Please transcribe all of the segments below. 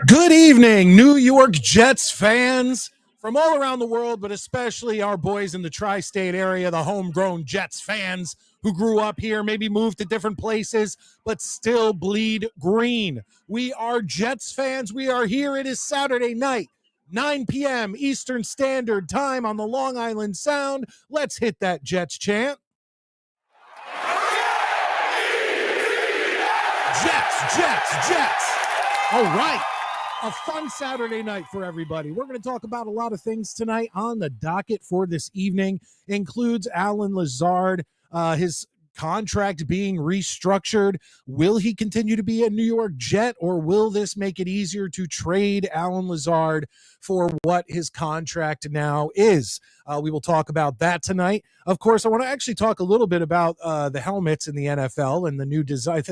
Good evening, New York Jets fans from all around the world, but especially our boys in the tri-state area, the homegrown Jets fans who grew up here, maybe moved to different places, but still bleed green. We are Jets fans. We are here. It is Saturday night, 9 p.m. Eastern Standard Time on the Long Island Sound. Let's hit that Jets chant. Jets, Jets, Jets. All right. A fun Saturday night for everybody. We're going to talk about a lot of things tonight. On the docket for this evening includes Allen Lazard, his contract being restructured. Will he continue to be a New York Jet, or will this make it easier to trade Allen Lazard for what his contract now is? We will talk about that tonight. Of course, I want to actually talk a little bit about the helmets in the NFL and the new design.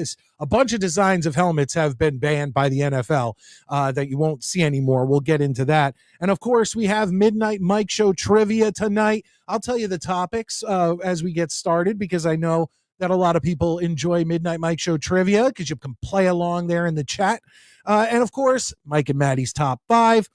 A bunch of designs of helmets have been banned by the NFL that you won't see anymore. We'll get into that. And of course, we have Midnight Mike Show trivia tonight. I'll tell you the topics as we get started, because I know that a lot of people enjoy Midnight Mike Show trivia because you can play along there in the chat. And of course, Mike and Maddie's top five.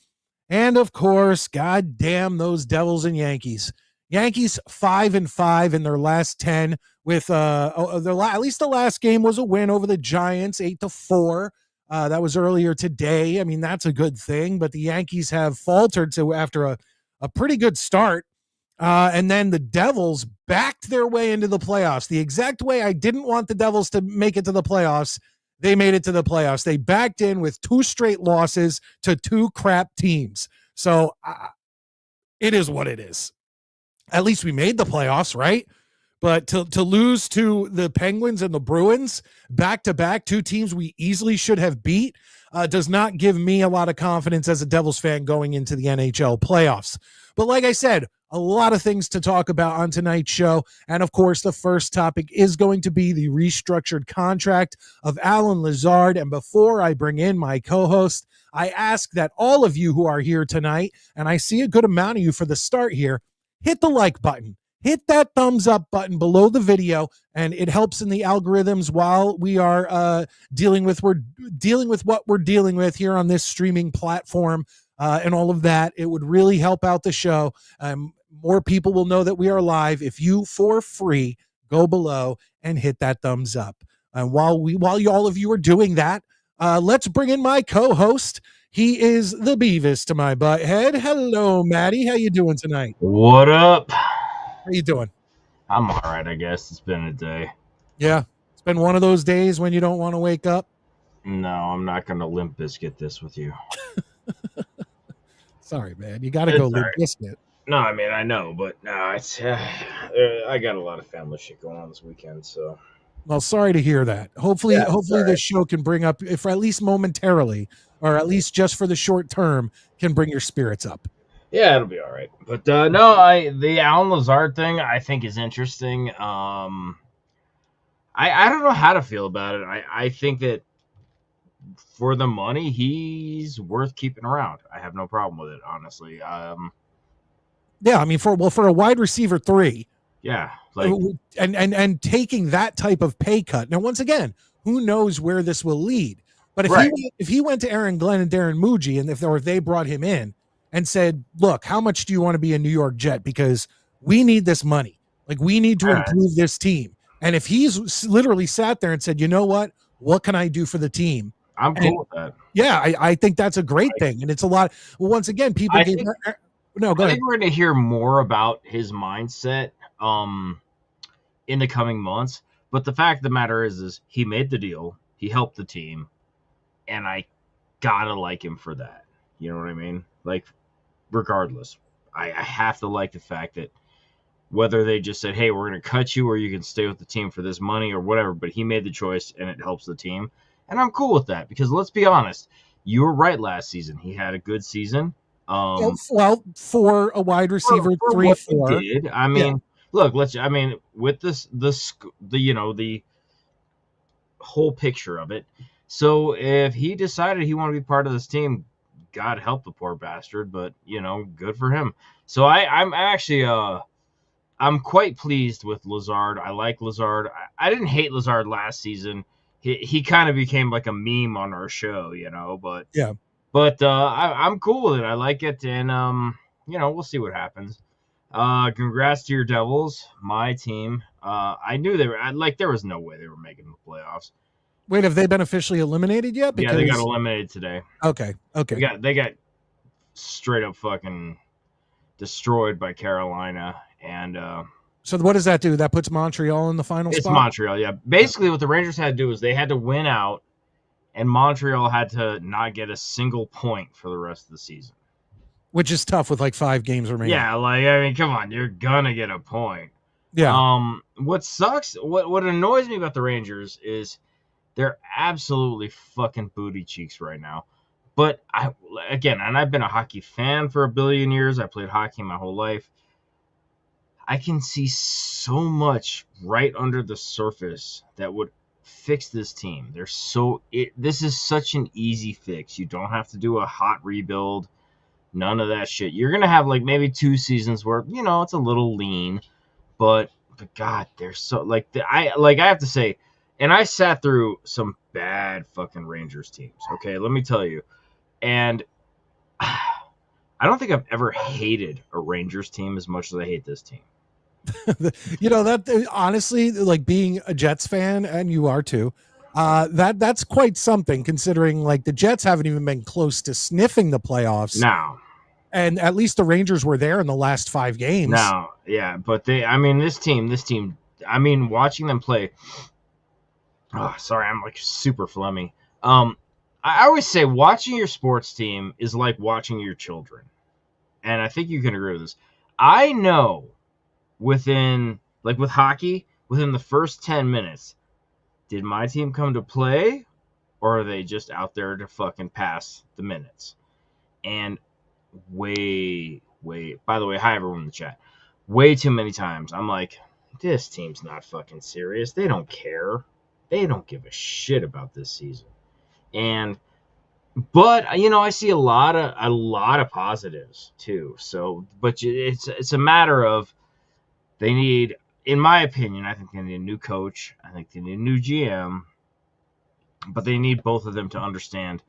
And of course, goddamn those Devils and Yankees. Yankees 5-5 in their last 10 with at least the last game was a win over the Giants 8-4. That was earlier today. I mean, that's a good thing, but the Yankees have faltered after a pretty good start. And then the Devils backed their way into the playoffs. The exact way I didn't want the Devils to make it to the playoffs, they made it to the playoffs. They backed in with 2 straight losses to 2 crap teams. So it is what it is. At least we made the playoffs, right? But to lose to the Penguins and the Bruins back-to-back, 2 teams we easily should have beat, does not give me a lot of confidence as a Devils fan going into the NHL playoffs. But like I said, a lot of things to talk about on tonight's show. And of course, the first topic is going to be the restructured contract of Allen Lazard. And before I bring in my co-host, I ask that all of you who are here tonight, and I see a good amount of you for the start here, hit the like button. Hit that thumbs up button below the video, and it helps in the algorithms while we are dealing with what we're dealing with here on this streaming platform and all of that. It would really help out the show. More people will know that we are live if you, for free, go below and hit that thumbs up. And while all of you are doing that, let's bring in my co-host. He is the Beavis to my butthead. Hello, Maddie. How you doing tonight? What up? How you doing? I'm all right, I guess. It's been a day. Yeah, it's been one of those days when you don't want to wake up. No, I'm not going to Limp Bizkit this with you. Sorry, man. You got to go Limp Bizkit. No, I mean, I know, but no, it's I got a lot of family shit going on this weekend, so. Well, sorry to hear that. Hopefully this show can bring up, if at least momentarily, or at least just for the short term, can bring your spirits up. Yeah, it'll be all right. But no, the Allen Lazard thing I think is interesting. I don't know how to feel about it. I think that for the money, he's worth keeping around. I have no problem with it, honestly. Yeah, I mean, for a wide receiver 3. Yeah, and taking that type of pay cut. Now, once again, who knows where this will lead? But if he went to Aaron Glenn and Darren Muji, and if they brought him in and said, "Look, how much do you want to be a New York Jet? Because we need this money. Like, we need to improve this team." And if he's literally sat there and said, "You know what? What can I do for the team?" I'm cool with that. Yeah, I think that's a great thing, and it's a lot. Well, once again, people. No, go ahead. I think we're going to hear more about his mindset in the coming months. But the fact of the matter is he made the deal. He helped the team. And I got to like him for that. You know what I mean? Like, regardless, I have to like the fact that whether they just said, hey, we're going to cut you or you can stay with the team for this money or whatever, but he made the choice and it helps the team. And I'm cool with that because let's be honest, you were right last season. He had a good season. Well, for a wide receiver, For three, what he 4. did, I Yeah. mean, look, with the whole picture of it. So if he decided he wanted to be part of this team, God help the poor bastard, but good for him. So I'm actually I'm quite pleased with Lazard. I like Lazard. I didn't hate Lazard last season. He kind of became like a meme on our show, but Yeah. I'm cool with it. I like it, and we'll see what happens. Congrats to your Devils, my team. I knew there was no way they were making the playoffs. Wait, have they been officially eliminated yet? Yeah, they got eliminated today. Okay. They got straight up fucking destroyed by Carolina, and so what does that do? That puts Montreal in the final it's spot? Montreal, yeah. Basically, what the Rangers had to do is they had to win out, and Montreal had to not get a single point for the rest of the season. Which is tough with like 5 games remaining. Yeah, come on, you're gonna get a point. Yeah. What sucks, what annoys me about the Rangers is they're absolutely fucking booty cheeks right now. But I've been a hockey fan for a billion years. I played hockey my whole life. I can see so much right under the surface that would fix this team. This is such an easy fix. You don't have to do a hot rebuild. None of that shit. You're gonna have like maybe 2 seasons where it's a little lean, but God, they're so I have to say, and I sat through some bad fucking Rangers teams. Okay, let me tell you, and I don't think I've ever hated a Rangers team as much as I hate this team. That honestly, like being a Jets fan, and you are too. That's quite something considering like the Jets haven't even been close to sniffing the playoffs. Now, and at least the Rangers were there in the last 5 games. Now, yeah, but this team, watching them play. Oh, sorry, I'm like super phlegmy. I always say watching your sports team is like watching your children, and I think you can agree with this. I know with hockey, within the first 10 minutes, did my team come to play, or are they just out there to fucking pass the minutes? And way, by the way, hi everyone in the chat. Way too many times I'm like, this team's not fucking serious. They don't care. They don't give a shit about this season. But I see a lot of positives too. So, but it's a matter of they need, in my opinion, I think they need a new coach. I think they need a new GM. But they need both of them to understand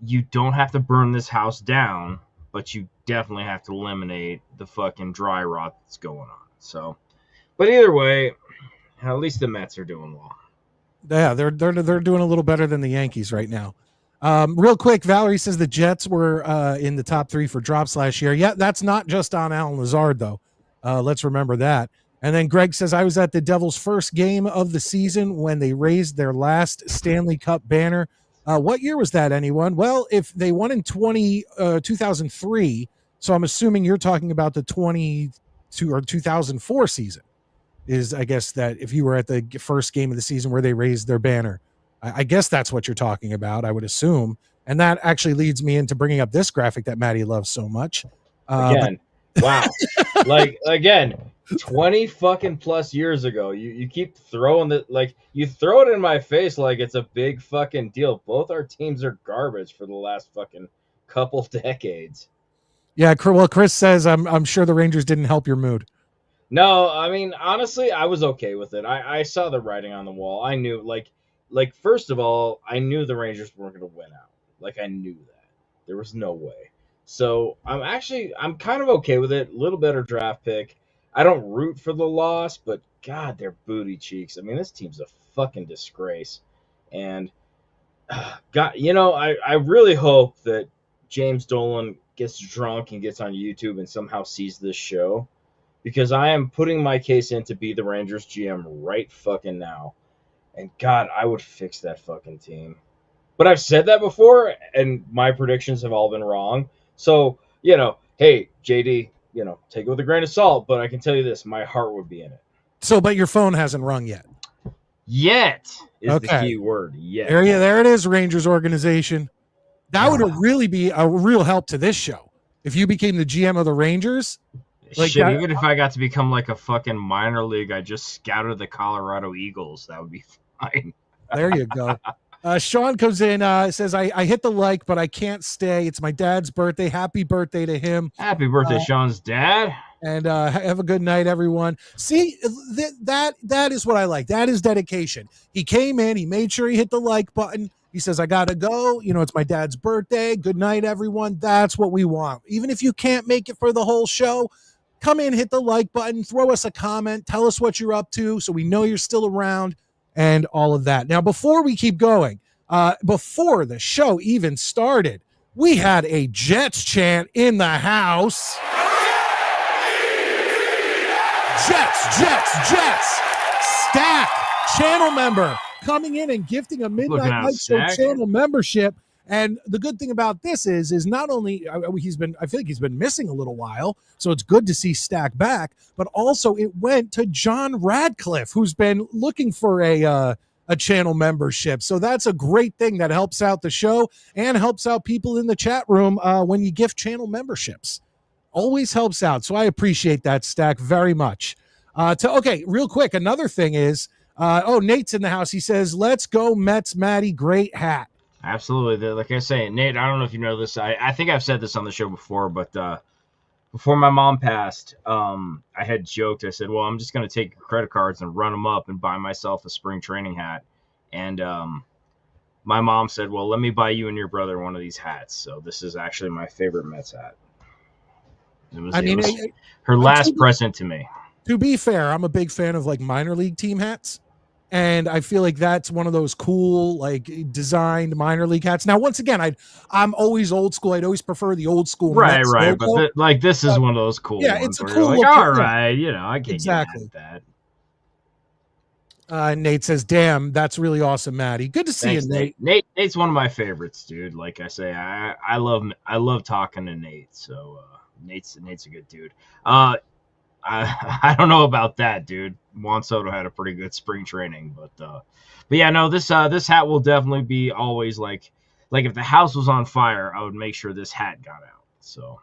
you don't have to burn this house down, but you definitely have to eliminate the fucking dry rot that's going on. So, but either way, at least the Mets are doing well. Yeah, they're doing a little better than the Yankees right now. Real quick, Valerie says the Jets were in the top 3 for drops last year. Yeah, that's not just on Alan Lazard though. Let's remember that. And then Greg says, I was at the Devils' first game of the season when they raised their last Stanley Cup banner. What year was that, anyone? Well, if they won in 2003, so I'm assuming you're talking about the 22 or 2004 season, is I guess that if you were at the first game of the season where they raised their banner, I guess that's what you're talking about, I would assume. And that actually leads me into bringing up this graphic that Maddie loves so much. Wow. 20 fucking plus years ago, you keep throwing you throw it in my face like it's a big fucking deal. Both our teams are garbage for the last fucking couple decades. Yeah, well, Chris says I'm sure the Rangers didn't help your mood. No, I mean, honestly, I was okay with it. I saw the writing on the wall. I knew, first of all, I knew the Rangers weren't going to win out. I knew that. There was no way. So I'm kind of okay with it. A little better draft pick. I don't root for the loss, but God, they're booty cheeks. I mean, this team's a fucking disgrace. And God, I really hope that James Dolan gets drunk and gets on YouTube and somehow sees this show, because I am putting my case in to be the Rangers GM right fucking now. And God, I would fix that fucking team. But I've said that before, and my predictions have all been wrong. So, hey, JD, take it with a grain of salt, but I can tell you this, my heart would be in it. So, but your phone hasn't rung yet. Yet is the key word. Yet. There it is, Rangers organization. That would really be a real help to this show if you became the GM of the Rangers. Like shit, even if I got to become like a fucking minor league, I just scouted the Colorado Eagles. That would be fine. There you go. Sean comes in, says, I hit the like, but I can't stay. It's my dad's birthday. Happy birthday to him. Happy birthday, Sean's dad. And have a good night, everyone. See, that is what I like. That is dedication. He came in. He made sure he hit the like button. He says, I got to go. You know, it's my dad's birthday. Good night, everyone. That's what we want. Even if you can't make it for the whole show, come in, hit the like button, throw us a comment, tell us what you're up to so we know you're still around and all of that. Now, before we keep going, before the show even started, we had a Jets chant in the house. Jets. Stack, channel member, coming in and gifting a Midnight Mike Show channel membership. And the good thing about this is not only I feel like he's been missing a little while, so it's good to see Stack back, but also it went to John Radcliffe, who's been looking for a channel membership. So that's a great thing that helps out the show and helps out people in the chat room when you gift channel memberships. Always helps out. So I appreciate that, Stack, very much. Okay, real quick, another thing is, Nate's in the house. He says, let's go Mets, Matty, great hat. Absolutely. Like I say, Nate, I don't know if you know this. I think I've said this on the show before, but before my mom passed, I had joked. I said, well, I'm just going to take your credit cards and run them up and buy myself a spring training hat. And my mom said, well, let me buy you and your brother one of these hats. So this is actually my favorite Mets hat. It was her last present to me. To be fair, I'm a big fan of like minor league team hats. And I feel like that's one of those cool, like designed minor league hats. Now, once again, I'm always old school. I'd always prefer the old school. Right. Logo. But this is one of those cool ones. It's a cool like, all right, I can't exactly get that. Nate says, damn, that's really awesome, Matty. Good to see you, Nate. Nate's one of my favorites, dude. Like I say, I love talking to Nate. So Nate's a good dude. I don't know about that, dude. Juan Soto had a pretty good spring training, but yeah, no, this hat will definitely be always like if the house was on fire, I would make sure this hat got out. So,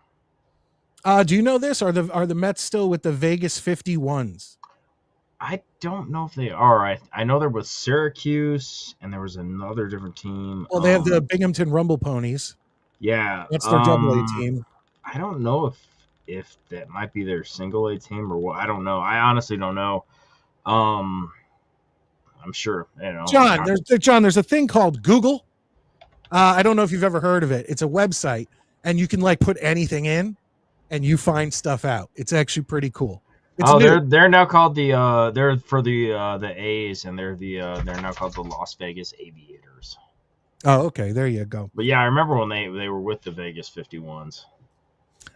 do you know this? Are the Mets still with the Vegas 51s? I don't know if they are. I know there was Syracuse and there was another different team. Well, they have the Binghamton Rumble Ponies. Yeah, that's their AA team. I don't know if that might be their single A team or what. I don't know. I honestly don't know. I'm sure, John, there's a thing called Google. I don't know if you've ever heard of it. It's a website and you can like put anything in and you find stuff out. It's actually pretty cool. It's they're now called they're for the A's and they're now called the Las Vegas Aviators. Oh, okay. There you go. But yeah, I remember when they were with the Vegas 51s.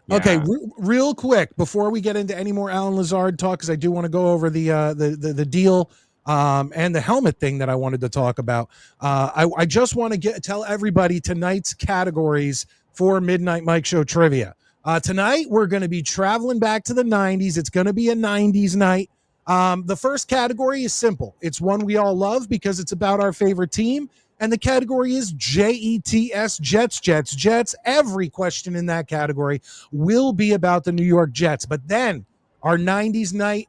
Yeah. Okay, real quick before we get into any more Alan Lazard talk, because I do want to go over the deal and the helmet thing that I wanted to talk about. I just want to tell everybody tonight's categories for Midnight Mike Show trivia. Tonight we're going to be traveling back to the 90s. It's going to be a 90s night. The first category is simple. It's one we all love because it's about our favorite team. And the category is JETS, Jets. Every question in that category will be about the New York Jets. But then our 90s night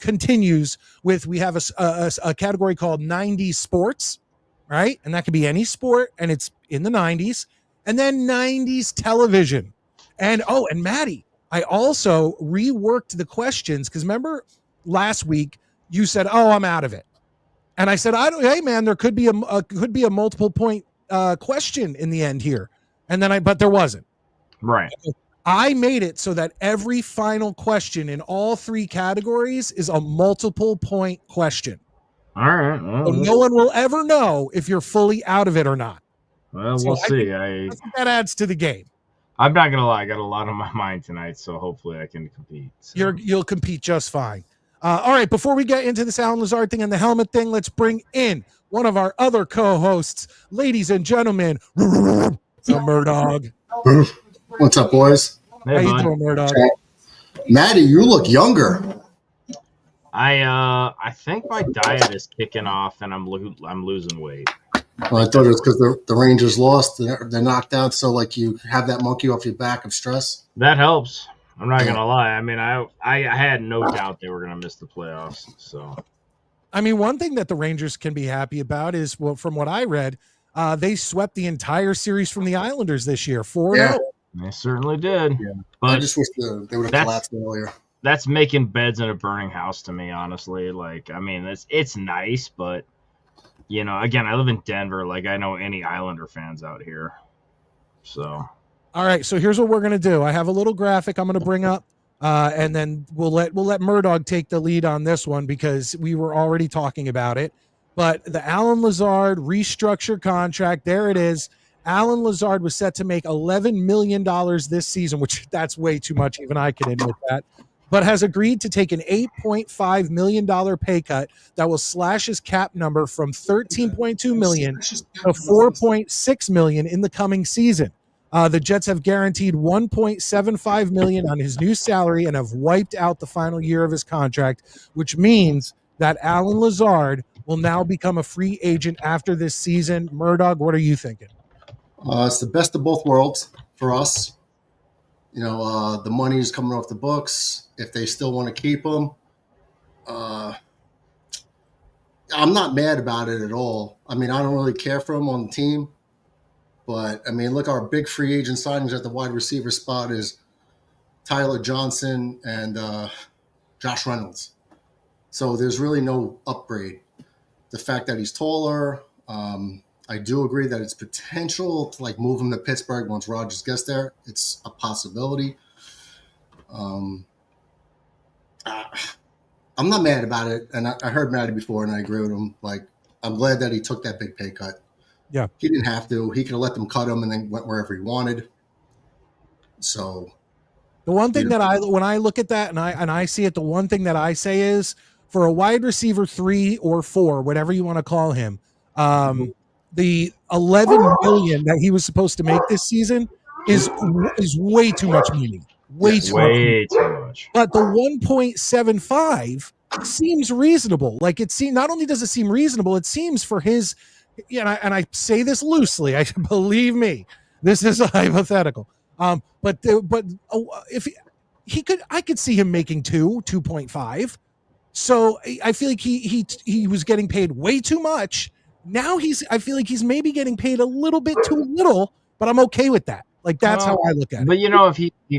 continues with, we have a category called 90s sports, right? And that could be any sport, and it's in the 90s. And then 90s television. And Maddie, I also reworked the questions because remember last week you said, I'm out of it. And I said, hey man, there could be a multiple point question in the end here. And then but there wasn't. Right. I made it so that every final question in all three categories is a multiple point question. All right. Well, so no one will ever know if you're fully out of it or not. Well, we'll see. I think that adds to the game. I'm not gonna lie, I got a lot on my mind tonight, so hopefully I can compete. So. You'll compete just fine. All right, before we get into this Alan Lazard thing and the helmet thing, let's bring in one of our other co-hosts, ladies and gentlemen, Murdoch. What's up, boys? Hey, how you doing, Murdoch? Maddie, you look younger. I think my diet is kicking off and I'm losing weight. Well, I thought it was because the Rangers lost. They're knocked out, so like you have that monkey off your back of stress. That helps. I'm not gonna lie. I mean, I had no doubt they were gonna miss the playoffs. So, I mean, one thing that the Rangers can be happy about is, well, from what I read, they swept the entire series from the Islanders this year, 4-0. They certainly did. Yeah. But I just wish they would have collapsed earlier. That's making beds in a burning house to me, honestly. Like, I mean, it's nice, but you know, again, I live in Denver. Like, I know any Islander fans out here. So, all right. So here's what we're gonna do. I have a little graphic I'm gonna bring up, and then we'll let Murdoch take the lead on this one because we were already talking about it. But the Alan Lazard restructure contract, there it is. Alan Lazard was set to make $11 million this season, which that's way too much. Even I can admit that. But has agreed to take an $8.5 million pay cut that will slash his cap number from $13.2 million to $4.6 million in the coming season. The Jets have guaranteed $1.75 million on his new salary and have wiped out the final year of his contract, which means that Alan Lazard will now become a free agent after this season. Murdoch, what are you thinking? It's the best of both worlds for us. You know, the money is coming off the books. If they still want to keep him, I'm not mad about it at all. I mean, I don't really care for him on the team. But, I mean, look, our big free agent signings at the wide receiver spot is Tyler Johnson and Josh Reynolds. So there's really no upgrade. The fact that he's taller, I do agree that it's potential to like move him to Pittsburgh once Rodgers gets there. It's a possibility. I'm not mad about it, and I heard Matty before, and I agree with him. Like, I'm glad that he took that big pay cut. Yeah, he didn't have to. He could have let them cut him and then went wherever he wanted. So, the one thing that when I look at that and I see it, the one thing that I say is for a wide receiver 3 or 4, whatever you want to call him, the $11 million that he was supposed to make this season is way too much money. Way too much. But the 1.75 seems reasonable. Like not only does it seem reasonable, it seems for his. Yeah, and I say this loosely. I believe me, this is a hypothetical. But if he could, I could see him making 2.5. So I feel like he was getting paid way too much. Now I feel like he's maybe getting paid a little bit too little, but I'm okay with that. Like that's how I look at it. But you know, if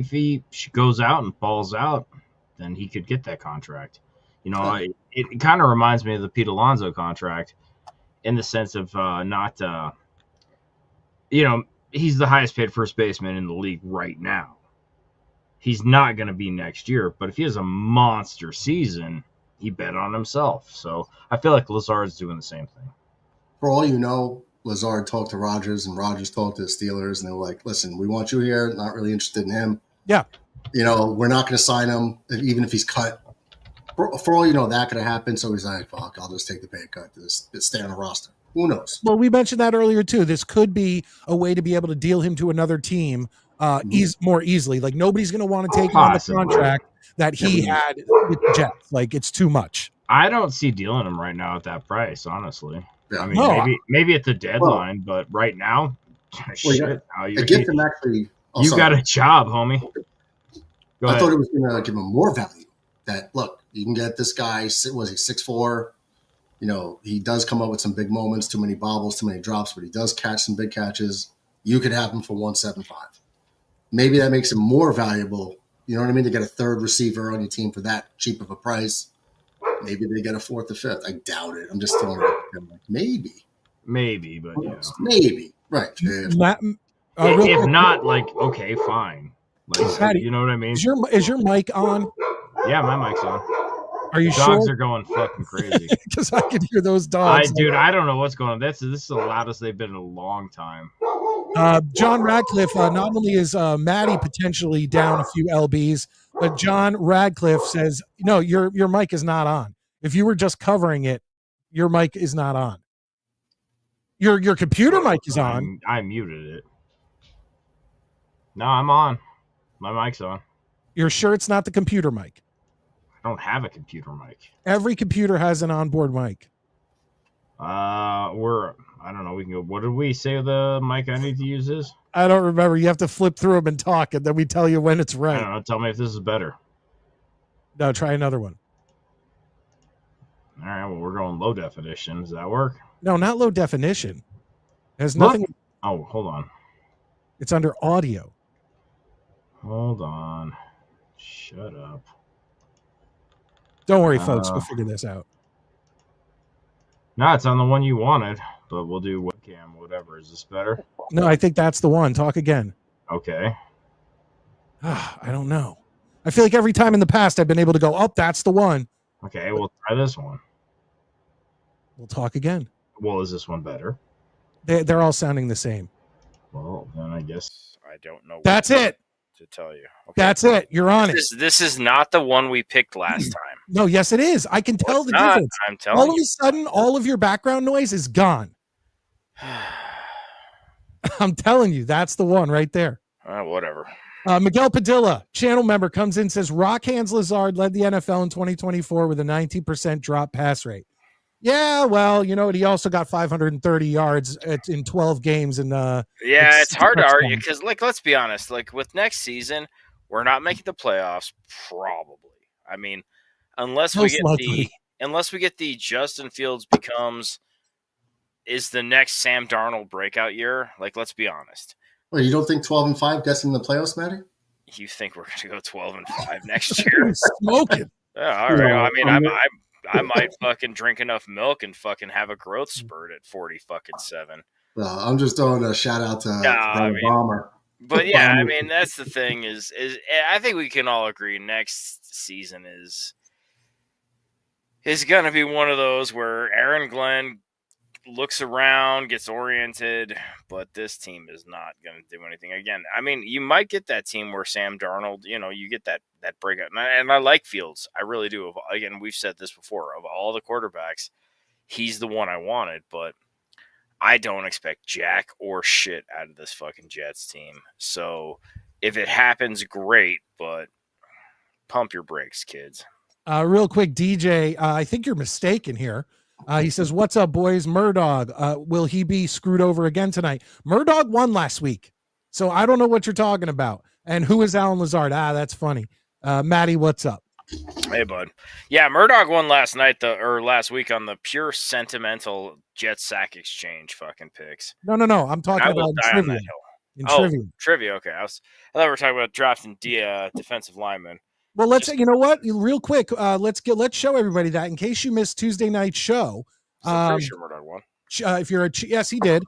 he goes out and balls out, then he could get that contract. You know, it kind of reminds me of the Pete Alonso contract. In the sense of you know, he's the highest paid first baseman in the league right now. He's not going to be next year, but if he has a monster season, he bet on himself. So I feel like Lazard's doing the same thing. For all you know, Lazard talked to Rodgers and Rodgers talked to the Steelers, and they were like, listen, we want you here. Not really interested in him. Yeah. You know, we're not going to sign him, even if he's cut. For all you know, that could have happened. So he's like, fuck, I'll just take the pay cut to stay on the roster. Who knows? Well, we mentioned that earlier, too. This could be a way to be able to deal him to another team more easily. Like, nobody's going to want to take him on the contract that he had with the Jets. Like, it's too much. I don't see dealing him right now at that price, honestly. Yeah. I mean, maybe at the deadline, but right now, shit. I get them actually. You got a job, homie. I thought it was going to give him more value. That, look, you can get this guy, was he 6'4"? You know, he does come up with some big moments, too many bobbles, too many drops, but he does catch some big catches. You could have him for 175. Maybe that makes him more valuable. You know what I mean? To get a third receiver on your team for that cheap of a price. Maybe they get a fourth or fifth. I doubt it. I'm just throwing it out. Like, maybe, but yeah. Maybe. Right. If not, like, okay, fine. Like, Patty, you know what I mean? Is your mic on? Yeah, my mic's on. Are you sure? Dogs are going fucking crazy. Because I can hear those dogs. Dude, I don't know what's going on. This is the loudest they've been in a long time. John Radcliffe, not only is Maddie potentially down a few LBs, but John Radcliffe says, no, your mic is not on. If you were just covering it, your mic is not on. Your computer mic is on. I muted it. No, I'm on. My mic's on. You're sure it's not the computer mic? I don't have a computer mic. Every computer has an onboard mic. We're I don't know. We can go. What did we say the mic I need to use is? I don't remember. You have to flip through them and talk, and then we tell you when it's I right. don't know. Tell me if this is better. No, try another one. All right. Well, we're going low definition. Does that work? No, not low definition. There's nothing. Oh, hold on. It's under audio. Hold on. Shut up. Don't worry, folks. We'll figure this out. No, it's on the one you wanted, but we'll do webcam, whatever. Is this better? No, I think that's the one. Talk again. Okay. I don't know. I feel like every time in the past I've been able to go, oh, that's the one. Okay, we'll try this one. We'll talk again. Well, is this one better? They're all sounding the same. Well, then I guess I don't know. That's it. To tell you. Okay. That's it. You're on it. This is not the one we picked last time. No, yes, it is. I can tell the difference. I'm telling all of a sudden, all of your background noise is gone. I'm telling you, that's the one right there. Whatever. Miguel Padilla, channel member, comes in, says Rock Hands Lazard led the NFL in 2024 with a 19% drop pass rate. Yeah, well, you know what? He also got 530 yards in 12 games. And it's hard to argue because, like, let's be honest. Like, with next season, we're not making the playoffs. Probably. I mean, unless we get the Justin Fields is the next Sam Darnold breakout year. Like, let's be honest. Well, you don't think 12-5 gets in the playoffs, Matty? You think we're going to go 12-5 next year? Smoking. Yeah, all right. I mean, I might fucking drink enough milk and fucking have a growth spurt at 47. Well, I'm just throwing a shout out to Bomber. But yeah, I mean, that's the thing is I think we can all agree next season is going to be one of those where Aaron Glenn looks around, gets oriented, but this team is not going to do anything. Again, I mean, you might get that team where Sam Darnold, you get that breakout. And I like Fields. I really do. Again, we've said this before. Of all the quarterbacks, he's the one I wanted, but I don't expect jack or shit out of this fucking Jets team. So if it happens, great, but pump your brakes, kids. Real quick, DJ, I think you're mistaken here. He says, what's up, boys? Murdog, will he be screwed over again tonight? Murdog won last week, so I don't know what you're talking about. And who is Alan Lazard? That's funny. Maddie, what's up? Hey, bud. Yeah, Murdog won last week on the pure sentimental Jet sack exchange fucking picks. No. I'm talking about trivia. Trivia. Okay. I thought we were talking about drafting defensive linemen. Well, you know what? Real quick, let's show everybody that in case you missed Tuesday night's show. I'm pretty sure Murdog won. If you're yes, he did.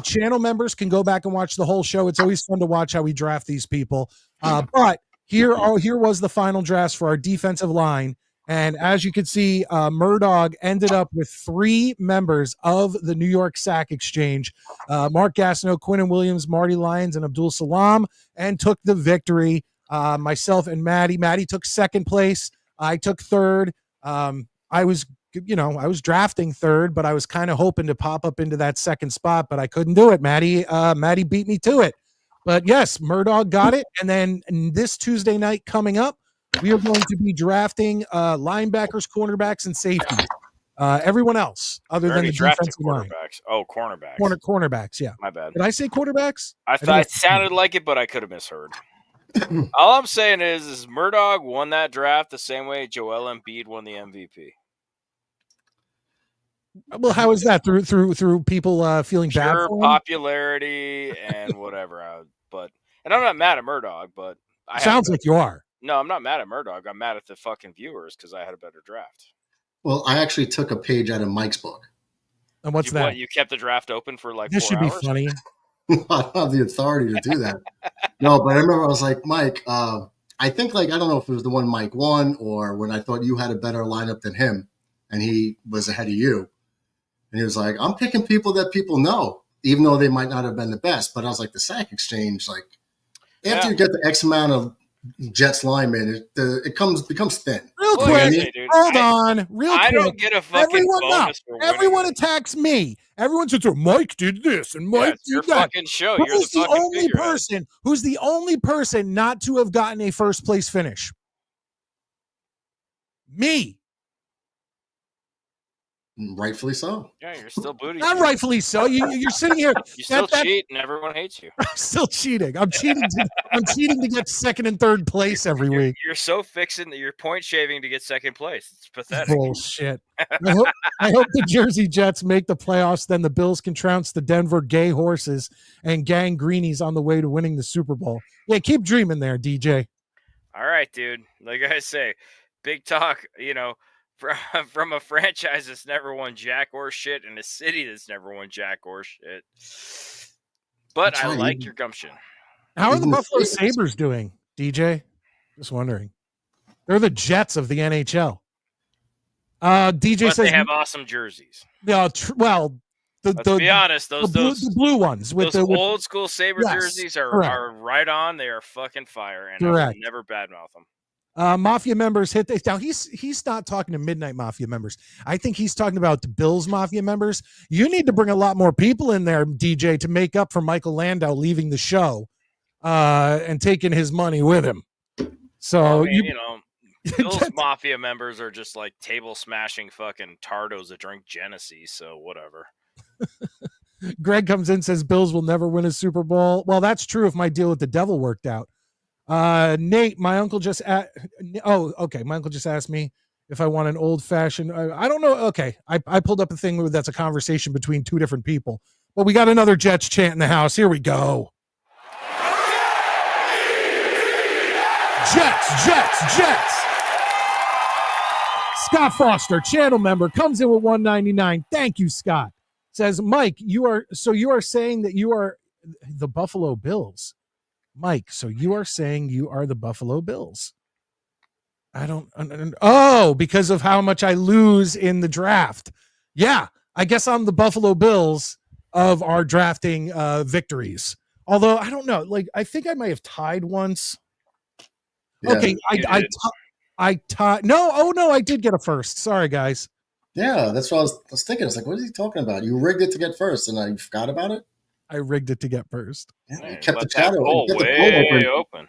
Channel members can go back and watch the whole show. It's always fun to watch how we draft these people. But here was the final drafts for our defensive line. And as you can see, Murdog ended up with 3 members of the New York Sack Exchange, Mark Gastineau, Quinnen Williams, Marty Lyons, and Abdul Salam, and took the victory. Myself and Maddie took second place. I took third. I was drafting third, but I was kind of hoping to pop up into that second spot, but I couldn't do it. Maddie beat me to it. But yes, Murdog got it. And then this Tuesday night coming up, we are going to be drafting linebackers, cornerbacks, and safeties. Everyone else other than the defensive line. Oh, cornerbacks. Cornerbacks, yeah. My bad. Did I say quarterbacks? I thought it sounded like it, but I could have misheard. All I'm saying is Murdog won that draft the same way Joel Embiid won the MVP. Well, how is that through people feeling bad for him? Popularity and whatever. And I'm not mad at Murdog, but sounds like you are. No, I'm not mad at Murdog. I'm mad at the fucking viewers because I had a better draft. Well, I actually took a page out of Mike's book. And what's that? You kept the draft open for like this 4 should hours? be funny. I don't have the authority to do that. No, but I remember I was like, Mike, I think I don't know if it was the one Mike won or when I thought you had a better lineup than him and he was ahead of you. And he was like, I'm picking people that people know, even though they might not have been the best. But I was like, the sack exchange, after you get the X amount of Jets linemen, it becomes thin. Real quick, hold on. Real quick. I don't get a fucking bonus for winning. Everyone attacks me. Everyone says, Mike did this and Mike did that. Fucking show. You're the only person who's the only person not to have gotten a first place finish. Me. Rightfully so. Yeah, you're still booty. Not rightfully so. You're sitting here. You still cheat, and everyone hates you. I'm still cheating. I'm cheating. I'm cheating to get second and third place every week. You're so fixing that you're point shaving to get second place. It's pathetic. Bullshit. I hope the Jersey Jets make the playoffs. Then the Bills can trounce the Denver gay horses and gang greenies on the way to winning the Super Bowl. Yeah, keep dreaming there, DJ. All right, dude. Like I say, big talk. From a franchise that's never won jack or shit and a city that's never won jack or shit. But I like your gumption. How are the Buffalo Sabres doing, DJ? Just wondering. They're the Jets of the NHL. DJ but says they have awesome jerseys. Let's be honest, those blue ones with those the old school Sabre jerseys are right on. They are fucking fire, and I will never badmouth them. Mafia members hit this down. He's not talking to Midnight Mafia members. I think he's talking about the Bills Mafia members. You need to bring a lot more people in there, DJ, to make up for Michael Landau leaving the show and taking his money with him. So Bills Mafia members are just like table smashing fucking tardos that drink Genesee. So whatever. Greg comes in, says Bills will never win a Super Bowl. Well, that's true if my deal with the devil worked out. Nate, my uncle just my uncle just asked me if I want an old-fashioned I don't know. Okay, I pulled up a thing that's a conversation between two different people. Well, we got another Jets chant in the house. Here we go. Jets. Scott Foster, channel member, comes in with $1.99. Thank you, Scott. Says, Mike, you are saying that you are the Buffalo Bills. Mike, so you are saying you are the Buffalo Bills. Because of how much I lose in the draft. Yeah, I guess I'm the Buffalo Bills of our drafting victories. Although, I don't know. Like, I think I might have tied once. Yeah, okay, I tied. No, I did get a first. Sorry, guys. Yeah, that's what I was thinking. I was like, what is he talking about? You rigged it to get first, and I forgot about it? I rigged it to get first. Yeah, you kept the chat open.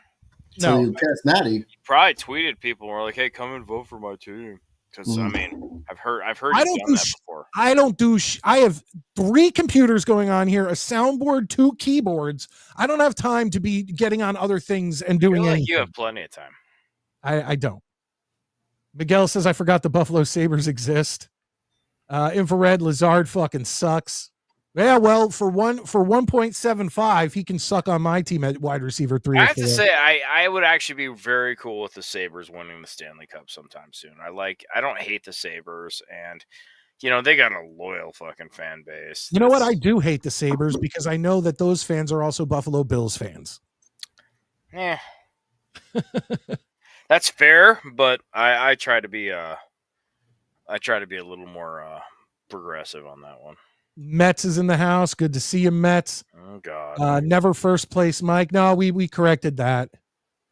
So you passed Maddie. You probably tweeted people and were like, hey, come and vote for my team. Because, I mean, I've heard you done that before. I have 3 computers going on here, a soundboard, 2 keyboards. I don't have time to be getting on other things and doing anything. You have plenty of time. I don't. Miguel says, I forgot the Buffalo Sabres exist. Infrared Lazard fucking sucks. Yeah, well, for 1.75, he can suck on my team at wide receiver 3. I have to say, I would actually be very cool with the Sabres winning the Stanley Cup sometime soon. I don't hate the Sabres, and they got a loyal fucking fan base. You know what? I do hate the Sabres because I know that those fans are also Buffalo Bills fans. Yeah, that's fair, but I try to be a little more progressive on that one. Mets is in the house. Good to see you, Mets. Oh God. Never first place, Mike. No, we corrected that.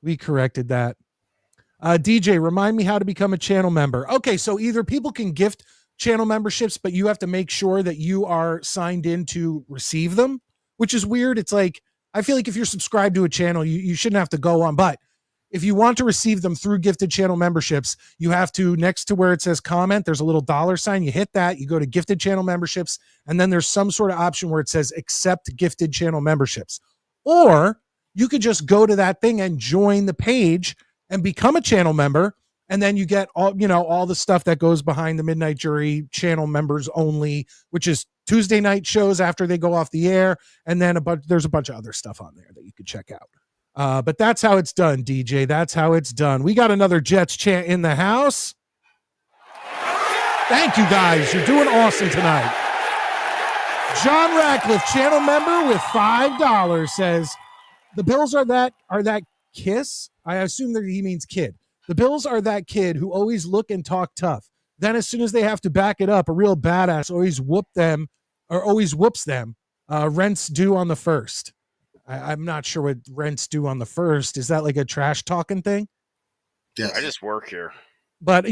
DJ, remind me how to become a channel member. Okay, so either people can gift channel memberships, but you have to make sure that you are signed in to receive them, which is weird. It's like, I feel like if you're subscribed to a channel, you shouldn't have to go on, but if you want to receive them through gifted channel memberships, you have to, next to where it says comment, there's a little $sign. You hit that, you go to gifted channel memberships, and then there's some sort of option where it says accept gifted channel memberships. Or you could just go to that thing and join the page and become a channel member. And then you get all the stuff that goes behind the Midnight Jury channel members only, which is Tuesday night shows after they go off the air. And then there's a bunch of other stuff on there that you could check out. But that's how it's done, DJ. That's how it's done. We got another Jets chant in the house. Thank you, guys. You're doing awesome tonight. John Ratcliffe, channel member with $5, says, the Bills are that kiss. I assume that he means kid. The Bills are that kid who always look and talk tough. Then as soon as they have to back it up, a real badass always whoops them. Rent's due on the first. I'm not sure what rent's due on the first. Is that like a trash talking thing? Yes. I just work here. But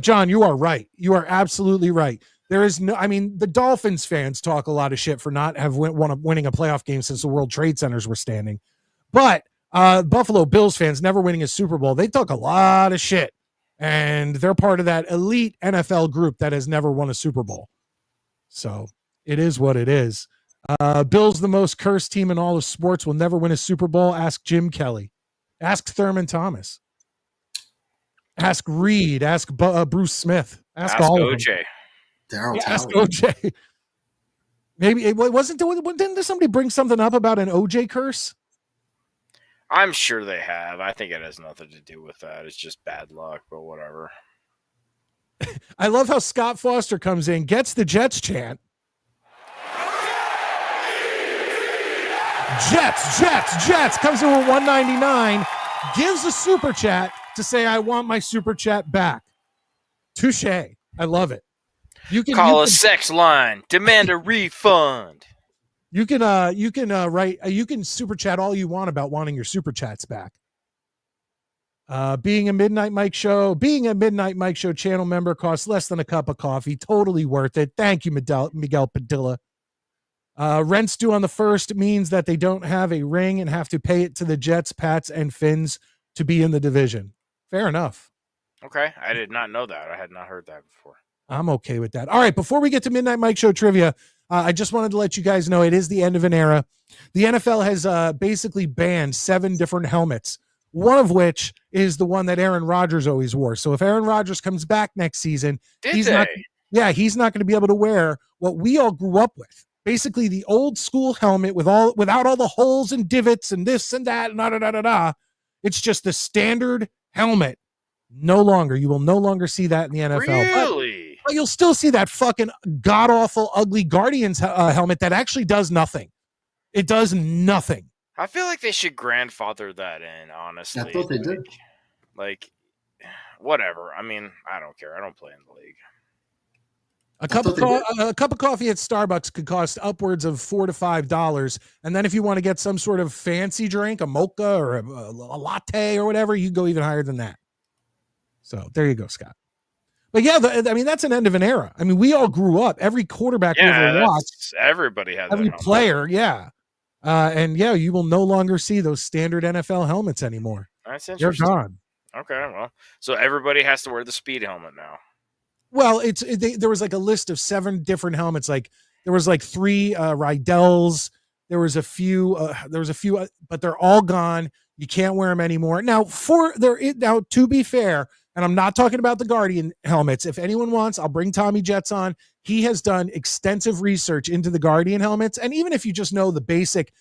John, you are right. You are absolutely right. There is the Dolphins fans talk a lot of shit for not winning a playoff game since the World Trade Centers were standing. But Buffalo Bills fans never winning a Super Bowl, they talk a lot of shit. And they're part of that elite NFL group that has never won a Super Bowl. So it is what it is. Bills, the most cursed team in all of sports, will never win a Super Bowl. Ask Jim Kelly. Ask Thurman Thomas. Ask Reed. Ask Bruce Smith. Ask all OJ. of them. Daryl Ask Talley. OJ. Maybe it wasn't. Didn't somebody bring something up about an OJ curse? I'm sure they have. I think it has nothing to do with that. It's just bad luck, but whatever. I love how Scott Foster comes in, gets the Jets chant. Jets, comes in with 199, gives a super chat to say, I want my super chat back. Touche. I love it. You can call a sex line, demand a refund. You can super chat all you want about wanting your super chats back. Being a Midnight Mike Show channel member costs less than a cup of coffee. Totally worth it. Thank you, Miguel Padilla. Rent's due on the 1st means that they don't have a ring and have to pay it to the Jets, Pats, and Finns to be in the division. Fair enough. Okay. I did not know that. I had not heard that before. I'm okay with that. All right. Before we get to Midnight Mike Show trivia, I just wanted to let you guys know it is the end of an era. The NFL has basically banned 7 different helmets, one of which is the one that Aaron Rodgers always wore. So if Aaron Rodgers comes back next season, he's not going to be able to wear what we all grew up with. Basically, the old school helmet without all the holes and divots and this and that and da. It's just the standard helmet. No longer. You will no longer see that in the NFL. Really? But you'll still see that fucking god-awful, ugly Guardians helmet that actually does nothing. It does nothing. I feel like they should grandfather that in, honestly. I thought they did. Like, whatever. I mean, I don't care. I don't play in the league. A cup of coffee at Starbucks could cost upwards of $4 to $5, and then if you want to get some sort of fancy drink, a mocha or a latte or whatever, you go even higher than that. So there you go, Scott. But yeah, that's an end of an era. I mean, we all grew up. Every quarterback we ever watched, everybody had every player, yeah. And yeah, you will no longer see those standard NFL helmets anymore. That's interesting. They're gone. Okay, well, so everybody has to wear the speed helmet now. Well, there was like a list of 7 different helmets. Like there was like 3 Rydell's. There was a few, but they're all gone. You can't wear them anymore. Now, to be fair, and I'm not talking about the Guardian helmets. If anyone wants, I'll bring Tommy Jets on. He has done extensive research into the Guardian helmets. And even if you just know the basic,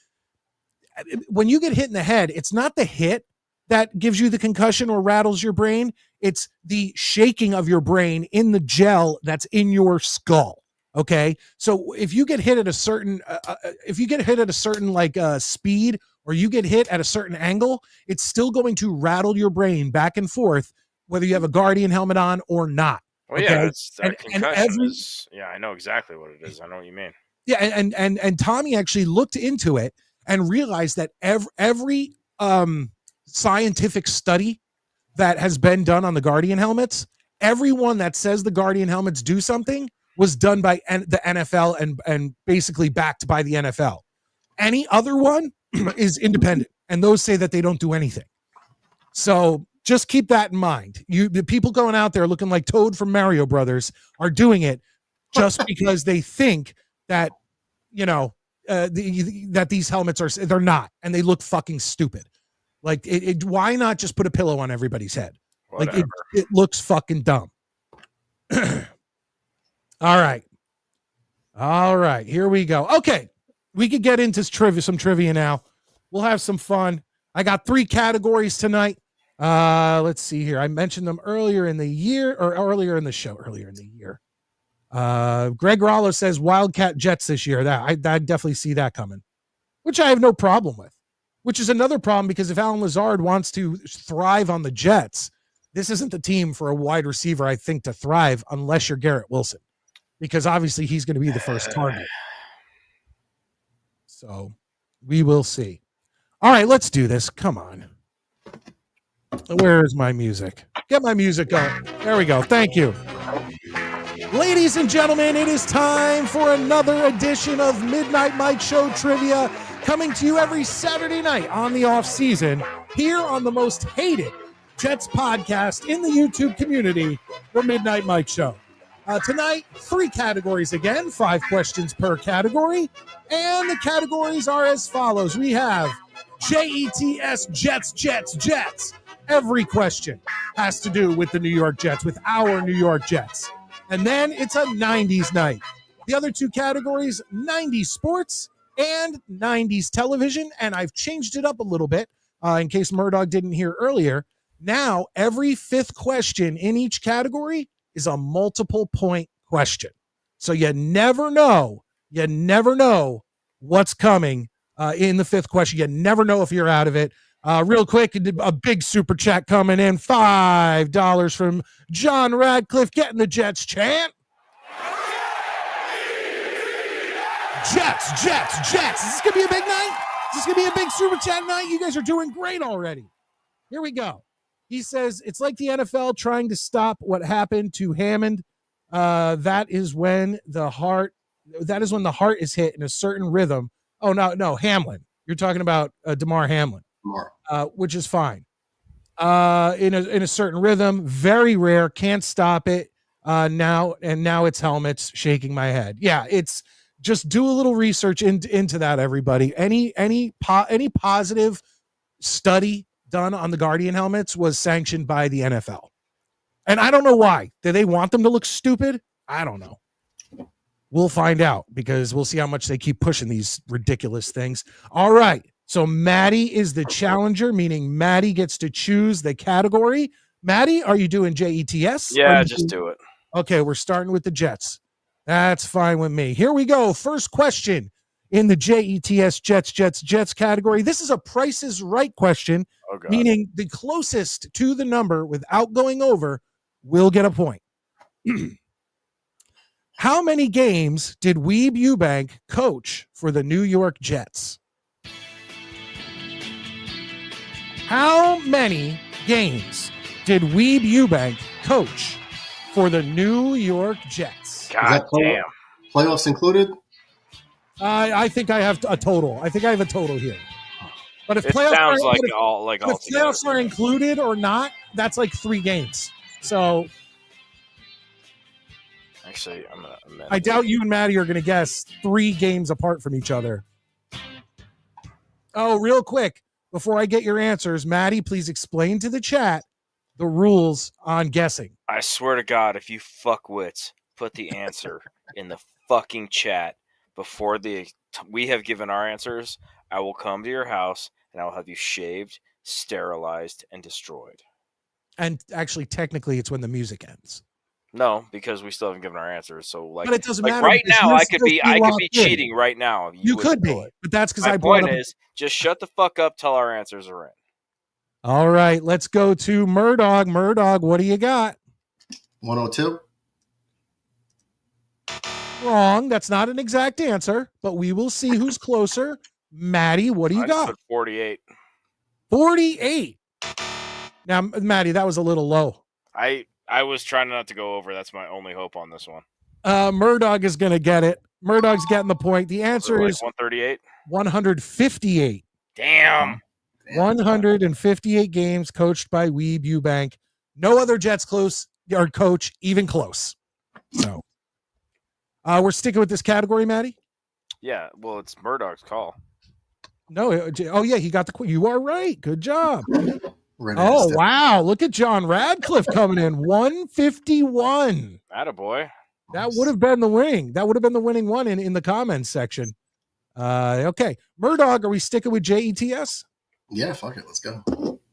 when you get hit in the head, it's not the hit that gives you the concussion or rattles your brain. It's the shaking of your brain in the gel that's in your skull. Okay. So if you get hit at a certain, speed, or you get hit at a certain angle, it's still going to rattle your brain back and forth, whether you have a Guardian helmet on or not. Well, okay? Yeah, it's concussion yeah, I know exactly what it is. I know what you mean. Yeah. And Tommy actually looked into it and realized that every scientific study that has been done on the Guardian helmets, everyone that says the Guardian helmets do something was done by the NFL and basically backed by the NFL. Any other one is independent, and those say that they don't do anything. So just keep that in mind. The people going out there looking like Toad from Mario Brothers are doing it just because they think that, that these helmets they're not, and they look fucking stupid. Like, why not just put a pillow on everybody's head? Whatever. Like, it looks fucking dumb. All right. Here we go. Okay. We could get into some trivia now. We'll have some fun. I got 3 categories tonight. Let's see here. I mentioned them earlier in the year. Greg Rollo says Wildcat Jets this year. I definitely see that coming, which I have no problem with. Which is another problem, because if Alan Lazard wants to thrive on the Jets, this isn't the team for a wide receiver, I think, to thrive unless you're Garrett Wilson, because obviously he's going to be the first target. So we will see. All right, let's do this. Come on. Where is my music? Get my music going. There we go. Thank you. Ladies and gentlemen, it is time for another edition of Midnight Mike Show Trivia, coming to you every Saturday night on the off season here on the most hated Jets podcast in the YouTube community, the Midnight Mike Show. Tonight, 3 categories again, 5 questions per category. And the categories are as follows. We have JETS, Jets, Jets, Jets. Every question has to do with the New York Jets, with our New York Jets. And then it's a 90s night. The other 2 categories, 90s sports and 90s television. And I've changed it up a little bit in case Murdoch didn't hear earlier. Now, every 5th question in each category is a multiple point question. So you never know what's coming in the 5th question. You never know if you're out of it. Real quick, a big super chat coming in, $5 from John Radcliffe, getting the Jets chant. Jets, Jets, Jets. Is this going to be a big night? Is this going to be a big super chat night? You guys are doing great already. Here we go. He says, it's like the NFL trying to stop what happened to Hammond. That is when the heart is hit in a certain rhythm. Oh, no, Hamlin. You're talking about Damar Hamlin, which is fine. In a certain rhythm, very rare, can't stop it. Now it's helmets. Shaking my head. Yeah, it's just do a little research into that, everybody. Any positive study done on the Guardian helmets was sanctioned by the NFL. And I don't know why. Do they want them to look stupid? I don't know. We'll find out because we'll see how much they keep pushing these ridiculous things. All right. So Maddie is the challenger, meaning Maddie gets to choose the category. Maddie, are you doing JETS? Yeah, just do it. Okay, we're starting with the Jets. That's fine with me. Here we go. First question in the JETS Jets category. This is a Price is Right question, meaning the closest to the number without going over will get a point. How many games did Weeb Eubank coach for the New York Jets? How many games did Weeb Eubank coach for the New York Jets? God damn. Playoffs included? I think I have a total. I think I have a total here. But if it playoffs sounds are, like if, all like all if playoffs are included or not, that's like 3 games. So actually, I'm gonna. I doubt you and Maddie are going to guess 3 games apart from each other. Oh, real quick, before I get your answers, Maddie, please explain to the chat the rules on guessing. I swear to God, if you fuckwits put the answer in the fucking chat before we have given our answers, I will come to your house and I will have you shaved, sterilized, and destroyed. And actually, technically, it's when the music ends. No, because we still haven't given our answers. So, but it doesn't matter. Right now, I could be cheating right now. You could be, but that's because my point is just shut the fuck up till our answers are in. All right, let's go to Murdoch. Murdoch, what do you got? 102. Wrong. That's not an exact answer, but we will see who's closer. Maddie, what do you got? Put 48. 48. Now, Maddie, that was a little low. I was trying not to go over. That's my only hope on this one. Murdoch is going to get it. Murdoch's getting the point. The answer is 138. 158. Damn. 158 games coached by Weeb Eubank. No other Jets coach even close. So we're sticking with this category, Maddie? Yeah, well, it's Murdoch's call. No, yeah, he got the you are right. Good job. Oh, wow. Look at John Radcliffe coming in. 151. Attaboy. That would have been the winning. That would have been the winning one in the comments section. Okay. Murdoch, are we sticking with JETS? Yeah, fuck it. Let's go.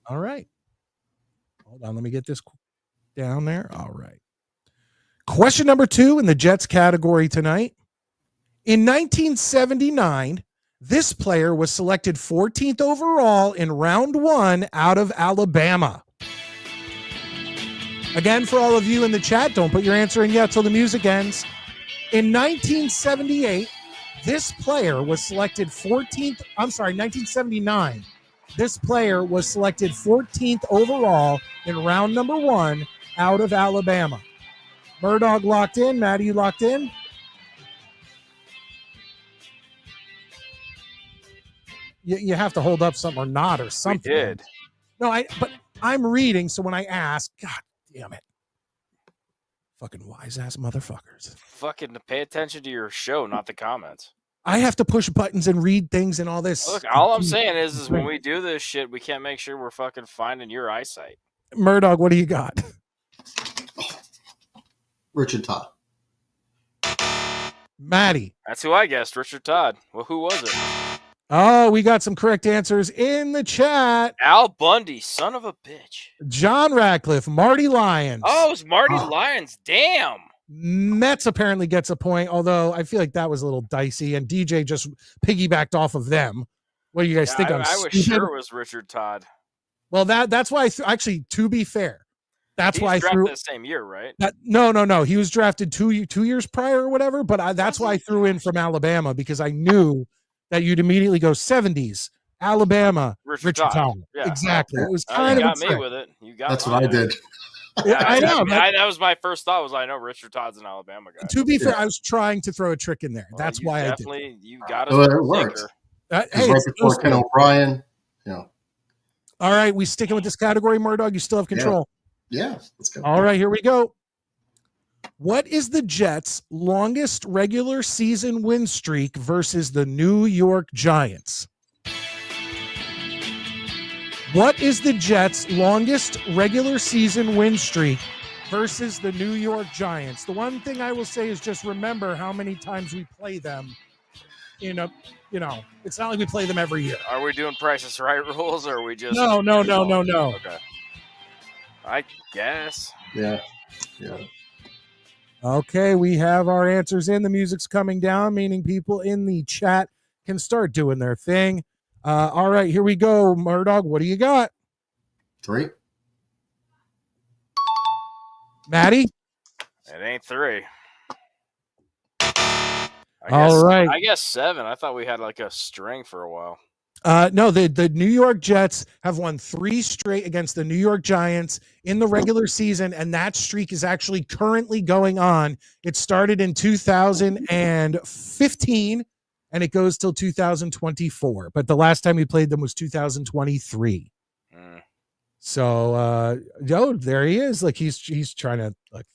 All right. Hold on. Let me get this down there. All right. Question number 2 in the Jets category tonight. In 1979, this player was selected 14th overall in round 1 out of Alabama. Again, for all of you in the chat, don't put your answer in yet till the music ends. In 1978, this player was selected 1979. This player was selected 14th overall in round number 1 out of Alabama. Murdoch locked in. Maddie, you locked in? You have to hold up something or not or something. We did. No, but I'm reading, so when I ask, God damn it. Fucking wise ass motherfuckers. Fucking pay attention to your show, not the comments. I have to push buttons and read things and all this. Look, all I'm saying is when we do this shit, we can't make sure we're fucking finding your eyesight. Murdoch, what do you got? Richard Todd. Maddie. That's who I guessed, Richard Todd. Well, who was it? Oh, we got some correct answers in the chat. Al Bundy, son of a bitch. John Radcliffe, Marty Lyons. Oh, it's Marty Lyons. Damn. Mets apparently gets a point, although I feel like that was a little dicey, and DJ just piggybacked off of them. What do you guys think? I was sure it was Richard Todd. Well, that's why actually, to be fair, that's why I threw the same year, right? No. He was drafted two years prior or whatever, but that's why I threw in from Alabama, because I knew that you'd immediately go 70s, Alabama, Richard Todd. Yeah. Exactly. It was kind of got me with it. You got That's what I did. Yeah, I know. That was my first thought. Was I know Richard Todd's an Alabama guy. To be fair, I was trying to throw a trick in there. That's why I did. You got it. It worked. Hey, right before Ken O'Brien. Yeah. All right, we sticking with this category, Murdoch. You still have control. Yeah. Let's go. All right, here we go. What is the Jets' longest regular season win streak versus the New York Giants? What is the Jets' longest regular season win streak versus the New York Giants? The one thing I will say is just remember how many times we play them it's not like we play them every year. Are we doing Price is Right rules, or are we just... No. Okay. I guess. Yeah. Okay, we have our answers in. The music's coming down, meaning people in the chat can start doing their thing. All right, here we go. Murdoch, what do you got? 3. Maddie? It ain't 3. I guess 7. I thought we had like a string for a while. No, the New York Jets have won 3 straight against the New York Giants in the regular season, and that streak is actually currently going on. It started in 2015, and it goes till 2024. But the last time we played them was 2023. So, there he is. Like he's trying to like.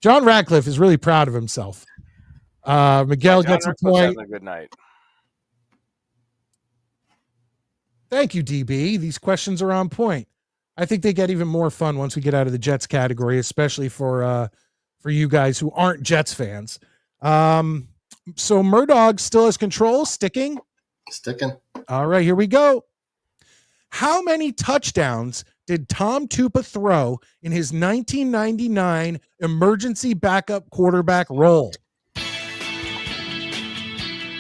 John Radcliffe is really proud of himself. Miguel gets a point. A good night. Thank you, DB. These questions are on point. I think they get even more fun once we get out of the Jets category, especially for you guys who aren't Jets fans. So Murdoch still has control. Sticking. All right, here we go. How many touchdowns did Tom Tupa throw in his 1999 emergency backup quarterback role?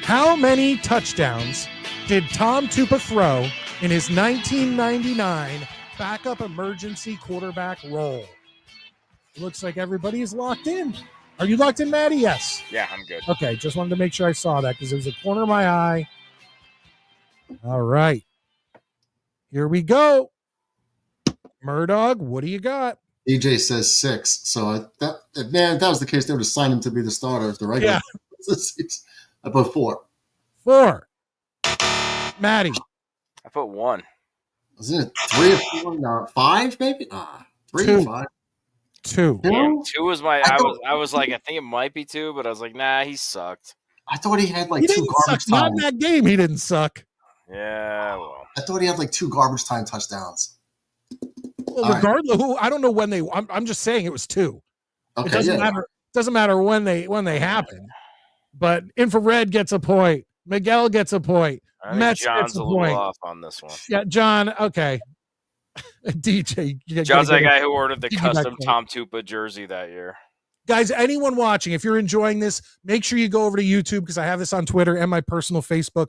How many touchdowns did Tom Tupa throw in his 1999 backup emergency quarterback role? It looks like everybody is locked in. Are you locked in, Maddie? Yes. Yeah, I'm good. Okay, just wanted to make sure I saw that because it was a corner of my eye. All right. Here we go. Murdoch, what do you got? DJ says 6. So if that was the case, they would have signed him to be the starter of the regular. Yeah. I put 4. 4. Maddie. I put 1. Wasn't it 3 or 4? No, 5 maybe? 3 2. or 5. 2. Damn, 2 was my. I was like, I think it might be 2, but I was like, nah, he sucked. I thought he had like he 2 suck. garbage time. Not in that game, he didn't suck. Yeah, well. I thought he had like 2 garbage time touchdowns. Well, regardless, I don't know when they. I'm just saying it was 2. Okay, it doesn't matter. Doesn't matter when they happen. But Infrared gets a point. Miguel gets a point. Mets John's a little off on this one. Yeah, John. Okay. DJ. John's that guy who ordered the custom Tom Tupa jersey that year. Guys, anyone watching, if you're enjoying this, make sure you go over to YouTube because I have this on Twitter and my personal Facebook.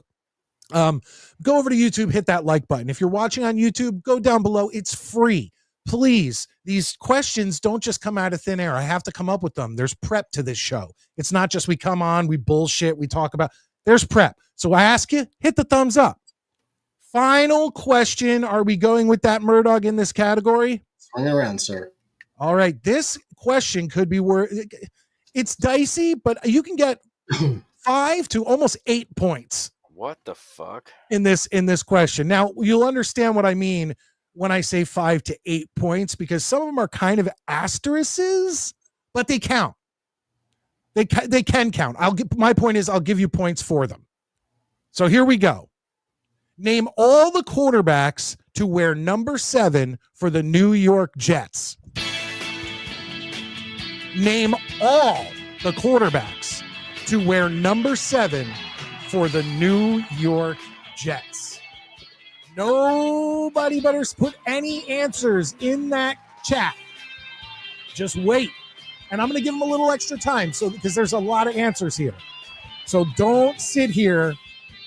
Go over to YouTube, hit that like button. If you're watching on YouTube, go down below. It's free. Please, these questions don't just come out of thin air. I have to come up with them. There's prep to this show. It's not just we come on, we bullshit, we talk about. There's prep. So I ask you, hit the thumbs up. Final question. Are we going with that Murdoch in this category? Swing around, sir. All right. This question could be worth. It's dicey, but you can get 5 to almost 8 points. What the fuck? In this question. Now, you'll understand what I mean when I say 5 to 8 points, because some of them are kind of asterisks, but they count. They can count. My point is I'll give you points for them. So here we go. Name all the quarterbacks to wear number 7 for the New York Jets. Name all the quarterbacks to wear number 7 for the New York Jets. Nobody better put any answers in that chat. Just wait. And I'm going to give them a little extra time because there's a lot of answers here. So don't sit here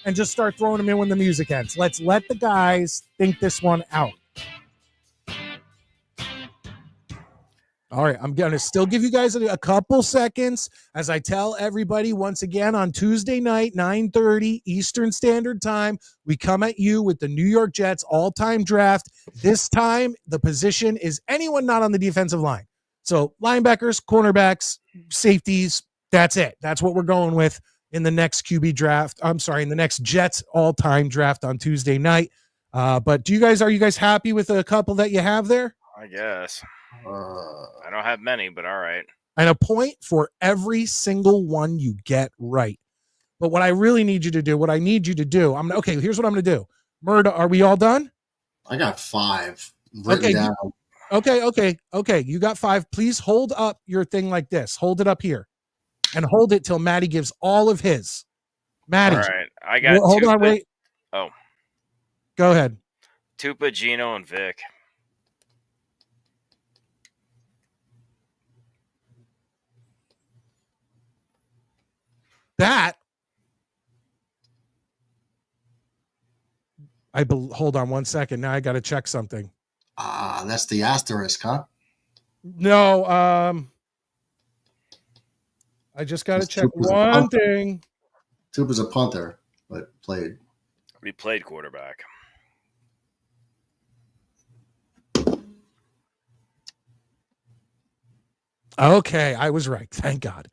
and just start throwing them in when the music ends. Let's let the guys think this one out. All right, I'm going to still give you guys a couple seconds as I tell everybody once again on Tuesday night, 9:30 Eastern Standard Time, we come at you with the New York Jets all-time draft. This time, the position is anyone not on the defensive line. So linebackers, cornerbacks, safeties, that's it. That's what we're going with in the next QB draft. I'm sorry, in the next Jets all-time draft on Tuesday night. But are you guys happy with a couple that you have there? I guess. I don't have many, but all right. And a point for every single one you get right. But what I really need you to do, okay, here's what I'm going to do. Murda, are we all done? I got 5 written down. Okay. You got 5. Please hold up your thing like this. Hold it up here. And hold it till Maddie gives all of his. Maddie. All right. I got hold on, wait. Oh. Go ahead. Tupa, Gino, and Vic. That hold on one second. Now I got to check something. That's the asterisk, huh? No, I just got to check one thing. Tupa's a punter, but played. He played quarterback. Okay, I was right. Thank God.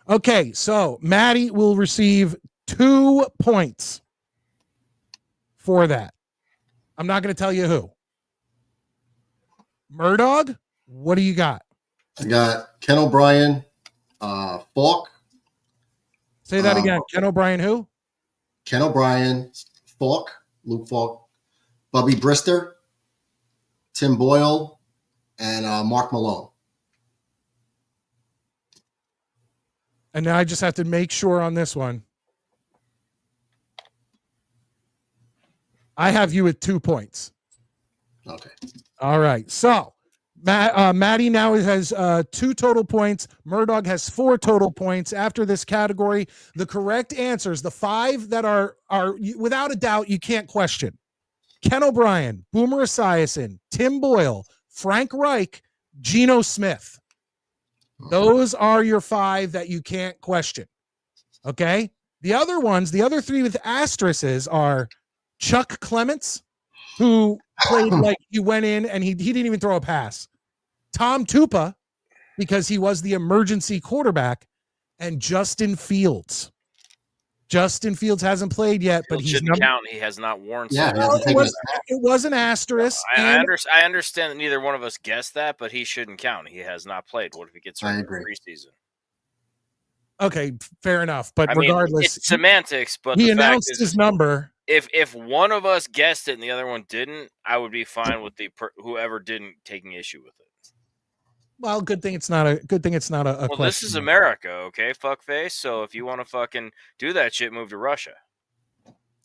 Okay, so Maddie will receive 2 points for that. I'm not going to tell you who. Murdog, what do you got? I got Ken O'Brien, Falk. Say that again. Ken O'Brien who? Ken O'Brien, Falk, Luke Falk, Bubby Brister, Tim Boyle, and Mark Malone. And now I just have to make sure on this one. I have you at 2 points. Okay. All right. So Maddie now has 2 total points. Murdog has 4 total points. After this category, the correct answers, the 5 that are without a doubt, you can't question. Ken O'Brien, Boomer Esiason, Tim Boyle, Frank Reich, Geno Smith. Those are your 5 that you can't question. Okay? The other ones, the other 3 with asterisks are Chuck Clements, who played like he went in and he didn't even throw a pass. Tom Tupa, because he was the emergency quarterback, and Justin Fields. Justin Fields hasn't played yet, but he's shouldn't count. He has not worn. Yeah, it was an asterisk. I understand that neither one of us guessed that, but he shouldn't count. He has not played. What if he gets hurt in preseason? Okay, fair enough. But regardless, it's semantics. But he announced his number. If one of us guessed it and the other one didn't, I would be fine with whoever didn't taking issue with it. Well, good thing it's not a Well, question. this is America, okay, fuckface. So if you want to fucking do that shit, move to Russia.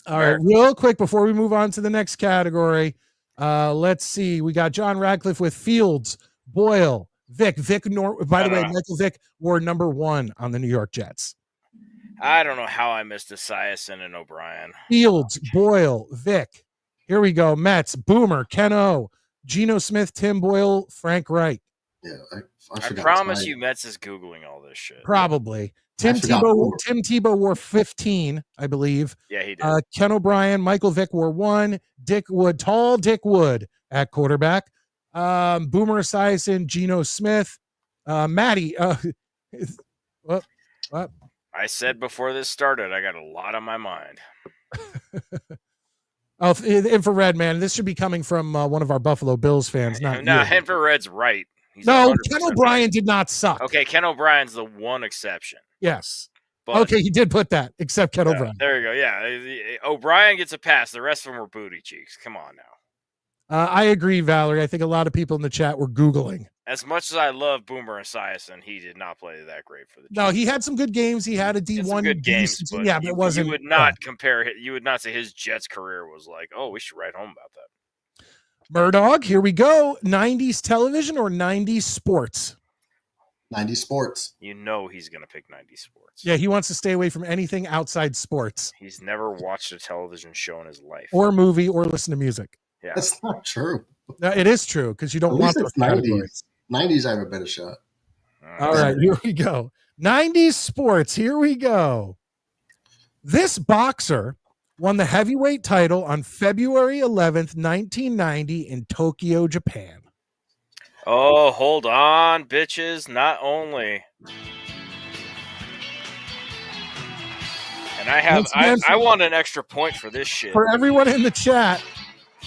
All right, real quick before we move on to the next category, let's see. We got John Radcliffe with Fields, Boyle, Vic. By the way, Michael Vick wore number 1 on the New York Jets. I don't know how I missed Esiason and O'Brien. Fields, Boyle, Vic. Here we go. Mets, Boomer, Ken O, Geno Smith, Tim Boyle, Frank Reich. Yeah, I promise you, Mets is Googling all this shit. Probably. Tim Tebow wore 15, I believe. Yeah, he did. Ken O'Brien, Michael Vick wore 1. Tall Dick Wood at quarterback. Boomer Esiason, Geno Smith. Maddie. What? I said before this started, I got a lot on my mind. Infrared, man. This should be coming from one of our Buffalo Bills fans, not you. Infrared's right. He's No, 100% Ken right. O'Brien did not suck. Okay, Ken O'Brien's the one exception. Yes. But, Okay, he did put that, except Ken O'Brien. There you go. Yeah, O'Brien gets a pass. The rest of them were booty cheeks. Come on now. I agree, Valerie. I think a lot of people in the chat were Googling. As much as I love Boomer Esiason, he did not play that great for the Chiefs. No, he had some good games. He had a D1 good games, but yeah, but it wasn't. You would not compare. You would not say his Jets career was like, oh, we should write home about that. Murdog, here we go. 90s television or 90s sports? 90s sports. You know he's going to pick 90s sports. Yeah, he wants to stay away from anything outside sports. He's never watched a television show in his life. Or movie or listen to music. Yeah. That's not true. No, it is true because you don't want those 90s. 90s, I have a better shot. All right, here we go. 90s sports. Here we go. This boxer won the heavyweight title on February 11th, 1990 in Tokyo, Japan. Oh, hold on, bitches. Not only. And I want an extra point for this shit. For everyone in the chat,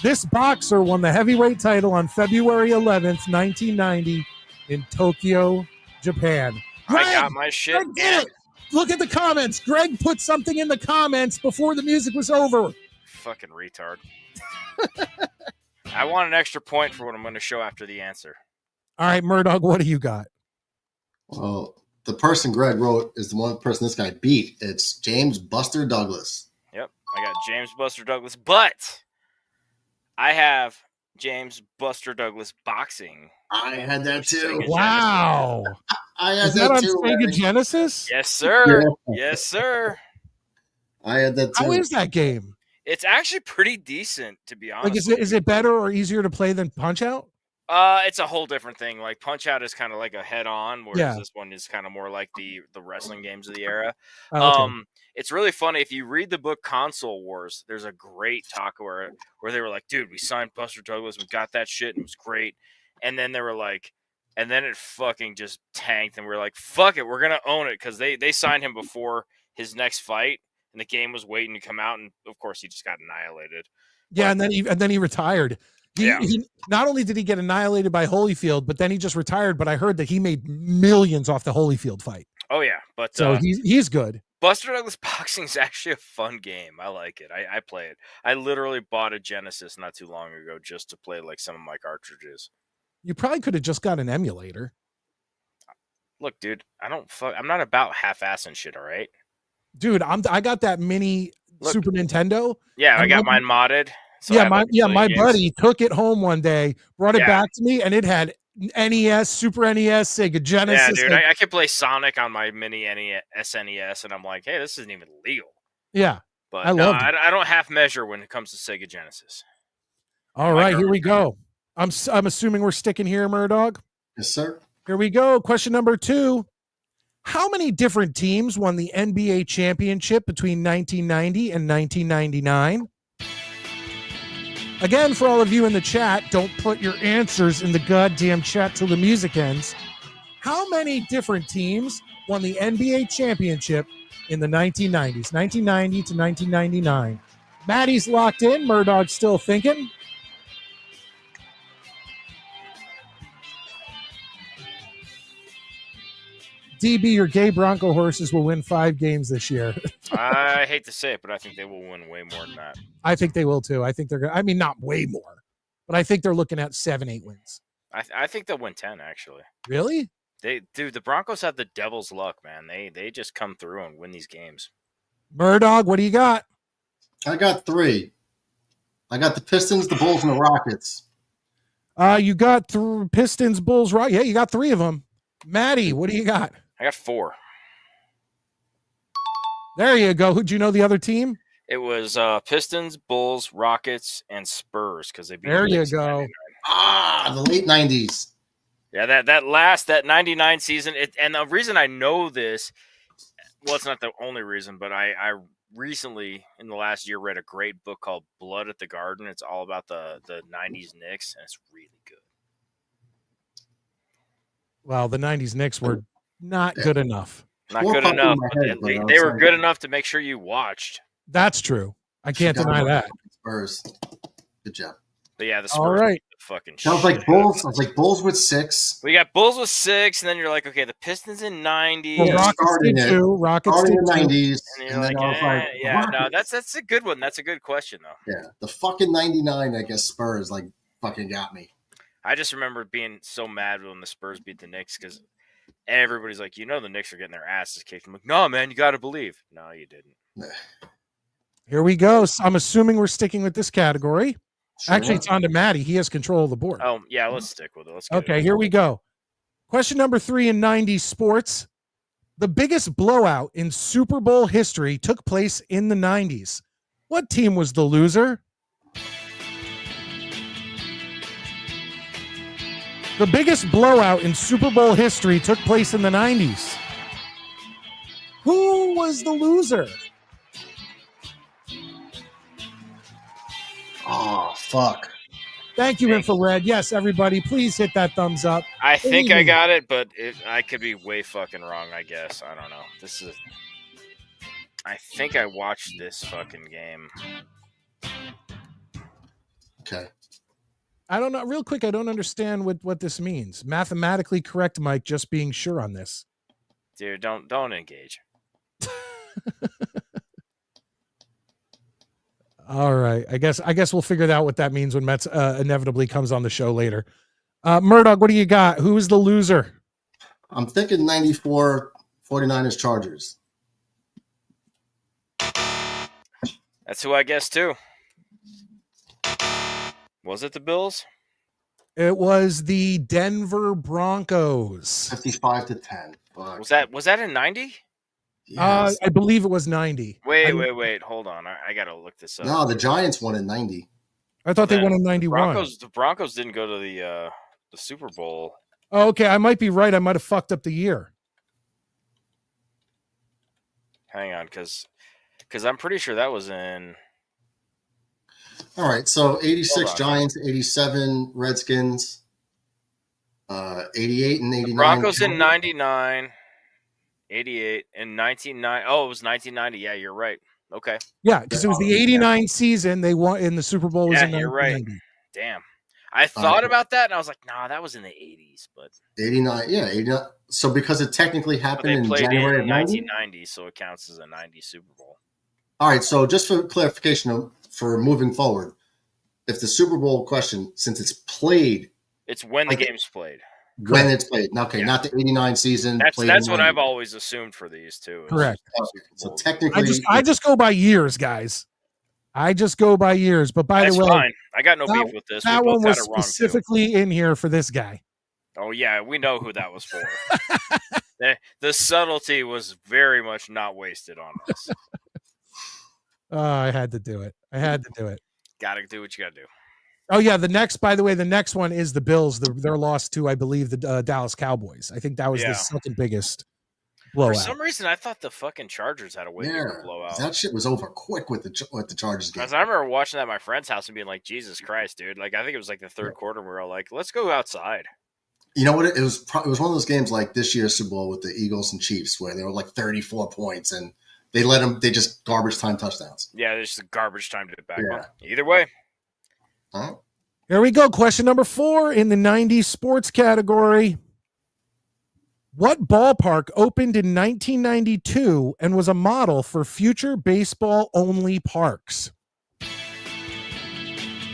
this boxer won the heavyweight title on February 11th, 1990 in Tokyo, Japan. Greg, I got my shit. Greg did it. Look at the comments. Greg put something in the comments before the music was over. Fucking retard. I want an extra point for what I'm going to show after the answer. All right, Murdoch, what do you got? Well, the person Greg wrote is the one person this guy beat. It's James Buster Douglas. Yep, I got James Buster Douglas, but I have James Buster Douglas boxing. I had that too. Wow. I had Is that on too. Sega Genesis? Yes, sir. Yeah. Yes, sir. I had that too. How is that game? It's actually pretty decent, to be honest. Like, is it better or easier to play than Punch Out? It's a whole different thing. Like Punch Out is kind of like a head-on, whereas this one is kind of more like the wrestling games of the era. Oh, okay. It's really funny if you read the book Console Wars. There's a great talk where they were like, "Dude, we signed Buster Douglas, we got that shit, and it was great." And then they were like, and then it fucking just tanked, and we were like, "Fuck it, we're gonna own it," because they signed him before his next fight, and the game was waiting to come out, and of course he just got annihilated. Yeah, and then he retired. He not only did he get annihilated by Holyfield, but then he just retired. But I heard that he made millions off the Holyfield fight. Oh yeah, but so he's good. Buster Douglas boxing is actually a fun game. I like it. I play it. I literally bought a Genesis not too long ago just to play like some of my cartridges. You probably could have just got an emulator. Look, dude, I'm not about half-assing shit. All right, dude. I got that mini Super Nintendo. Yeah, I got mine modded. So my buddy took it home one day, brought it back to me, and it had NES, Super NES, Sega Genesis. Yeah, dude, I could play Sonic on my mini SNES, and I'm like, hey, this isn't even legal. Yeah, but I don't half measure when it comes to Sega Genesis. All right, here we go. I'm assuming we're sticking here, Murdog. Yes, sir. Here we go. Question number 2. How many different teams won the NBA championship between 1990 and 1999? Again, for all of you in the chat, don't put your answers in the goddamn chat till the music ends. How many different teams won the NBA championship in the 1990s, 1990 to 1999? Maddie's locked in. Murdog's still thinking. DB, your gay Bronco horses will win 5 games this year. I hate to say it, but I think they will win way more than that. I think they will too. I think they're going to, I mean, not way more, but I think they're looking at 7-8 wins. I think they'll win 10, actually. Really? The Broncos have the devil's luck, man. They just come through and win these games. Murdog, what do you got? I got 3. I got the Pistons, the Bulls, and the Rockets. You got Pistons, Bulls, right? Yeah, you got 3 of them. Maddie, what do you got? I got 4. There you go. Who'd you know the other team? It was Pistons, Bulls, Rockets, and Spurs because they beat. There you go. The late 90s. Yeah, that 99 season. And the reason I know this, well, it's not the only reason, but I recently in the last year read a great book called Blood at the Garden. It's all about the 90s Knicks, and it's really good. Well, the 90s Knicks were not good enough. Not good enough. They were good enough to make sure you watched. That's true. I can't deny that. Spurs. Good job. But yeah, the Spurs. All right. Fucking. Sounds like Bulls. Sounds like Bulls with 6. We got Bulls with 6, and then you're like, okay, the Pistons in 90. Well, Yeah, Rockets did starting it. too. Rockets Starting did in the too. 90s. And you're like, then I was like, yeah, no, Rockets. that's a good one. That's a good question though. Yeah, the fucking 99, I guess Spurs like fucking got me. I just remember being so mad when the Spurs beat the Knicks because everybody's like, the Knicks are getting their asses kicked. I'm like, no, man, you got to believe. No, you didn't. Here we go. So I'm assuming we're sticking with this category. Sure. Actually, it's on to Maddie. He has control of the board. Oh, yeah, let's stick with it. Let's get Okay, here we go. Question number 3 in 90s sports. The biggest blowout in Super Bowl history took place in the 90s. What team was the loser? The biggest blowout in Super Bowl history took place in the 90s. Who was the loser? Oh, fuck. Thank you, Infrared. Yes, everybody, please hit that thumbs up. I think I got it, but I could be way fucking wrong, I guess. I don't know. I think I watched this fucking game. Okay. I don't know. Real quick, I don't understand what this means. Mathematically correct, Mike, just being sure on this. Dude, don't engage. All right. I guess we'll figure out what that means when Mets inevitably comes on the show later. Murdoch, what do you got? Who is the loser? I'm thinking 94 49ers Chargers. That's who I guess too. Was it the Bills? It was the Denver Broncos. 55-10. Fuck. Was that in 90? Yes. I believe it was 90. Wait. Hold on. I got to look this up. No, the Giants won in 90. I thought they won in 91. The Broncos didn't go to the Super Bowl. Oh, okay. I might be right. I might have fucked up the year. Hang on, because I'm pretty sure that was in. All right, so 86 Giants, 87 Redskins, 88 and 89. The Broncos in 99, 88, and 1990. Oh, it was 1990. Yeah, you're right. Okay. Yeah, because it was the 89 season. They won in the Super Bowl. Was in you're right. 1990. Damn. I thought about that, and I was like, nah, that was in the 80s. But 89, yeah, 89. So because it technically happened in January of 1990, so it counts as a 90 Super Bowl. All right, so just for clarification for moving forward, if the Super Bowl question, since it's played, it's when the game's played. When it's played. Okay, not the 89 season. That's what I've always assumed for these two. Correct. So technically, I just go by years, guys. I just go by years. But by the way, fine. I got no beef with this. That one was specifically in here for this guy. Oh yeah, we know who that was for. The subtlety was very much not wasted on us. I had to do it. Gotta do what you gotta do. Oh yeah, the next one is the Bills. Their loss to, I believe, the Dallas Cowboys. I think that was the second biggest blowout. For some reason, I thought the fucking Chargers had a way bigger blowout. That shit was over quick with the Chargers game. Because I remember watching that at my friend's house and being like, Jesus Christ, dude. Like, I think it was like the third quarter, and we were all like, let's go outside. You know what? It was one of those games like this year's Super Bowl with the Eagles and Chiefs where they were like 34 points and they just garbage time touchdowns. Yeah, it's just garbage time to it back. Yeah. Either way. Huh? Here we go. Question number 4 in the 90s sports category. What ballpark opened in 1992 and was a model for future baseball-only parks?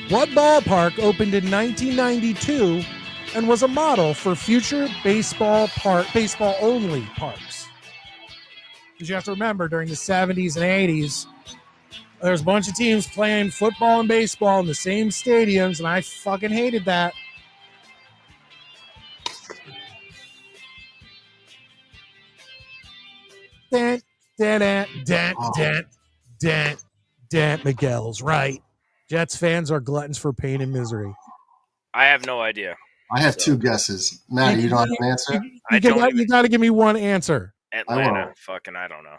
What ballpark opened in 1992 and was a model for future baseball-only parks? Because you have to remember, during the 70s and 80s, there's a bunch of teams playing football and baseball in the same stadiums, and I fucking hated that. Miguel's right. Jets fans are gluttons for pain and misery. I have no idea. I have two guesses. Matt, you don't have an answer? You got to give me one answer. Atlanta. I don't know.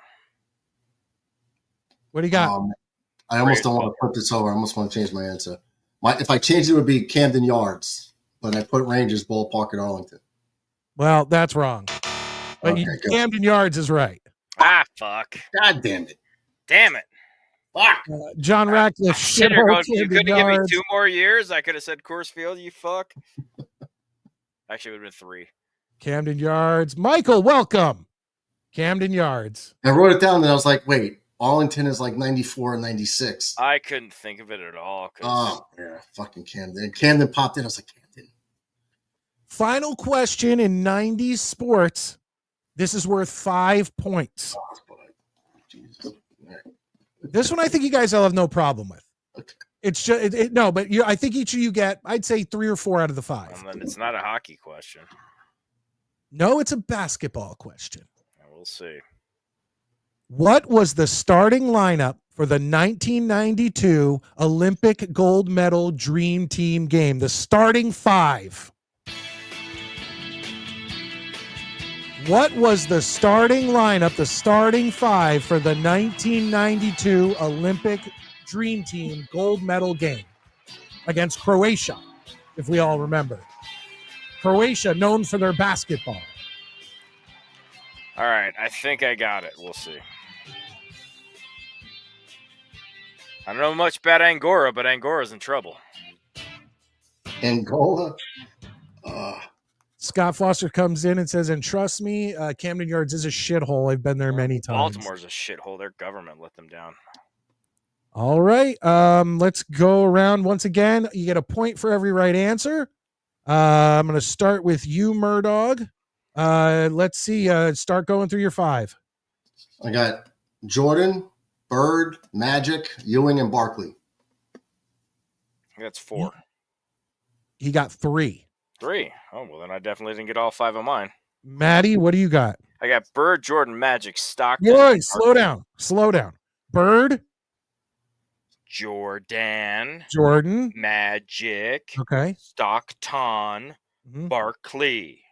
What do you got? I almost don't want to put this over. I almost want to change my answer. If I changed it, it would be Camden Yards, but I put Rangers Ballpark at Arlington. Well, that's wrong. But Camden Yards is right. Ah, fuck. God damn it. Damn it. Fuck. John Ratcliffe. Shit, you're shithole going, you Camden couldn't give me Yards. 2 more years. I could have said Coors Field. You fuck. Actually, it would have been 3. Camden Yards. Michael, welcome. Camden Yards. I wrote it down and I was like, wait, Arlington is like 94 and 96. I couldn't think of it at all. Oh, yeah, fucking Camden. Camden popped in. I was like, Camden. Final question in 90s sports. This is worth 5 points. Oh, Jesus. All right. This one I think you guys will have no problem with. Okay. It's just no, but I think each of you get, I'd say 3 or 4 out of the 5. And then it's not a hockey question. No, it's a basketball question. We'll see. What was the starting lineup for the 1992 Olympic gold medal Dream Team game? The starting 5. What was the starting lineup, the starting 5 for the 1992 Olympic Dream Team gold medal game against Croatia, if we all remember? Croatia, known for their basketball. All right, I think I got it. We'll see. I don't know much about Angora, but Angora's in trouble. Angola. Scott Foster comes in and says, and trust me, Camden Yards is a shithole. I've been there many times. Baltimore's a shithole. Their government let them down. All right. Let's go around once again. You get a point for every right answer. I'm going to start with you, Murdog. Let's see. Start going through your 5. I got Jordan, Bird, Magic, Ewing, and Barkley. That's 4. He got 3. 3. Oh, well, then I definitely didn't get all 5 of mine. Maddie, what do you got? I got Bird, Jordan, Magic, Stockton. Boy, slow down. Slow down. Bird, Jordan, Jordan, Magic, okay, Stockton, Barkley.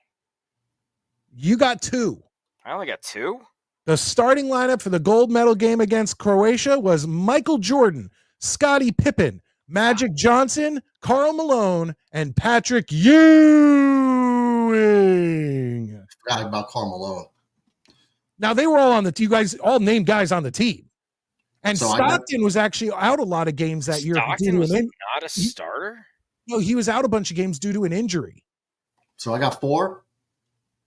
You got 2. I only got 2? The starting lineup for the gold medal game against Croatia was Michael Jordan, Scottie Pippen, Magic Johnson, Karl Malone, and Patrick Ewing. Forgot about Karl Malone. Now, they were all on you guys all named guys on the team. And So Stockton was actually out a lot of games that year. Stockton was not a starter? No, he was out a bunch of games due to an injury. So I got 4.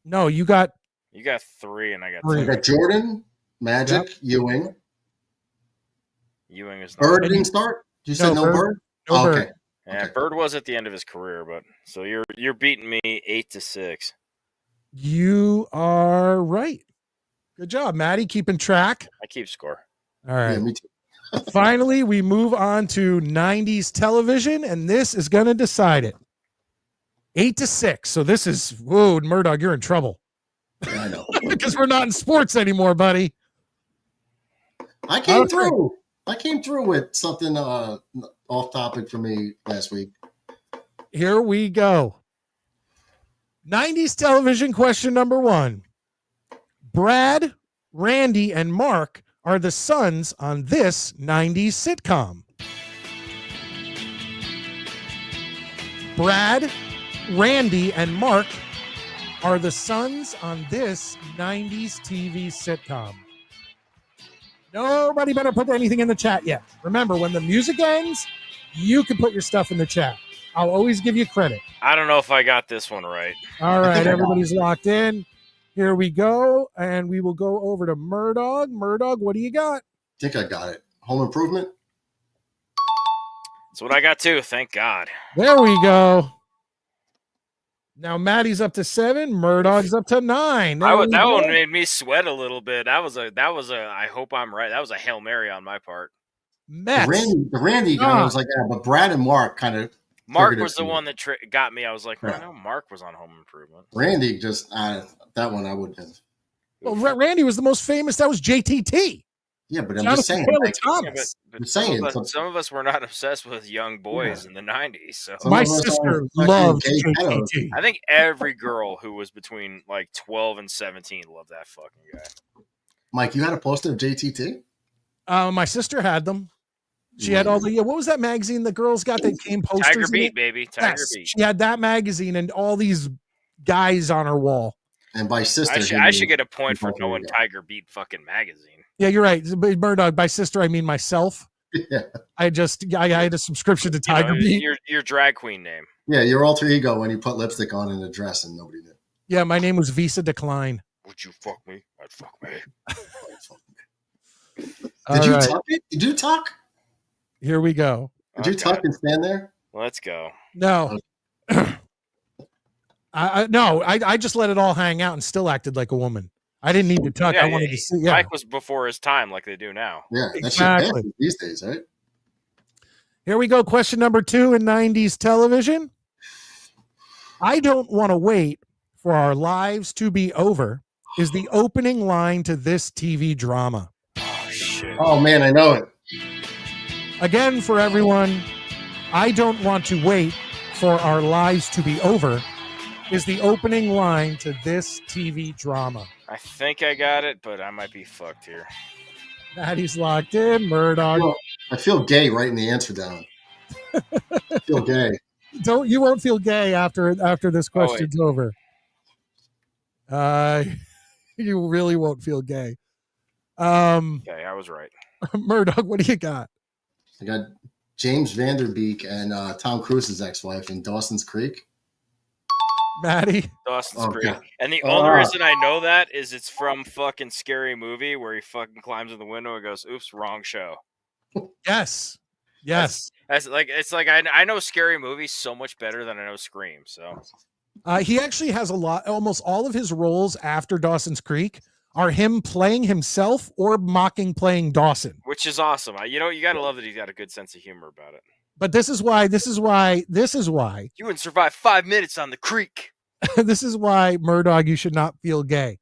No, you got 3 and I got 3. I got Jordan, Magic, Ewing. Ewing is not. Bird didn't start? You said no Bird? No Bird. Okay. Yeah, Okay. Bird was at the end of his career, but so you're beating me 8-6. You are right. Good job, Maddie, keeping track. I keep score. All right. Yeah, me too. Finally, we move on to 90s television, and this is going to decide it. 8-6. So this is, whoa, Murdoch, you're in trouble. Yeah, I know. Because we're not in sports anymore, buddy. I came through. I came through with something off topic for me last week. Here we go. 90s television question number 1. Brad, Randy, and Mark are the sons on this 90s sitcom. Brad, Randy, and Mark are the sons on this 90s TV sitcom. Nobody better put anything in the chat yet. Remember, when the music ends, you can put your stuff in the chat. I'll always give you credit. I don't know if I got this one right. All right, everybody's locked in. Here we go, and we will go over to Murdog. Murdog, what do you got? I think I got it. Home Improvement. That's what I got too. Thank God. There we go. Now Maddie's up to 7. Murdog's up to 9. That one made me sweat a little bit. That was a. I hope I'm right. That was a Hail Mary on my part. Mets. The Randy guy was like, yeah, but Brad and Mark kind of. Mark was the one that got me. I was like, Yeah. I know Mark was on Home Improvement. Randy just that one I wouldn't have. Well, Randy was the most famous. That was JTT. Yeah, but I'm Jonathan just saying. Taylor Like, Thomas. I'm saying, some of us were not obsessed with young boys in the 90s. So Some My of us sister are loved fucking gay pedos. JTT. I think every girl who was between like 12 and 17 loved that fucking guy. Mike, you had a poster of JTT? My sister had them. She had all the, what was that magazine the girls got that came posters? Tiger in Beat, it? baby. Tiger Yes, Beat. she had that magazine and all these guys on her wall. And by sister, I should get a point for both knowing of you. Tiger Beat fucking magazine. Yeah, you're right. Murdoch, by sister, I mean myself. Yeah. I had a subscription to Tiger Beat. Your drag queen name. Yeah, your alter ego when you put lipstick on in a dress and nobody knew. Yeah, my name was Visa Decline. Would you fuck me? I'd fuck me. Did you tuck it? Did you tuck? Here we go. Did you tuck and stand there? Let's go. No. I just let it all hang out and still acted like a woman. I didn't need to tuck. Yeah, I wanted to see. Yeah. Mike was before his time, like they do now. Yeah, that's Exactly. these days, right? Here we go. Question number 2 in 90s television. I don't want to wait for our lives to be over is the opening line to this TV drama. Oh, shit. Oh, man, I know it. Again, for everyone, I don't want to wait for our lives to be over is the opening line to this TV drama. I think I got it, but I might be fucked here. Maddie's locked in. Murdoch. I feel gay writing the answer down. I feel gay. You won't feel gay after this question's over. You really won't feel gay. Okay, I was right. Murdoch, what do you got? I got James Vanderbeek and Tom Cruise's ex-wife in Dawson's Creek. Maddie? Dawson's Creek. And the only reason I know that is it's from fucking Scary Movie where he fucking climbs in the window and goes, oops, wrong show. Yes. It's like I know Scary Movie so much better than I know Scream. So he actually has almost all of his roles after Dawson's Creek are him playing himself or mocking playing Dawson. Which is awesome. You got to love that he's got a good sense of humor about it. But this is why you wouldn't survive 5 minutes on the creek. This is why, Murdoch, you should not feel gay.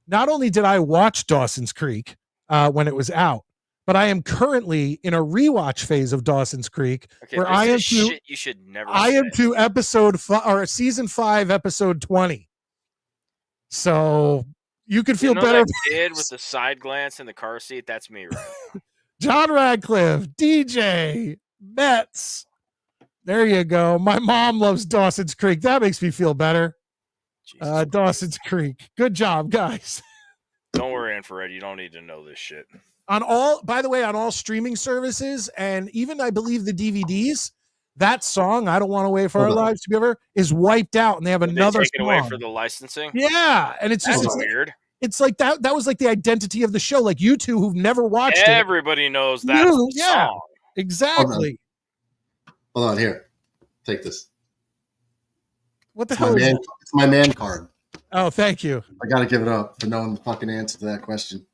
Not only did I watch Dawson's Creek when it was out, but I am currently in a rewatch phase of Dawson's Creek where I am shit you should never. I am to season 5, episode 20. So you could feel better. That kid with the side glance in the car seat, that's me, right? John Radcliffe, DJ, Mets. There you go. My mom loves Dawson's Creek. That makes me feel better. Dawson's Creek. Good job, guys. Don't worry, Infrared. You don't need to know this shit. By the way, on all streaming services and even I believe the DVDs, that song, I Don't Want to Wait for Our Lives to Be Over, is wiped out and they have another take it song. Away for the licensing? Yeah. And it's just weird. It's like that was like the identity of the show. Like you two who've never watched Everybody knows that song. Exactly. Hold on, here. Take this. What the hell is that? It's my man card. Oh, thank you. I got to give it up for knowing the fucking answer to that question.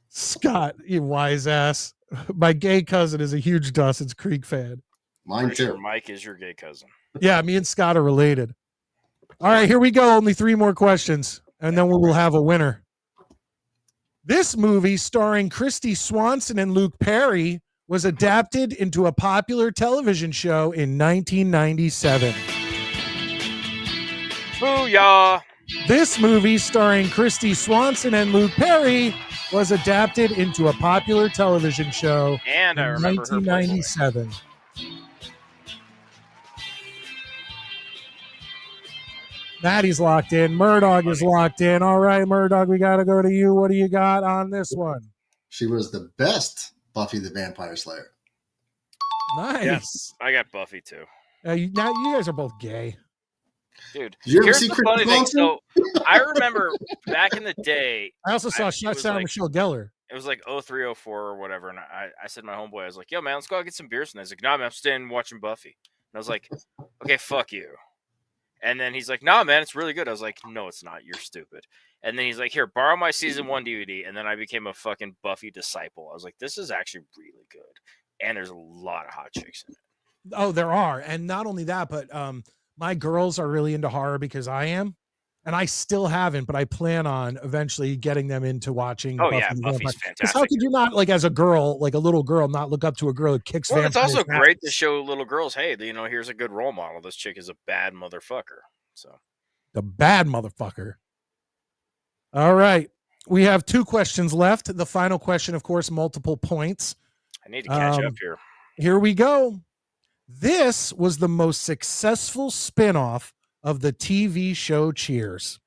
Scott, you wise ass. My gay cousin is a huge Dawson's Creek fan. Mine too. Sure Mike is your gay cousin. Yeah, me and Scott are related. All right, here we go. Only 3 more questions, and then we will have a winner. This movie, starring Christy Swanson and Luke Perry, was adapted into a popular television show in 1997. Booyah! This movie, starring Christy Swanson and Luke Perry, was adapted into a popular television show in 1997. Maddie's locked in. Murdoch is locked in. All right, Murdoch, we got to go to you. What do you got on this one? She was the best Buffy the Vampire Slayer. Nice. Yes, I got Buffy too. Now you guys are both gay. Dude, did you ever here's see the funny thing. So I remember back in the day. I also saw Sarah Michelle Gellar. It was like 03, 04 or whatever. And I said to my homeboy, I was like, yo, man, let's go out get some beers. And I was like, no, man, I'm staying watching Buffy. And I was like, okay, fuck you. And then he's like, nah, man, it's really good. I was like, no, it's not. You're stupid. And then he's like, here, borrow my season 1 DVD. And then I became a fucking Buffy disciple. I was like, this is actually really good. And there's a lot of hot chicks in it. Oh, there are. And not only that, but my girls are really into horror because I am. And I still haven't, but I plan on eventually getting them into watching. Oh, yeah, Buffy's fantastic. How could you not, like, as a girl, like a little girl, not look up to a girl who kicks vampires? It's also great to show little girls, hey, here's a good role model. This chick is a bad motherfucker. So the bad motherfucker. All right. We have 2 questions left. The final question, of course, multiple points. I need to catch up here. Here we go. This was the most successful spinoff of the TV show Cheers.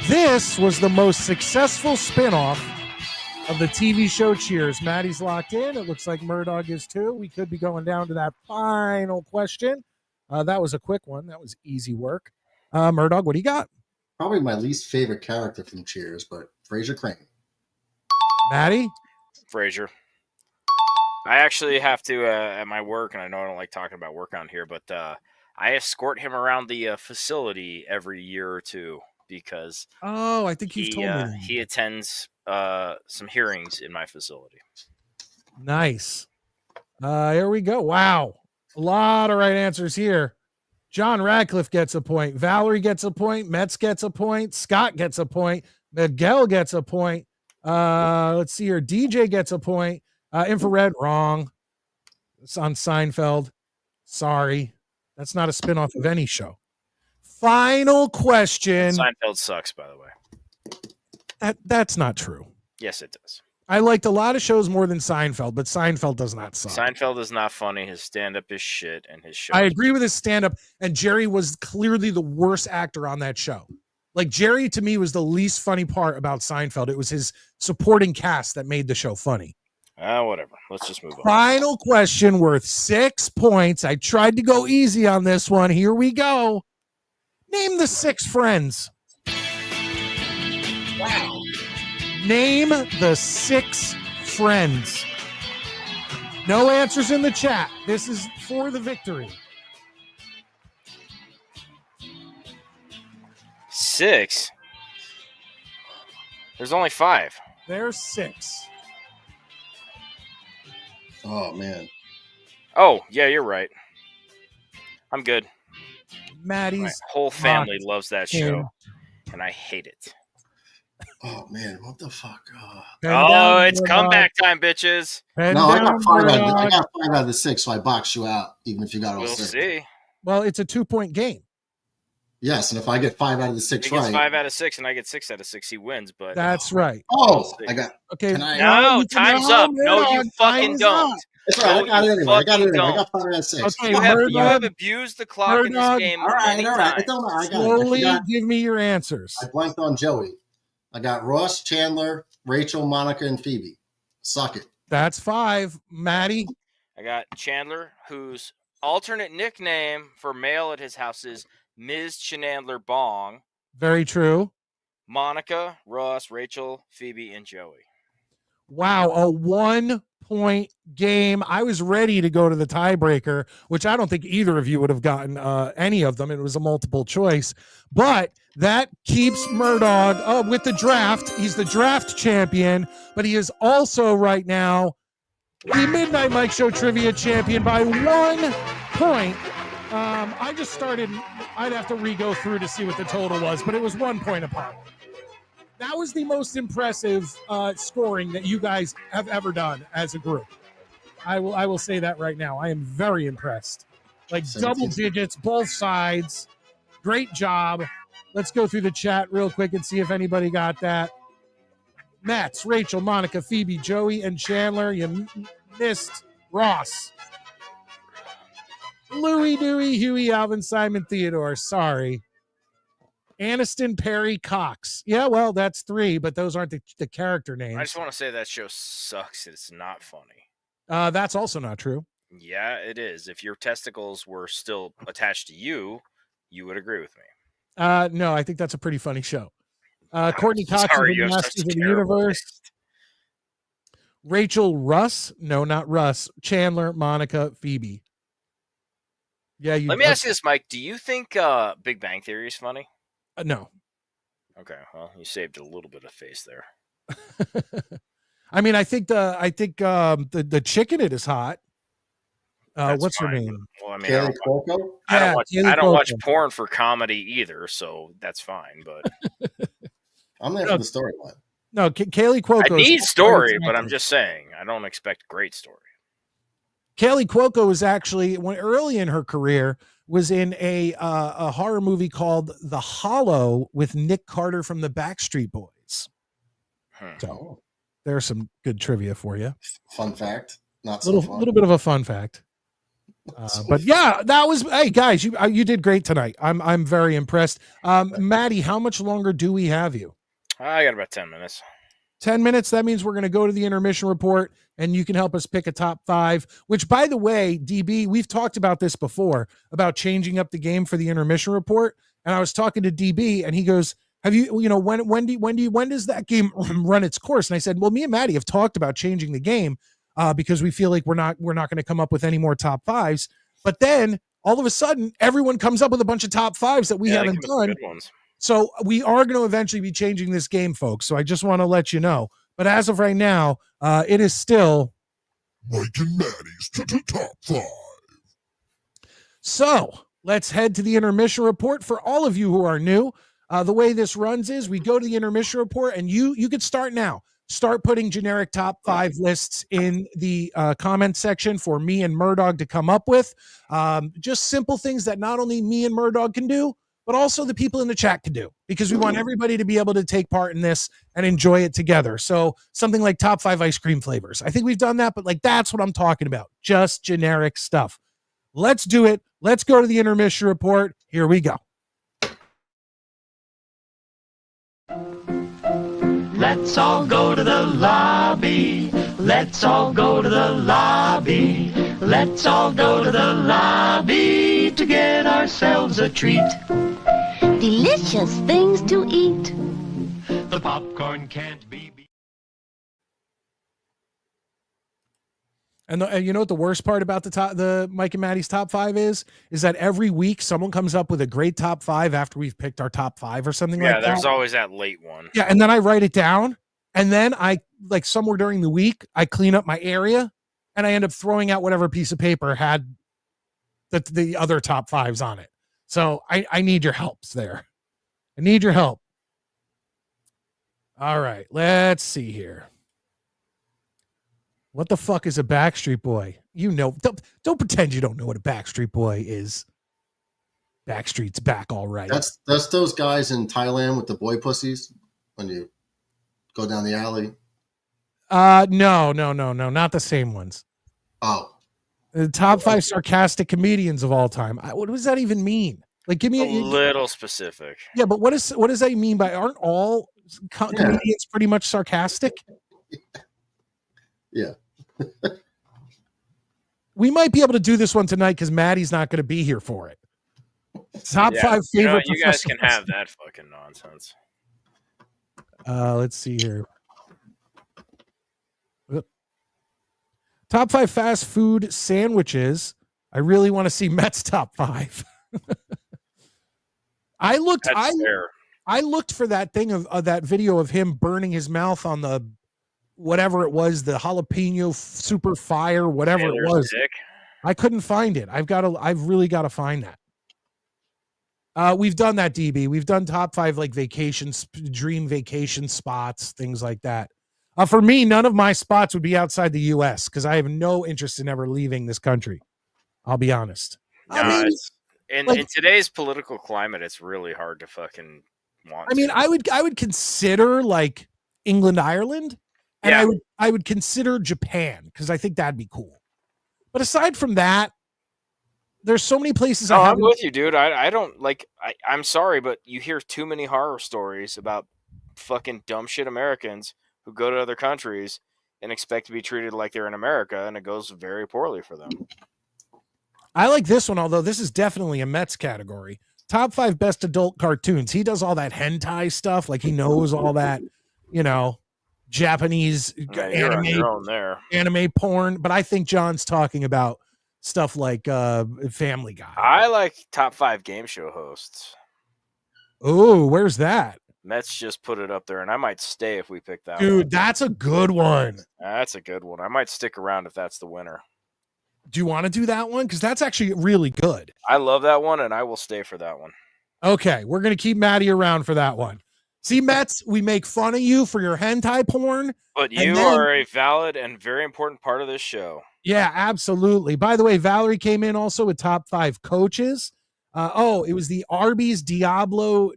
This was the most successful spinoff of the TV show Cheers. Maddie's locked in. It looks like Murdoch is too. We could be going down to that final question. That was a quick one. That was easy work. Murdoch, what do you got? Probably my least favorite character from Cheers, but Fraser Crane. Maddie? Frasier. I actually have to at my work, and I know I don't like talking about work on here, but I escort him around the facility every year or two because I think you've told me that. he attends some hearings in my facility. Nice. Here we go. Wow. A lot of right answers here. John Radcliffe gets a point. Valerie gets a point. Metz gets a point. Scott gets a point. Miguel gets a point. Let's see here. DJ gets a point. Infrared, wrong. It's on Seinfeld. Sorry. That's not a spinoff of any show. Final question. Seinfeld sucks, by the way. That's not true. Yes, it does. I liked a lot of shows more than Seinfeld, but Seinfeld does not suck. Seinfeld is not funny. His stand-up is shit, and his show. I agree with his stand-up, and Jerry was clearly the worst actor on that show. Like, Jerry, to me, was the least funny part about Seinfeld. It was his supporting cast that made the show funny. Whatever. Let's just move on. Final question worth 6 points. I tried to go easy on this one. Here we go. Name the 6 friends. Wow. Name the 6 friends. No answers in the chat. This is for the victory. 6? There's only 5. There's 6. Oh, man. Oh, yeah, you're right. I'm good. My Maddie's whole family loves that show, and I hate it. Oh, man. What the fuck? It's comeback time, bitches. No, I got 5 out of the 6, so I boxed you out, even if you got all We'll 6. see. Well, it's a 2-point game. Yes, and if I get 5 out of the 6 He gets right. 5 out of 6, and I get 6 out of 6. He wins, but That's right. Oh, I got. Okay. no, time's up. No, you fucking don't. That's right. I got it anyway. I got 5 out of 6. Okay, You have abused the clock in this game. All right. many I times. don't know. I got Slowly it. give me your answers. I blanked on Joey. I got Ross, Chandler, Rachel, Monica, and Phoebe. Suck it. That's 5. Maddie. I got Chandler, whose alternate nickname for male at his house is Ms. Chandler Bong. Very true. Monica, Ross, Rachel, Phoebe, and Joey. Wow, a 1-point game. I was ready to go to the tiebreaker, which I don't think either of you would have gotten any of them. It was a multiple choice. But that keeps Murdoch up with the draft. He's the draft champion, but he is also right now the Midnight Mike Show Trivia champion by 1 point. I just started. I'd have to re-go through to see what the total was, but it was 1 point apart. That was the most impressive scoring that you guys have ever done as a group. I will say that right now. I am very impressed. Like double digits, both sides. Great job. Let's go through the chat real quick and see if anybody got that. Mats, Rachel, Monica, Phoebe, Joey, and Chandler. You missed Ross. Louie, Dewey, Huey, Alvin, Simon, Theodore. Sorry. Aniston, Perry, Cox. Yeah, well, that's 3, but those aren't the character names. I just want to say that show sucks. It's not funny. That's also not true. Yeah, it is. If your testicles were still attached to you, you would agree with me. No, I think that's a pretty funny show. Courtney Cox Sorry, is you in have Masters such of the terrible Universe. taste. Rachel Russ. No, not Russ. Chandler, Monica, Phoebe. Yeah, you. Let me ask you this, Mike. Do you think Big Bang Theory is funny? No. Okay, well, you saved a little bit of face there. I mean, I think the chick in it is hot. What's her name? Well, I mean, Kaylee Cuoco? I don't watch porn for comedy either, so that's fine. But I'm there for the storyline. No, Kaylee Cuoco. I need story, but I'm just saying I don't expect great story. Kaylee Cuoco was actually early in her career was in a horror movie called The Hollow with Nick Carter from the Backstreet Boys. So there's some good trivia for you. Fun fact. Not so fun. Little bit of a fun fact. But yeah, that was. Hey guys, you did great tonight. I'm very impressed. Maddie, how much longer do we have you? I got about 10 minutes. 10 minutes. That means we're going to go to the intermission report, and you can help us pick a top 5. Which, by the way, DB, we've talked about this before about changing up the game for the intermission report. And I was talking to DB, and he goes, "Have you? When does that game run its course?" And I said, "Well, me and Maddie have talked about changing the game." Because we feel like we're not going to come up with any more top 5s. But then all of a sudden, everyone comes up with a bunch of top 5s that we haven't done. So we are going to eventually be changing this game, folks. So I just want to let you know. But as of right now, it is still Mike and Maddie's top 5. So let's head to the intermission report. For all of you who are new, the way this runs is we go to the intermission report, and you could start now. Start putting generic top 5 lists in the comment section for me and Murdog to come up with. Just simple things that not only me and Murdog can do, but also the people in the chat can do, because we want everybody to be able to take part in this and enjoy it together. So something like top 5 ice cream flavors. I think we've done that, but like that's what I'm talking about. Just generic stuff. Let's do it. Let's go to the intermission report. Here we go. Let's all go to the lobby. Let's all go to the lobby. Let's all go to the lobby to get ourselves a treat. Delicious things to eat. The popcorn can't be beat. And you know what the worst part about the Mike and Maddie's top 5 is that every week someone comes up with a great top 5 after we've picked our top 5 or something like that. Yeah, there's always that late one. Yeah, and then I write it down, and then I, like somewhere during the week, I clean up my area, and I end up throwing out whatever piece of paper had the other top 5s on it. So I need your helps there. I need your help. All right, let's see here. What the fuck is a Backstreet Boy? You know, don't pretend you don't know what a Backstreet Boy is. Backstreet's back, all right. That's those guys in Thailand with the boy pussies when you go down the alley. No, not the same ones. Oh, The top 5 sarcastic comedians of all time. What does that even mean? Like, give me a little specific. Yeah, but what does that mean by? Aren't all comedians pretty much sarcastic? Yeah. We might be able to do this one tonight because Maddie's not going to be here for it. Top 5 favorite. You guys can have that fucking nonsense. Let's see here. Top 5 fast food sandwiches. I really want to see Matt's top 5. I looked for that thing of that video of him burning his mouth on the whatever it was, the jalapeno super fire, whatever it was. Stick. I couldn't find it. I've really got to find that. We've done that, DB. We've done top 5 like vacations, dream vacation spots, things like that. For me, none of my spots would be outside the U.S. because I have no interest in ever leaving this country. I'll be honest. In today's political climate, it's really hard to fucking want. I mean, I would consider like England, Ireland, and I would consider Japan because I think that'd be cool. But aside from that, there's so many places. I'm with you, dude. I don't like. I'm sorry, but you hear too many horror stories about fucking dumb shit Americans who go to other countries and expect to be treated like they're in America, and it goes very poorly for them. I like this one, although this is definitely a Mets category. Top 5 best adult cartoons. He does all that hentai stuff. Like he knows all that, Japanese anime porn. But I think John's talking about stuff like Family Guy. I like top 5 game show hosts. Oh, where's that? Mets just put it up there, and I might stay if we pick that one. Dude, that's a good one. That's a good one. I might stick around if that's the winner. Do you want to do that one? Because that's actually really good. I love that one, and I will stay for that one. Okay, we're going to keep Maddie around for that one. See, Mets, we make fun of you for your hentai porn. But you are a valid and very important part of this show. Yeah, absolutely. By the way, Valerie came in also with top 5 coaches. It was the Arby's Diablo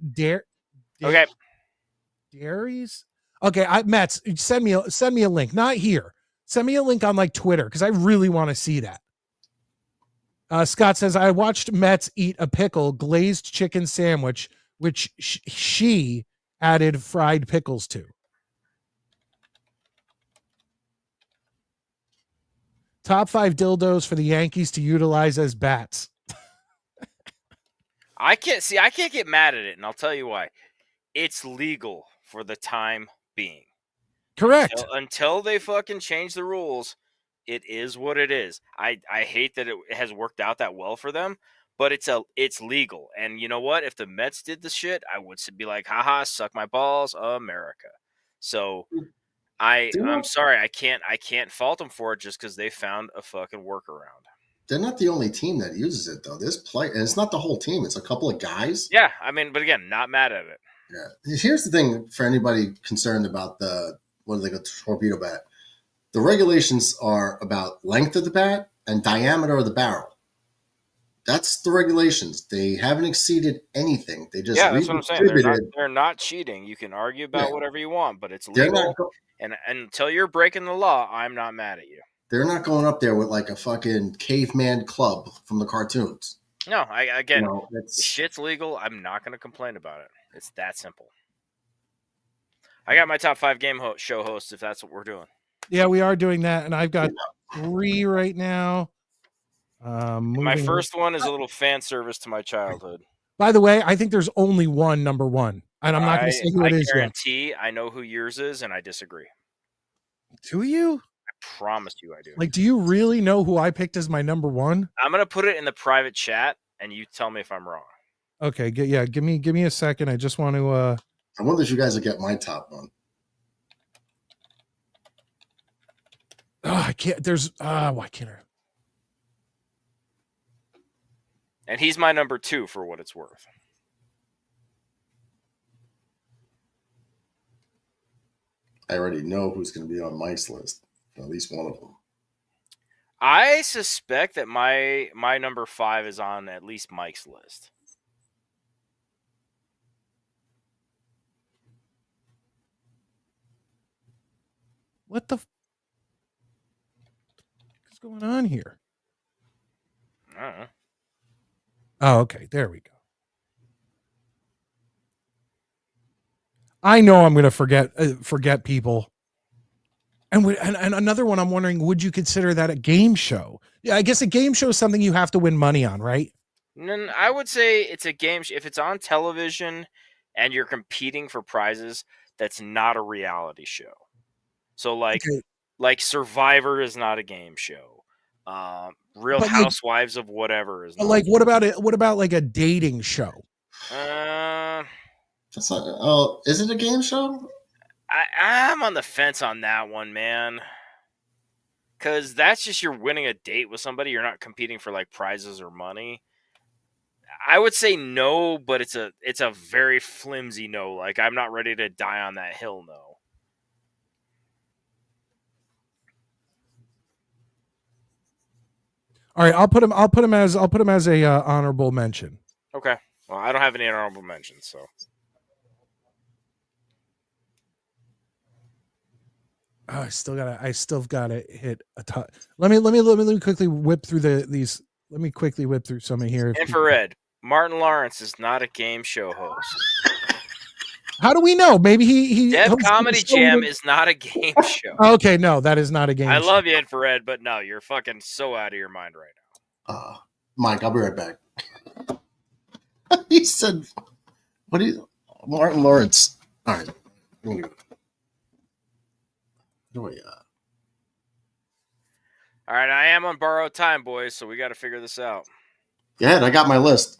Okay. Dairies. Okay, Mets, send me a link. Not here. Send me a link on like Twitter because I really want to see that. Scott says, I watched Mets eat a pickle glazed chicken sandwich, which she added fried pickles to. Top 5 dildos for the Yankees to utilize as bats. I can't get mad at it, and I'll tell you why. It's legal for the time being. Correct. Until they fucking change the rules, it is what it is. I hate that it has worked out that well for them, but it's legal. And you know what? If the Mets did the shit, I would be like, haha, suck my balls, America. So I'm sorry, I can't fault them for it just because they found a fucking workaround. They're not the only team that uses it though. There's play, and it's not the whole team. It's a couple of guys. Yeah, I mean, but again, not mad at it. Yeah. Here's the thing for anybody concerned about the torpedo bat. The regulations are about length of the bat and diameter of the barrel. That's the regulations. They haven't exceeded anything. They just that's what I'm saying. They're not cheating. You can argue about whatever you want, but it's legal. And until you're breaking the law, I'm not mad at you. They're not going up there with like a fucking caveman club from the cartoons. No, shit's legal. I'm not going to complain about it. It's that simple. I got my top 5 game show hosts, if that's what we're doing. Yeah, we are doing that, and I've got 3 right now. My first one is a little fan service to my childhood. By the way, I think there's only one number 1, and I'm not going to say who it is. I guarantee I know who yours is, and I disagree. Do you? I promise you I do. Like, do you really know who I picked as my number 1? I'm going to put it in the private chat, and you tell me if I'm wrong. Okay, give me a second. I just want to... I wonder if you guys will get my top 1. Oh, I can't. There's... why can't I? And he's my number 2 for what it's worth. I already know who's going to be on Mike's list. At least one of them. I suspect that my number 5 is on at least Mike's list. What the? What's going on here? I don't know. Oh, okay. There we go. I know I'm going to forget people. And another one, I'm wondering, would you consider that a game show? Yeah, I guess a game show is something you have to win money on, right? No, I would say it's a game. If it's on television and you're competing for prizes, that's not a reality show. So like Survivor is not a game show. Real Housewives of whatever is not. Like, what about it? What about like a dating show? That's not. Is it a game show? I'm on the fence on that one, man. Because that's just you're winning a date with somebody. You're not competing for like prizes or money. I would say no, but it's a very flimsy no. Like, I'm not ready to die on that hill, no. All right, I'll put him as a honorable mention. Okay. Well, I don't have any honorable mentions, so. Oh, I still gotta hit a top. Let me quickly whip through these. Let me quickly whip through some of here. Infrared. Martin Lawrence is not a game show host. How do we know? Maybe he Def Comedy Jam is not a game show. Okay, no, that is not a game show. I love you, Infrared, but no, you're fucking so out of your mind right now. Mike, I'll be right back. He said, "What do you, Martin Lawrence?" All right, I'm gonna go. All right, I am on borrowed time, boys, so we got to figure this out. Yeah, I got my list.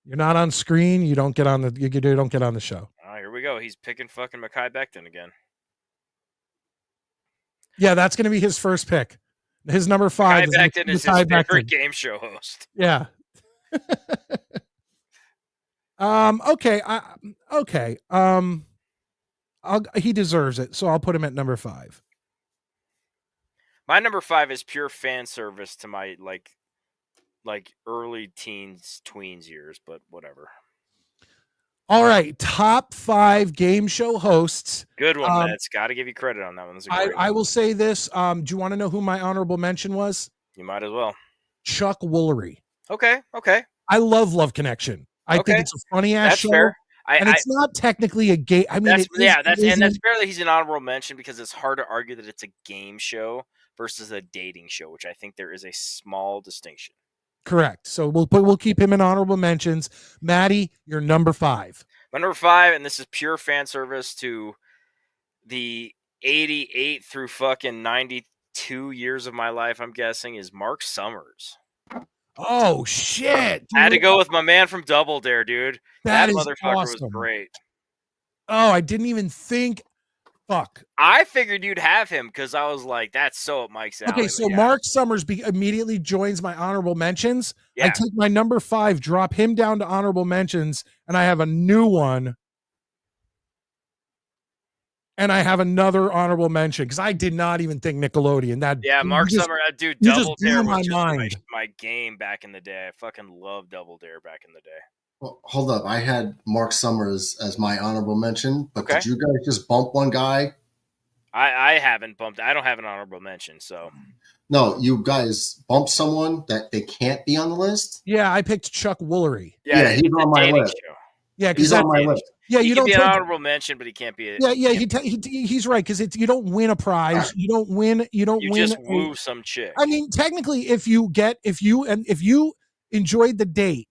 You're not on screen. You don't get on the. You don't get on the show. Oh, here we go. He's picking fucking Mekhi Becton again. Yeah, that's going to be his first pick. His number 5 is Becton is his favorite game show host. Yeah. Okay. Okay. He deserves it, so I'll put him at number 5. My number 5 is pure fan service to my like early teens, tweens years, but whatever. All right, top 5 game show hosts. Good one, Mets. Got to give you credit on that one. That's a great I will say this. Do you want to know who my honorable mention was? You might as well. Chuck Woolery. Okay. I love Love Connection. I think it's a funny ass That's show. fair. And it's not technically a game. I mean, that's fair that he's an honorable mention because it's hard to argue that it's a game show versus a dating show, which I think there is a small distinction. Correct. So we'll keep him in honorable mentions. Maddie, you're number 5. My number 5, and this is pure fan service to the 88 through fucking 92 years of my life, I'm guessing, is Mark Summers. Oh, shit. I had to go with my man from Double Dare, dude. That is motherfucker awesome. was great. Oh, I didn't even think. Fuck. I figured you'd have him because I was like, that's so up Mike's alley. Okay, so Mark Summers immediately joins my honorable mentions. Yeah. I take my number 5, drop him down to honorable mentions, and I have a new one. And I have another honorable mention because I did not even think Nickelodeon. Mark Summers, dude, Double Dare was my game back in the day. I fucking loved Double Dare back in the day. Well, hold up. I had Mark Summers as my honorable mention, but did you guys just bump one guy? I haven't bumped. I don't have an honorable mention, so. No, you guys bumped someone that they can't be on the list? Yeah, I picked Chuck Woolery. Yeah, he's on my list. Show. Yeah, he's on my list. Yeah, you don't be an honorable mention, but he can't be. He's right because you don't win a prize. You don't win. You just woo some chick. I mean, technically, if you enjoyed the date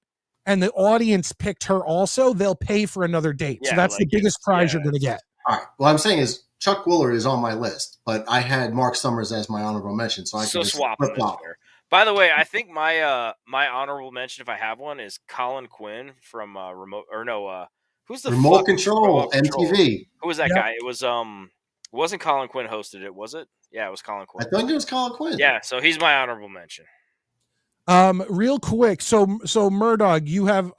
and the audience picked her also, they'll pay for another date. So that's the biggest prize you're going to get. All right. What I'm saying is Chuck Woolery is on my list, but I had Mark Summers as my honorable mention, so I can just swap them. By the way, I think my my honorable mention, if I have one, is Colin Quinn from who's the Remote Control, MTV. Who was that guy? It was wasn't Colin Quinn hosted it, was it? Yeah, it was Colin Quinn. I think it was Colin Quinn. Yeah, so he's my honorable mention. Real quick, so Murdog, you have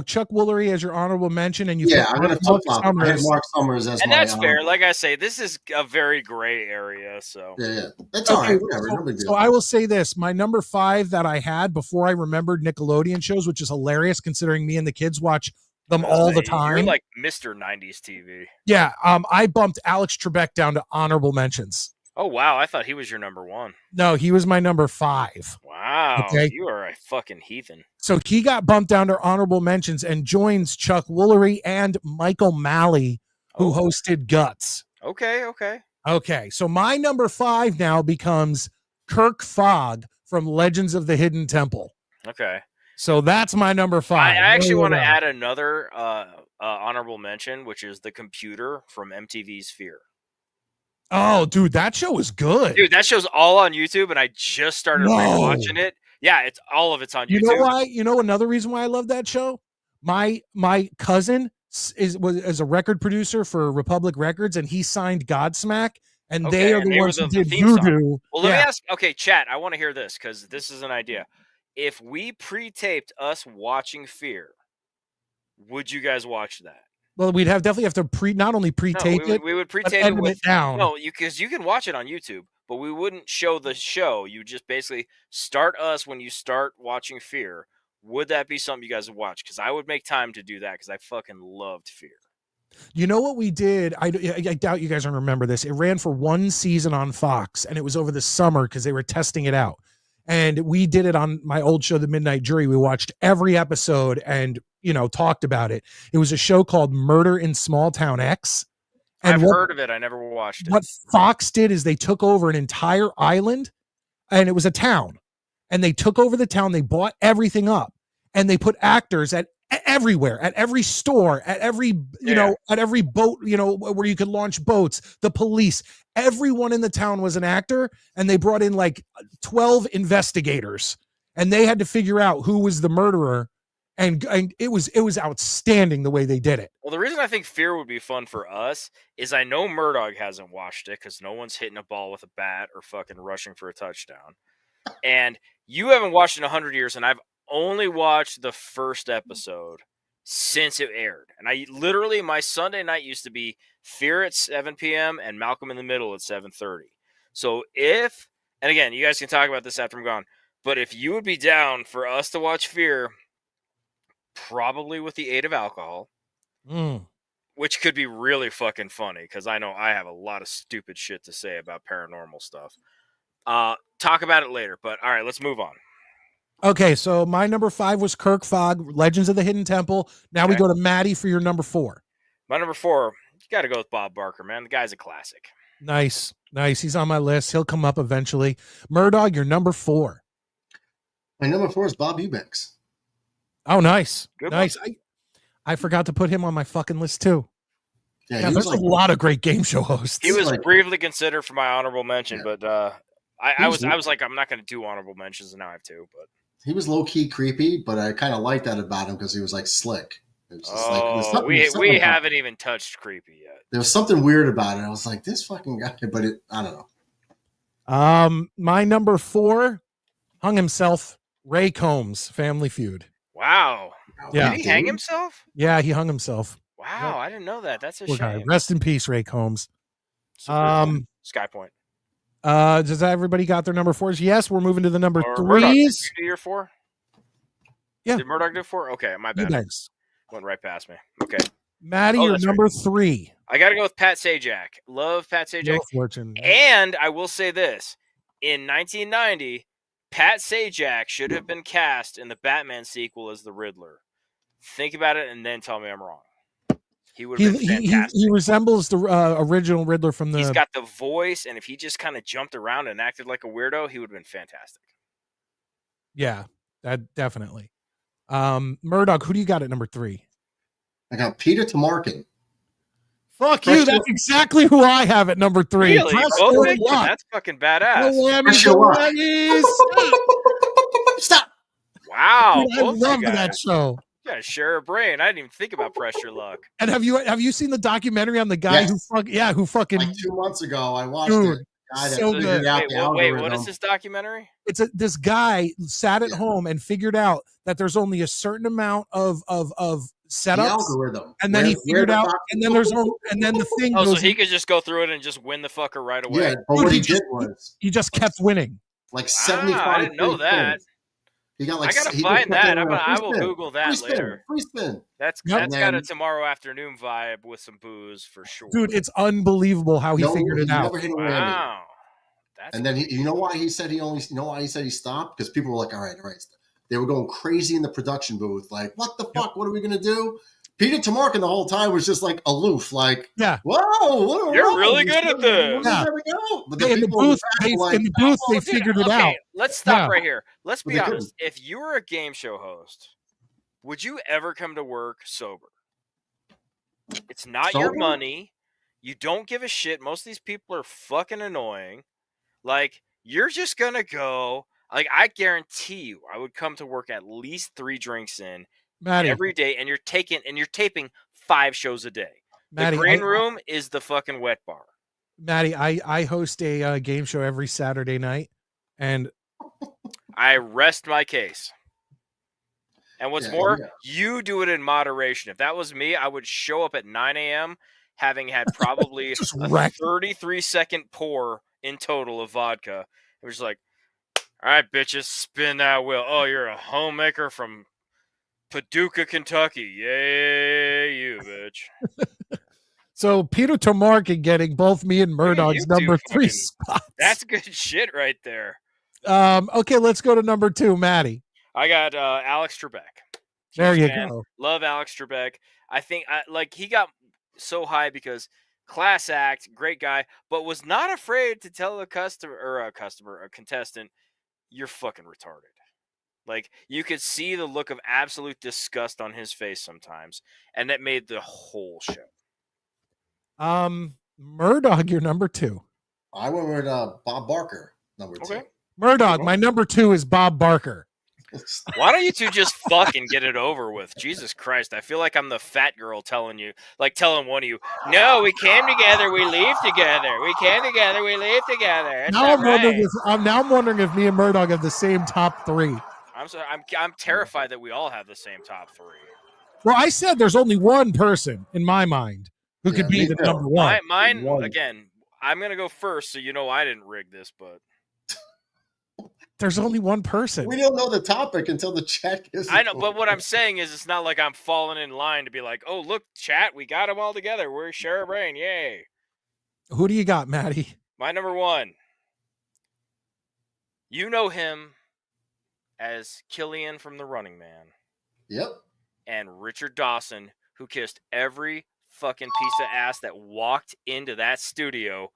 Chuck Woolery as your honorable mention, and I'm gonna Mark Summers as and that's fair. Like I say, this is a very gray area, so that's all right. Whatever. So I will say this: my number 5 that I had before I remembered Nickelodeon shows, which is hilarious considering me and the kids watch them all the time. You're like Mr. 90s TV. Yeah, I bumped Alex Trebek down to honorable mentions. Oh, wow. I thought he was your number 1. No, he was my number 5. Wow. Okay. You are a fucking heathen. So he got bumped down to honorable mentions and joins Chuck Woolery and Michael Malley, who hosted Guts. Okay. So my number 5 now becomes Kirk Fogg from Legends of the Hidden Temple. Okay. So that's my number 5. I actually want to add another honorable mention, which is the computer from MTV's Fear. Oh, dude, that show was good. Dude, that show's all on YouTube, and I just started watching it. Yeah, it's all of it's on YouTube. You know why? You know another reason why I love that show? My cousin was a record producer for Republic Records, and he signed Godsmack, and they are the ones who did Voodoo. Well, let me ask. Okay, chat. I want to hear this because this is an idea. If we pre-taped us watching Fear, would you guys watch that? Well, we'd definitely have to not only pre-tape it, we would pre-tape it down. No, because you can watch it on YouTube, but we wouldn't show the show. You just basically start us when you start watching Fear. Would that be something you guys would watch? Because I would make time to do that because I fucking loved Fear. You know what we did? I doubt you guys don't remember this. It ran for 1 season on Fox, and it was over the summer because they were testing it out. And we did it on my old show, The Midnight Jury. We watched every episode and, talked about it. It was a show called Murder in Small Town X. And I've heard of it. I never watched it. What Fox did is they took over an entire island, and it was a town. And they took over the town. They bought everything up, and they put actors at everywhere, at every store, at every, at every boat, where you could launch boats, the police, everyone in the town was an actor, and they brought in like 12 investigators, and they had to figure out who was the murderer. And it was outstanding the way they did it. Well, the reason I think Fear would be fun for us is I know Murdoch hasn't watched it because no one's hitting a ball with a bat or fucking rushing for a touchdown. And you haven't watched in 100 years, and I've only watched the first episode since it aired. And my Sunday night used to be Fear at 7 p.m. and Malcolm in the Middle at 7:30. So and again, you guys can talk about this after I'm gone, but if you would be down for us to watch Fear, probably with the aid of alcohol, which could be really fucking funny because I know I have a lot of stupid shit to say about paranormal stuff. Talk about it later, but all right, let's move on. Okay, so my number 5 was Kirk Fogg, Legends of the Hidden Temple. Now we Okay. go to Maddie for your number 4. My number 4, you got to go with Bob Barker, man. The guy's a classic. Nice. He's on my list. He'll come up eventually. Murdog, your number 4. My number 4 is Bob Eubanks. Oh, nice. Good nice. I forgot to put him on my fucking list too. Yeah, There's a lot of great game show hosts. He was like- briefly considered for my honorable mention, Yeah. but I was like, I'm not going to do honorable mentions, and now I have to. But he was low key creepy, but I kind of liked that about him because he was like slick. It was just like, there's something- we something about- haven't even touched creepy yet. There was something weird about it. I was like, this fucking guy, but I don't know. My number 4 hung himself. Ray Combs, Family Feud. Wow. Yeah. Did he hang himself? Yeah, he hung himself. Wow, I didn't know that. That's a Poor guy. shame. Rest in peace, Ray Combs. Sky Point. Does everybody got their number 4s? Yes, we're moving to the number Or Murdoch, 3s. did you do your 4? Yeah. Did Murdoch do 4? Okay, my bad. Eubanks. Went right past me. Okay. Maddie, Oh, your that's number 3. I got to go with Pat Sajak. Love Pat Sajak. No fortune. And I will say this. In 1990, Pat Sajak should have been cast in the Batman sequel as the Riddler. Think about it and then tell me I'm wrong. He would have been fantastic. He resembles the original Riddler from the. He's got the voice, and if he just kind of jumped around and acted like a weirdo, he would have been fantastic. Yeah, that definitely. Murdoch, who do you got at number 3? I got Peter Tomarken. Fuck you. That's exactly who I have at number 3. Really? Both picked him? That's fucking badass. Stop. Wow. Dude, I loved that show. You gotta share a brain. I didn't even think about Pressure Luck. And have you seen the documentary on the guy who fucking like 2 months ago I watched dude, it. Guy that so figured good. out the Wait, what algorithm. is this documentary? It's this guy sat at home and figured out that there's only a certain amount of setups, The algorithm. and then he figured out, and then the thing. Oh, so goes, he could just go through it and just win the fucker right away. Yeah, but Dude, what he he did was he just kept winning. like 75. I didn't know that. He got like I gotta he find kept that. getting a I free will spin. Google that Free spin. later. Free spin. That's Yep. got a tomorrow afternoon vibe with some booze for sure. Dude, it's unbelievable how he No, figured it he out. never hit a whammy. Wow. That's And then you know why he said he stopped? Because people were like, all right. They were going crazy in the production booth, like, what the fuck? What are we gonna do? Peter Tomarken the whole time was just like aloof, like, Yeah. whoa, You're really good at this. Yeah. There we go. But In the people in booth, back were like, they figured it out. Let's stop Yeah. right here. Let's But be they honest. If you were a game show host, would you ever come to work sober? It's not your Sober? money. You don't give a shit. Most of these people are fucking annoying. Like, you're just gonna go. Like, I guarantee you, I would come to work at least 3 drinks in Maddie, every day, and you're taping 5 shows a day. Maddie, The green room is the fucking wet bar. Maddie, I host a game show every Saturday night, and I rest my case. And what's Yeah, more, yeah. you do it in moderation. If that was me, I would show up at 9 a.m. having had probably Just a wrecked. 33-second pour in total of vodka. It was like, all right, bitches, spin that wheel. Oh, you're a homemaker from Paducah, Kentucky. Yay, you bitch. so Peter Tomarken getting both me and Murdoch's you number two 3 fucking- spots. That's good shit right there. Okay, let's go to number 2, Maddie. I got Alex Trebek. There Huge you fan. go. Love Alex Trebek. I think he got so high because class act, great guy, but was not afraid to tell a contestant, you're fucking retarded. Like, you could see the look of absolute disgust on his face sometimes, and that made the whole show. Murdoch, your number 2. I went with Bob Barker, number 2. Okay. Murdoch, my number 2 is Bob Barker. Why don't you two just fucking get it over with? Jesus Christ. I feel like I'm the fat girl telling one of you, no, we came together, we leave together. We came together, we leave together. It's Now not I'm wondering if me and Murdoch have the same top 3. I'm terrified that we all have the same top 3. Well, I said there's only one person in my mind who could be me the too. number 1. Mine again, I'm gonna go first, so you know I didn't rig this, but There's only one person. We don't know the topic until the chat gives I it know, to but us. what I'm saying is, it's not like I'm falling in line to be like, "Oh, look, chat, we got them all together. We're share a brain, yay!" Who do you got, Maddie? My number one, you know him as Killian from The Running Man, Yep. and Richard Dawson, who kissed every fucking piece of ass that walked into that studio,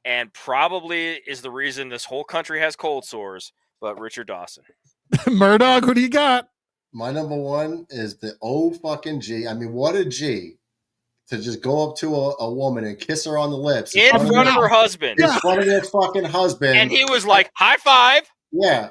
and probably is the reason this whole country has cold sores. But Richard Dawson. Murdoch, who do you got? My number one is the fucking G. I mean, what a G to just go up to a woman and kiss her on the lips In front of her husband. in front of their fucking husband. And he was like, high five. Yeah.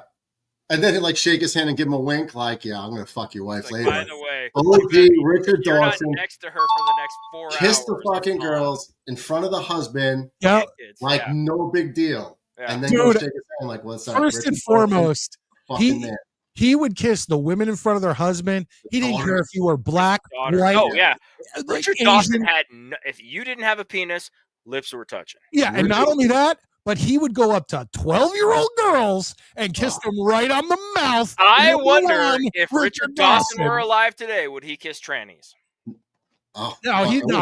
And then he'd like shake his hand and give him a wink, like, yeah, I'm going to fuck your wife Like, later. by the way, OG Richard you're not Dawson next to her for the next 4 hours. kissed the fucking girls in front of the husband, Yep. like no big deal. Yeah. And then go Dude, shake his hand, like, what's up? First Richard and Dawson, foremost, fucking man. he would kiss the women in front of their husband. He didn't care if you were black, white. Oh, yeah. like Richard Asian. Dawson had, if you didn't have a penis, lips were touching. Yeah, and not only that, but he would go up to 12-year-old girls and kiss them right on the mouth. I Right wonder on if Richard Dawson were alive today, would he kiss trannies? Oh, No, he no.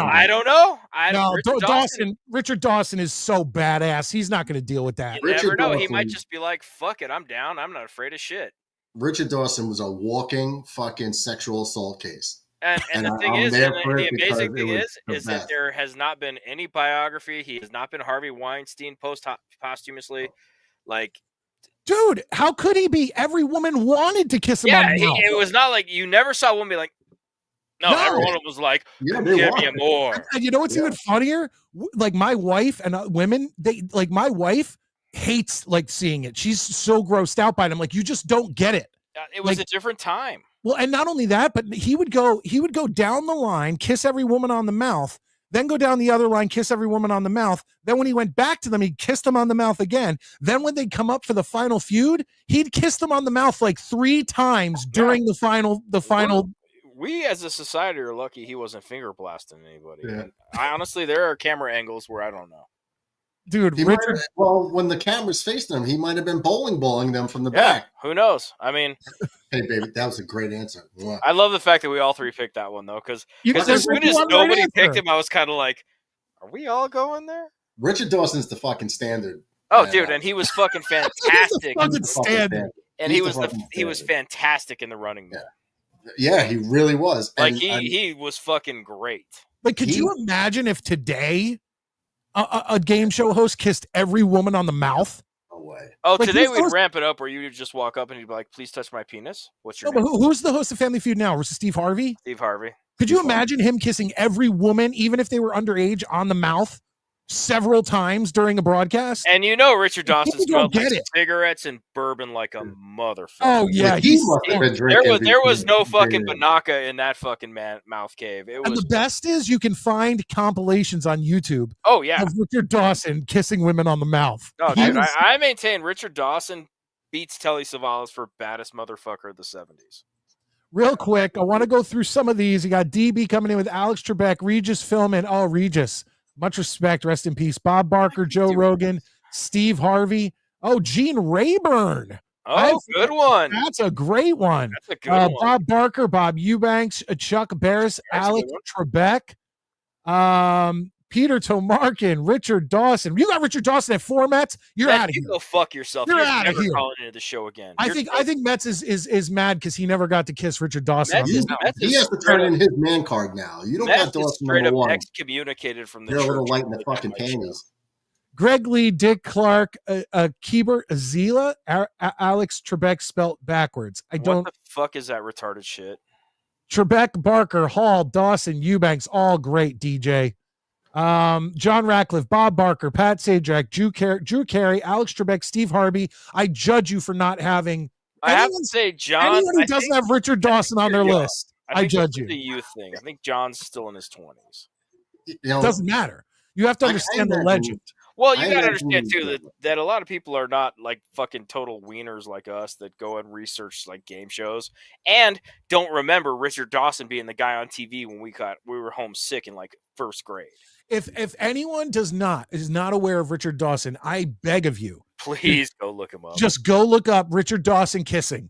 I don't know. No, Richard Richard Dawson is so badass. He's not going to deal with that. You never Richard know. He Dawson- might just be like, fuck it, I'm down. I'm not afraid of shit. Richard Dawson was a walking fucking sexual assault case. And the thing I'm is, there and for the it because amazing it thing was the is that best. there has not been any biography. He has not been Harvey Weinstein posthumously. Like, Dude, how could he be? Every woman wanted to kiss him on yeah, the mouth. it was not like you never saw one be like, no, everyone was like, Yeah, give they me wanted. more. And you know what's even funnier? Like my wife and women, my wife hates like seeing it. She's so grossed out by it. I'm like, you just don't get it. It was Like- a different time. Well, and not only that, but he would go down the line, kiss every woman on the mouth, then go down the other line, kiss every woman on the mouth. Then when he went back to them, he kissed them on the mouth again. Then when they come up for the final feud, he'd kiss them on the mouth like 3 times during the final. We as a society are lucky he wasn't finger blasting anybody. Yeah. And I honestly, there are camera angles where I don't know. Dude, He might Richard, have- well, when the cameras faced him, he might have been balling them from the Yeah, back. who knows? I mean, Hey, baby, that was a great answer. Mwah. I love the fact that we all three picked that one though, because there's as soon only as one right nobody answer. picked him, I was kind of like, "Are we all going there?" Richard Dawson's the fucking standard. Oh, Yeah. dude, and he was fucking He's a fantastic, fucking Fucking standard. standard. and he's he the was fucking he was standard. fantastic in the Running Man. Yeah, he really was. Like And he was fucking great. Like, could you imagine if today a game show host kissed every woman on the mouth? no way. Oh, Like, today who's we'd those- ramp it up where you would just walk up and you'd be like, "Please touch my penis." What's your No, but name? who's the host of Family Feud now? Was it Steve Harvey? Steve Harvey. Could you imagine him kissing every woman, even if they were underage, on the mouth several times during a broadcast? And you know Richard Dawson People don't smelled like get it. cigarettes and bourbon like a motherfucker. Oh yeah, He he's must have been there drinking. was no fucking beer. Banaka in that fucking mouth cave. It and was the best is you can find compilations on YouTube oh yeah. of Richard Dawson kissing women on the mouth. No, He dude, was- I maintain Richard Dawson beats Telly Savalas for baddest motherfucker of the 70s. Real quick, I want to go through some of these. You got DB coming in with Alex Trebek, Regis Philbin. Oh, Regis. Much respect. Rest in peace. Bob Barker, Joe Rogan, Steve Harvey. Oh, Gene Rayburn. Oh, good one. That's a great one. That's a good one. Bob Barker, Bob Eubanks, Chuck Barris, That's a Alex good Trebek, Peter Tomarkin, Richard Dawson. You got Richard Dawson at 4 Mets. You're Man, out of you here. go fuck yourself. You're You're outta never here. calling into the show again. I You're think Mets is mad because he never got to kiss Richard Dawson. Mets on is- the mouth. Mets He is has to straight turn up- in his man card now. You don't Mets got is Dawson straight number up one. excommunicated from the You're a church. little light in the on fucking my show. panties. Greg Lee, Dick Clark, Keeber Azila, Alex Trebek spelt backwards. What the fuck is that retarded shit? Trebek, Barker, Hall, Dawson, Eubanks, all great, DJ. John Ratcliffe, Bob Barker, Pat Sajak, Drew Carey, Alex Trebek, Steve Harvey. I judge you for not having I have to say, John. anyone who I doesn't think- have Richard Dawson on their Yeah. list. I think judge this you. is a youth thing. I think John's still in his 20s. You know, It doesn't matter. You have to I understand the imagine- legend. Well, I you gotta imagine understand too he's that a lot of people are not like fucking total wieners like us that go and research like game shows and don't remember Richard Dawson being the guy on TV when we were homesick in like first grade. If anyone is not aware of Richard Dawson, I beg of you, Please go look him up. Just go look up Richard Dawson kissing.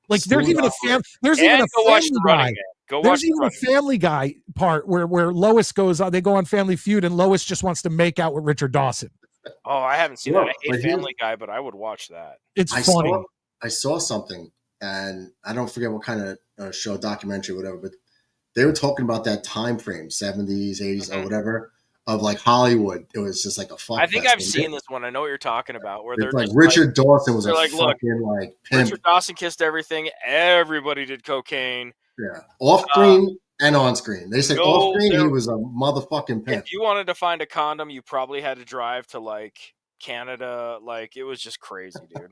Like there's even a watch Family the Guy. Running Man. Go watch There's the even a Running Man. Family Guy part where Lois goes on. They go on Family Feud, and Lois just wants to make out with Richard Dawson. Oh, I haven't seen that. I hate Family Guy, but I would watch that. It's funny. I saw something, and I don't forget what kind of show, documentary, whatever, but they were talking about that time frame, 70s, 80s, or whatever, of like Hollywood. It was just like a fuck. I think I've seen this one. I know what you're talking about. Where they're like just Richard Dawson was a like, fucking like pimp. Richard Dawson kissed everything. Everybody did cocaine. Yeah, off screen and on screen. They said off screen he was a motherfucking pimp. If you wanted to find a condom, you probably had to drive to like Canada. Like it was just crazy, dude.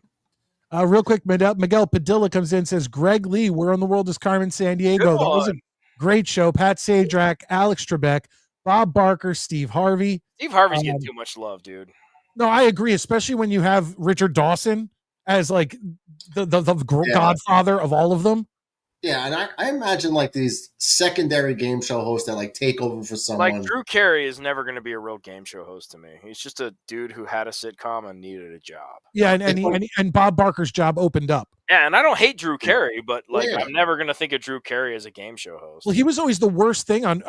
Real quick, Miguel Padilla comes in and says, Greg Lee, Where in the World is Carmen Sandiego? That was a great show. Pat Sajak, Alex Trebek, Bob Barker, Steve Harvey. Steve Harvey's getting too much love, dude. No, I agree, especially when you have Richard Dawson as like the godfather of all of them. Yeah, and I imagine like these secondary game show hosts that like take over for someone. Like Drew Carey is never going to be a real game show host to me. He's just a dude who had a sitcom and needed a job. Yeah, and Bob Barker's job opened up. Yeah, and I don't hate Drew Carey, but like I'm never going to think of Drew Carey as a game show host. Well, he was always the worst thing on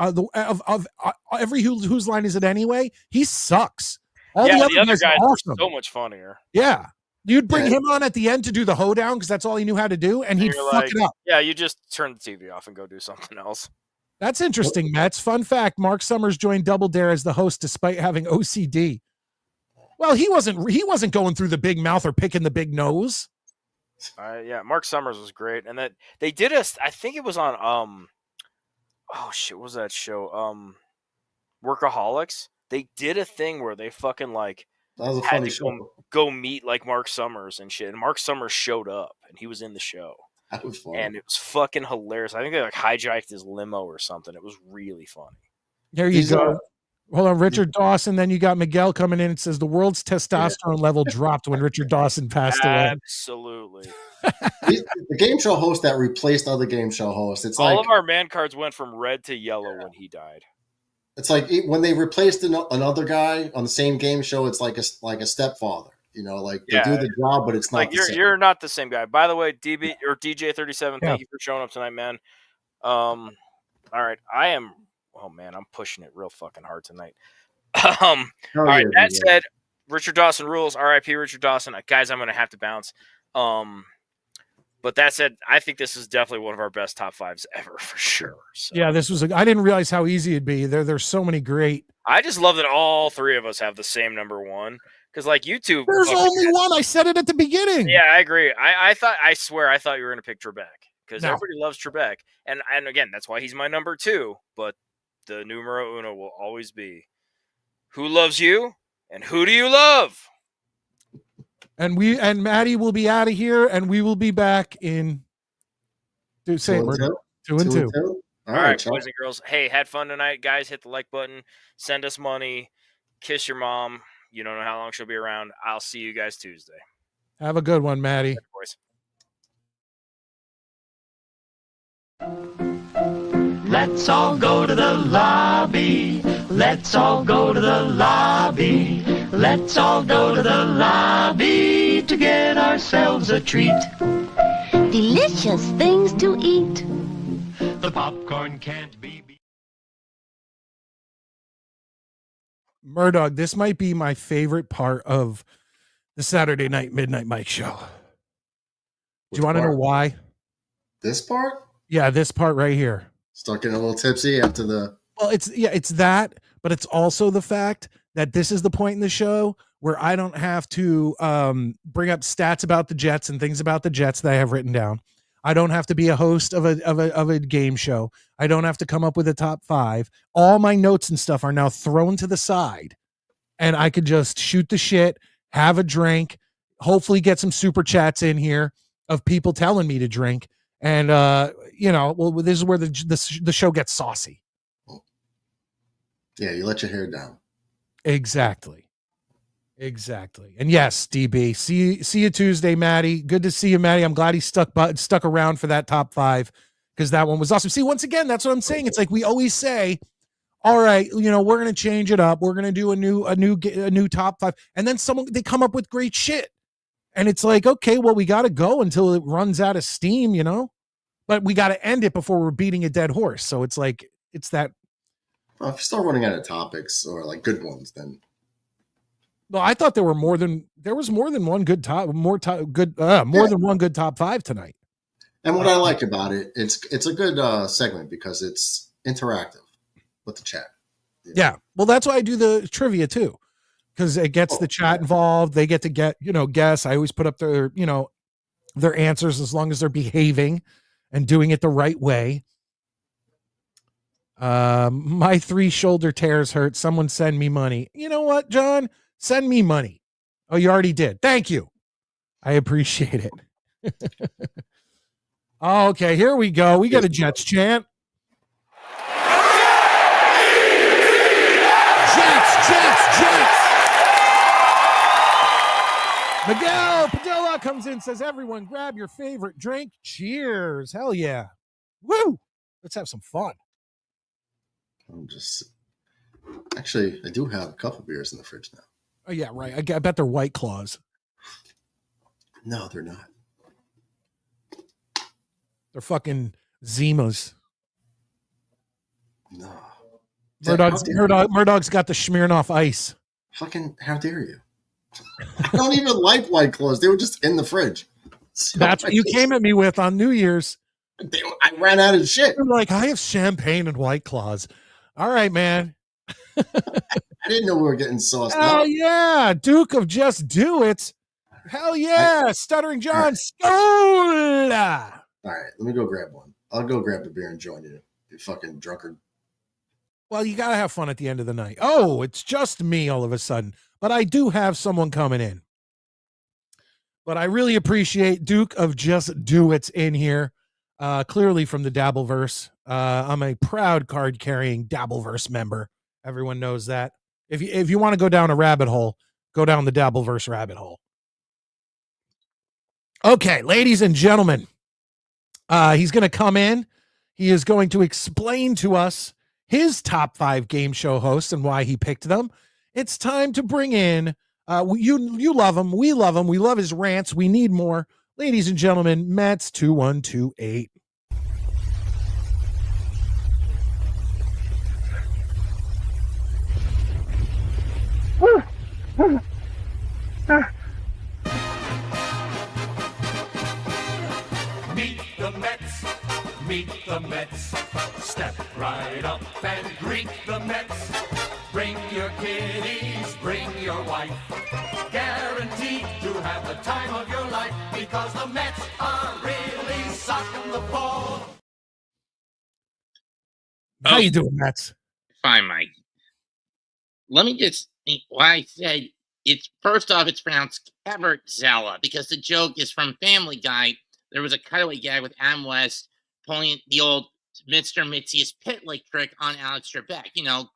every Whose Line Is It Anyway? He sucks. All the other guys are awesome. So much funnier. Yeah. You'd bring him on at the end to do the hoedown because that's all he knew how to do, and he'd fuck it up. Yeah, you just turn the TV off and go do something else. That's interesting, Mets. Fun fact, Mark Summers joined Double Dare as the host despite having OCD. Well, he wasn't going through the big mouth or picking the big nose. Yeah, Mark Summers was great. And that they did I think it was on oh shit, what was that show? Workaholics. They did a thing where they fucking like that was a funny show. Go meet like Mark Summers and shit. And Mark Summers showed up and he was in the show. That was fun. And it was fucking hilarious. I think they like hijacked his limo or something. It was really funny. There you go. Hold on, Richard Dawson. Then you got Miguel coming in and says the world's testosterone level dropped when Richard Dawson passed away. Absolutely. The game show host that replaced other game show hosts. It's all of our man cards went from red to yellow when he died. It's like when they replaced another guy on the same game show. It's like a stepfather. You know, like they do the job, but it's not. Like you're not the same guy. By the way, DB or DJ37, thank you for showing up tonight, man. All right, I am. Oh man, I'm pushing it real fucking hard tonight. All right, that said, Richard Dawson rules. R.I.P. Richard Dawson. Guys, I'm gonna have to bounce. But that said, I think this is definitely one of our best top fives ever for sure. So. Yeah, this was. I didn't realize how easy it'd be. There's so many great. I just love that all three of us have the same number one. Because like YouTube, there's only one. I said it at the beginning. Yeah, I agree. I swear I thought you were going to pick Trebek because everybody loves Trebek, and again that's why he's my number two. But the numero uno will always be who loves you and who do you love. And Maddie will be out of here, and we will be back in. Two and two. All right, boys and girls. Hey, had fun tonight, guys. Hit the like button. Send us money. Kiss your mom. You don't know how long she'll be around. I'll see you guys Tuesday. Have a good one, Maddie. Boys. Let's all go to the lobby. Let's all go to the lobby. Let's all go to the lobby to get ourselves a treat. Delicious things to eat. The popcorn can't be beat. Murdoch, this might be my favorite part of the Saturday Night Midnight Mike show. Do you want to know why? This part? Yeah, this part right here. Start getting a little tipsy after the. Well, it's that, but it's also the fact that this is the point in the show where I don't have to bring up stats about the Jets and things about the Jets that I have written down. I don't have to be a host of a game show. I don't have to come up with a top five. All my notes and stuff are now thrown to the side, and I could just shoot the shit, have a drink, hopefully get some super chats in here of people telling me to drink. And, this is where the show gets saucy. Yeah, you let your hair down. Exactly. And yes, DB, see you Tuesday, Maddie. Good to see you, Maddie. I'm glad he stuck around for that top five because that one was awesome. See, once again, that's what I'm saying. It's like we always say all right, we're going to change it up. We're going to do a new top 5. And then they come up with great shit. And it's like, okay, well, we got to go until it runs out of steam, but we got to end it before we're beating a dead horse. So it's like, it's that. Well, if you start running out of topics or like good ones, then. Well, I thought there was more than one good than one good top 5 tonight. And what I like about it, it's a good segment because it's interactive with the chat. Yeah. Well, that's why I do the trivia too, because it gets the chat involved. They get to guess. I always put up their answers as long as they're behaving and doing it the right way. My 3 shoulder tears hurt. Someone send me money. You know what, John? Send me money. Oh, you already did. Thank you. I appreciate it. Okay, here we go. We got a Jets chant. Jets. Miguel Padilla comes in, says, everyone grab your favorite drink. Cheers. Hell yeah. Woo. Let's have some fun. Actually, I do have a couple beers in the fridge now. Oh, yeah, right. I bet they're White Claws. No, they're not. They're fucking Zimas. No. Murdoch's got the Smirnoff Ice. Fucking, how dare you? I don't even like White Claws. They were just in the fridge. So that's what you came at me with on New Year's. I ran out of shit. I'm like, I have champagne and White Claws. All right, man. I didn't know we were getting sauced up. Oh, yeah. Duke of Just Do It. Hell yeah. Stuttering John. Scola. All right, let me go grab one. I'll go grab the beer and join you, you fucking drunkard. Well, you got to have fun at the end of the night. Oh, it's just me all of a sudden. But I do have someone coming in. But I really appreciate Duke of Just Do It's in here. Clearly from the Dabbleverse. I'm a proud card-carrying Dabbleverse member. Everyone knows that. If you want to go down a rabbit hole, go down the Dabbleverse rabbit hole. Okay, ladies and gentlemen. He's going to come in. He is going to explain to us his top 5 game show hosts and why he picked them. It's time to bring in, you love him. We love him. We love his rants. We need more. Ladies and gentlemen, Mets 2128. Meet the Mets. Step right up and greet the Mets. Bring your kiddies, bring your wife. Guaranteed to have the time of your life because the Mets are really socking the ball. How you doing, Mets? Fine, Mike. Let me just, why I said it's, first off, it's pronounced Cabertzella because the joke is from Family Guy. There was a cutaway gag with Adam West pulling the old Mr. Mitzi's pit lick trick on Alex Trebek.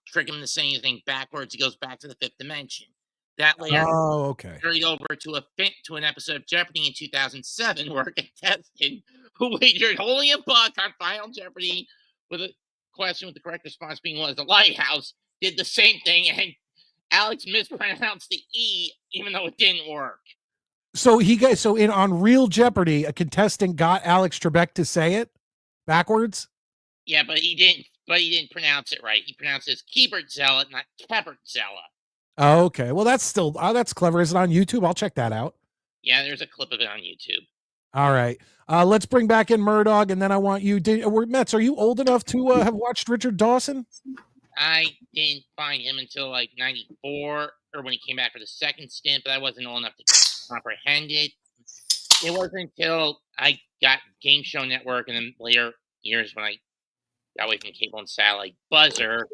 Trick him to say anything backwards. He goes back to the 5th dimension. That later carried over to an episode of Jeopardy in 2007 where a contestant who wagered only $1 on Final Jeopardy with a question with the correct response being what is a lighthouse did the same thing, and Alex mispronounced the E even though it didn't work. So on Real Jeopardy, a contestant got Alex Trebek to say it backwards. Yeah, but he didn't pronounce it right. He pronounced it as Kebertzella, not Cabertzella. Oh, okay. Well, that's clever. Is it on YouTube? I'll check that out. Yeah, there's a clip of it on YouTube. All right. Let's bring back in Murdoch, and then I want you. Mets, are you old enough to have watched Richard Dawson? I didn't find him until like 94, or when he came back for the second stint, but I wasn't old enough to comprehend it. It wasn't until I got Game Show Network and then later years when I got away from cable and satellite buzzer,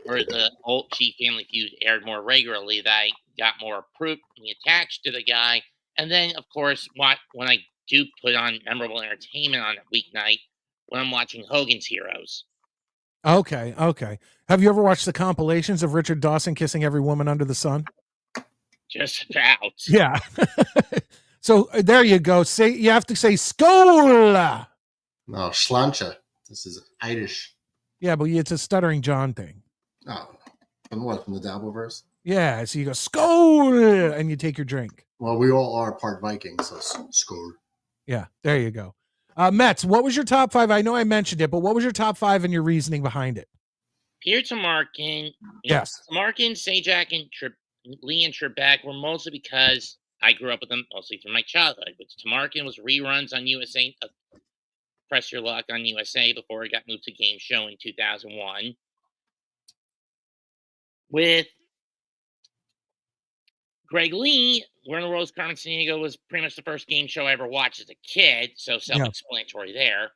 where the old G Family Feud aired more regularly, that I got more approved and attached to the guy. And then, of course, when I do put on memorable entertainment on a weeknight, when I'm watching Hogan's Heroes. Okay. Have you ever watched the compilations of Richard Dawson kissing every woman under the sun? Just about. Yeah. So there you go. You have to say Skola. No, Schlancha. This is Irish. Yeah, but it's a stuttering John thing. Oh, from what? From the Dabbleverse? Yeah, so you go Skol and you take your drink. Well, we all are part Viking, so Skol. Yeah, there you go. Mets, what was your top 5? I know I mentioned it, but what was your top 5 and your reasoning behind it? Pierre Tamarkin, Yes. Tamarkin, Sajak, and Lee and Trebek were mostly because I grew up with them mostly through my childhood. But Tamarkin was reruns on USA, Press Your Luck on USA before it got moved to Game Show in 2001. With Greg Lee, Where in the World is Carmen Sandiego was pretty much the first game show I ever watched as a kid, so self-explanatory there.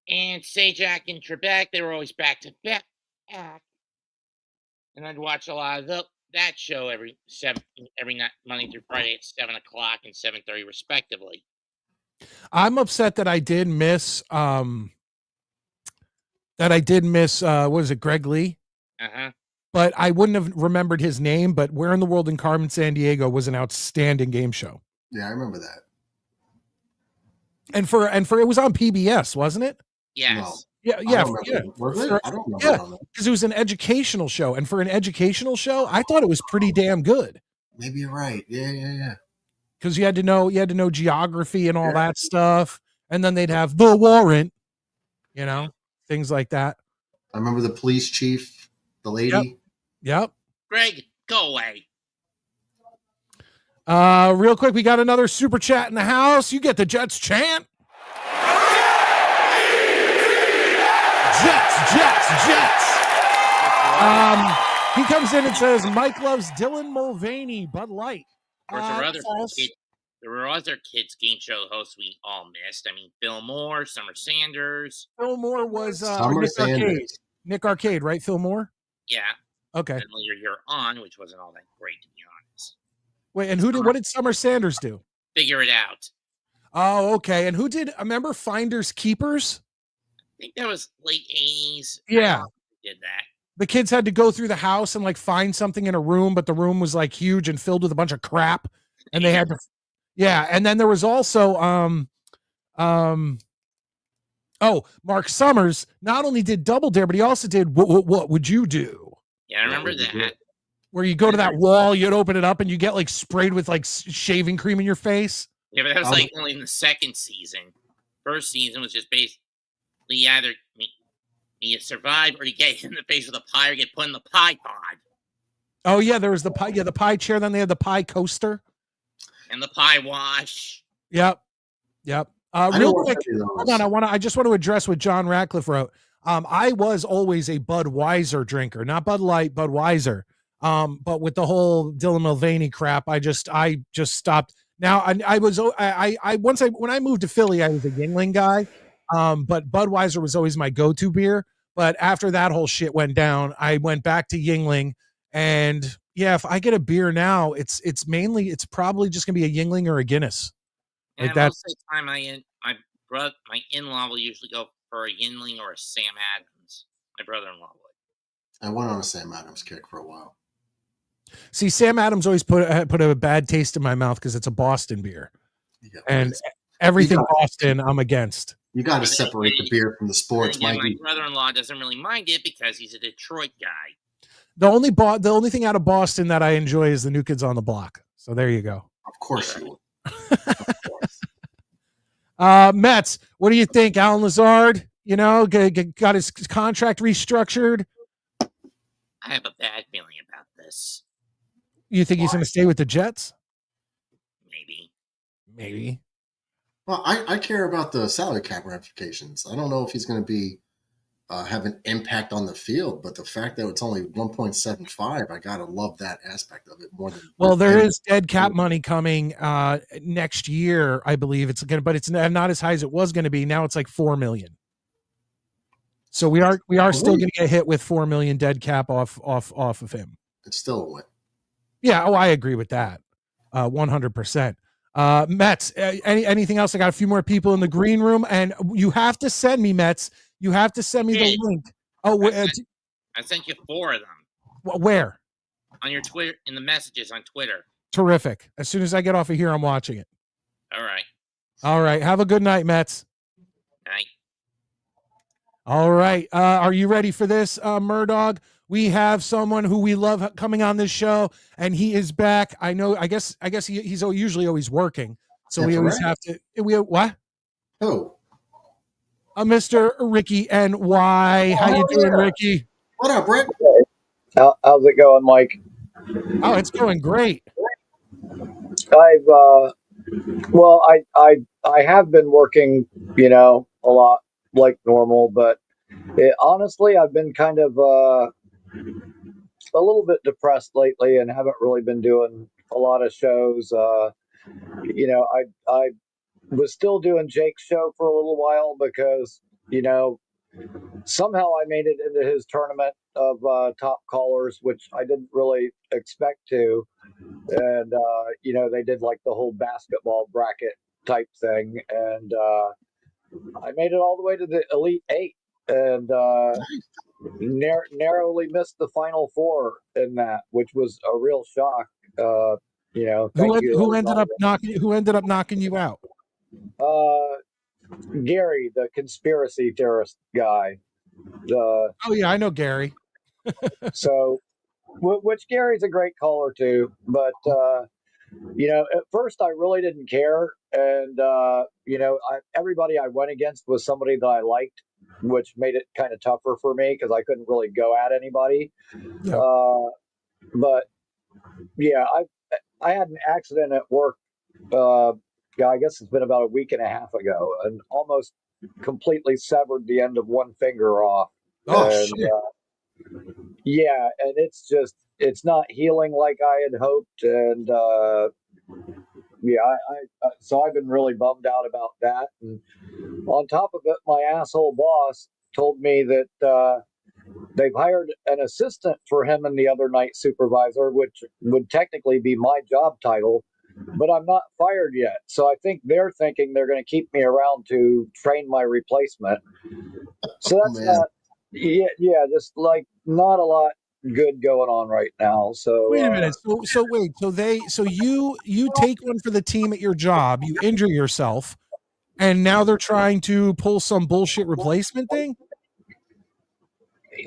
And Sajak and Trebek, they were always back to back. And I'd watch a lot of that show every night, Monday through Friday at 7 o'clock and 7:30 respectively. I'm upset that I did miss what is it, Greg Lee? Uh-huh. But I wouldn't have remembered his name, but Where in the World in Carmen Sandiego was an outstanding game show. Yeah, I remember that. And for it was on PBS, wasn't it? Yes. No. Yeah. Was it? I don't know. Because it was an educational show, and for an educational show, I thought it was pretty damn good. Maybe you're right. Yeah. Because you had to know geography and all that stuff, and then they'd have the warrant, things like that. I remember the police chief, the lady. Yep. Greg, go away. Real quick, we got another super chat in the house. You get the Jets chant. Jets. He comes in and says, Mike loves Dylan Mulvaney, Bud Light. Of course, there were other kids game show hosts we all missed. I mean, Phil Moore, Summer Sanders. Phil Moore was Nick Sanders. Arcade, right? Phil Moore? Yeah. Okay. And later you're on, which wasn't all that great, to be honest. Wait, and what did Summer Sanders do? Figure It Out. Oh, okay. And who did, remember Finders Keepers? I think that was late 80s. Yeah. Did that. The kids had to go through the house and like find something in a room, but the room was like huge and filled with a bunch of crap. And they had to, and then there was also, Mark Summers not only did Double Dare, but he also did What Would You Do? Yeah, I remember that. Where you go to that wall, you'd open it up and you get like sprayed with like shaving cream in your face. Yeah, but that was like only in the second season. First season was just basically either you survive or you get hit in the face with a pie or get put in the pie pod. Oh yeah, there was the pie. Yeah, the pie chair. Then they had the pie coaster and the pie wash. Yep. Real quick, hold on. I just want to address what John Ratcliffe wrote. I was always a Budweiser drinker, not Bud Light, Budweiser. But with the whole Dylan Mulvaney crap, I just stopped. Now when I moved to Philly, I was a Yuengling guy. But Budweiser was always my go-to beer. But after that whole shit went down, I went back to Yuengling. And yeah, if I get a beer now, it's probably just gonna be a Yuengling or a Guinness. Like that's the time my in-law will usually go for a Yuengling or a Sam Adams. My brother-in-law would. I went on a Sam Adams kick for a while. See, Sam Adams always put a bad taste in my mouth because it's a Boston beer, and everything Boston I'm against. You got to separate the beer from the sports. My brother-in-law doesn't really mind it because he's a Detroit guy. The only thing out of Boston that I enjoy is the New Kids on the Block. So there you go. Of course you will. Mets, what do you think? Alan Lazard, got his contract restructured. I have a bad feeling about this. You think he's going to stay with the Jets? Maybe. Well, I care about the salary cap ramifications. I don't know if he's going to be have an impact on the field, but the fact that it's only 1.75, I gotta love that aspect of it more than. Well, there is dead cap money coming next year, I believe but it's not as high as it was going to be. Now it's like $4 million. So we are still going to get hit with $4 million dead cap off of him. It's still a win. Yeah. Oh, I agree with that. 100%. Mets, anything else? I got a few more people in the green room, and you have to send me, Mets. You have to send me the link. Oh, I sent you 4 of them. Where? On your Twitter, in the messages on Twitter. Terrific. As soon as I get off of here, I'm watching it. All right. All right. Have a good night, Mets. Night. All right. Are you ready for this, Murdog? We have someone who we love coming on this show, and he is back. I know. I guess he's usually always working, so we always have to. What? Who? Mr. Ricky NY. How you doing, Ricky? What up, Rick? How's it going, Mike? Oh, it's going great. I've I have been working, a lot like normal, but honestly, I've been kind of a little bit depressed lately and haven't really been doing a lot of shows. I was still doing Jake's show for a little while because somehow I made it into his tournament of top callers, which I didn't really expect to. And they did like the whole basketball bracket type thing, and I made it all the way to the Elite Eight, and narrowly missed the Final Four in that, which was a real shock. Thank you. Who ended up knocking you out? Gary, the conspiracy theorist guy. Oh yeah, I know Gary. So, which Gary's a great caller too, but at first I really didn't care, and everybody I went against was somebody that I liked, which made it kind of tougher for me because I couldn't really go at anybody. Yeah. But yeah, I had an accident at work. I guess it's been about a week and a half ago, and almost completely severed the end of one finger off. Oh, and, shit. Yeah, and it's not healing like I had hoped, and so I've been really bummed out about that. And on top of it, my asshole boss told me that they've hired an assistant for him and the other night supervisor, which would technically be my job title, but I'm not fired yet. So I think they're thinking they're going to keep me around to train my replacement. So that's not, just like not a lot good going on right now. So wait a minute. So you take one for the team at your job, you injure yourself, and now they're trying to pull some bullshit replacement thing?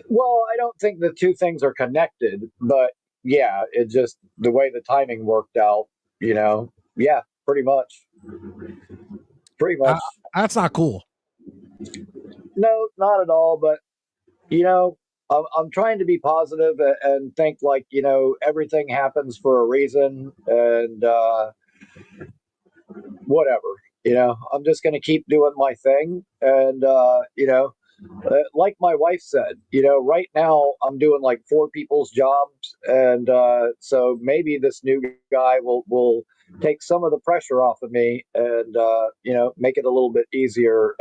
Well, I don't think the two things are connected, but yeah, it just the way the timing worked out, yeah, pretty much. That's not cool. No, not at all. But I'm trying to be positive and think like everything happens for a reason, and whatever. I'm just going to keep doing my thing, and like my wife said, right now I'm doing like 4 people's jobs, and so maybe this new guy will take some of the pressure off of me, and make it a little bit easier.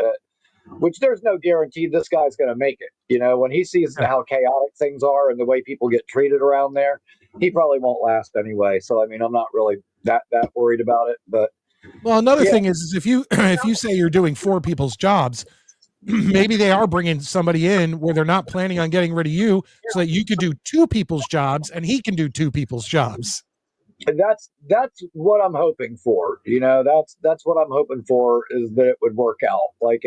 Which there's no guarantee this guy's going to make it. When he sees how chaotic things are and the way people get treated around there, he probably won't last anyway. So I mean, I'm not really that worried about it. But well, another thing is if you say you're doing 4 people's jobs, maybe they are bringing somebody in where they're not planning on getting rid of you, so that you could do 2 people's jobs and he can do 2 people's jobs. That's what I'm hoping for. That's what I'm hoping for, is that it would work out. Like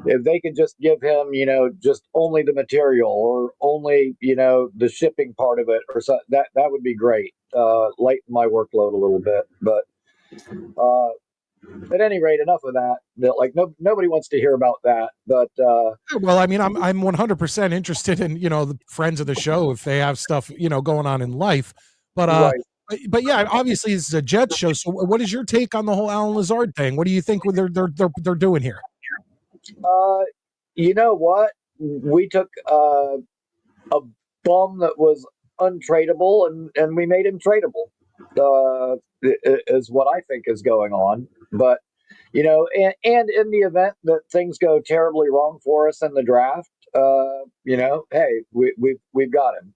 if they could just give him, just only the material, or only, the shipping part of it, or so, that would be great. Lighten my workload a little bit, but at any rate, enough of that. Like nobody wants to hear about that. But well, I mean, I'm 100% interested in the friends of the show if they have stuff going on in life, but right. But yeah, obviously it's a Jets show. So what is your take on the whole Alan Lazard thing? What do you think they're doing here? You know what? We took a bum that was untradeable, and we made him tradable. Is what I think is going on. But and in the event that things go terribly wrong for us in the draft, hey, we've got him.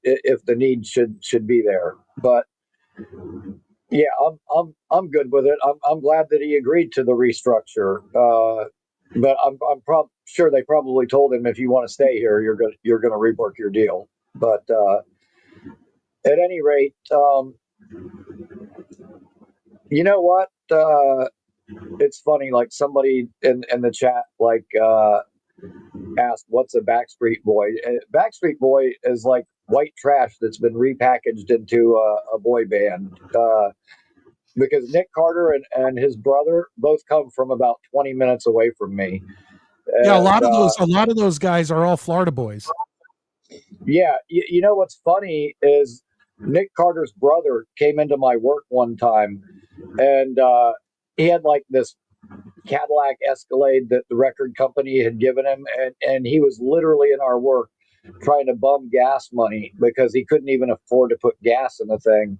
If the need should be there, but yeah, I'm good with it. I'm glad that he agreed to the restructure. But I'm sure they probably told him, if you want to stay here, you're gonna rework your deal. But at any rate, you know what? It's funny. Like somebody in the chat, like asked, "What's a Backstreet Boy?" Backstreet Boy is like white trash that's been repackaged into a boy band. Because Nick Carter and his brother both come from about 20 minutes away from me. Yeah, And, a lot of those guys are all Florida boys. yeah, you know what's funny is Nick Carter's brother came into my work one time, and he had like this Cadillac Escalade that the record company had given him, and he was literally in our work trying to bum gas money because he couldn't even afford to put gas in the thing.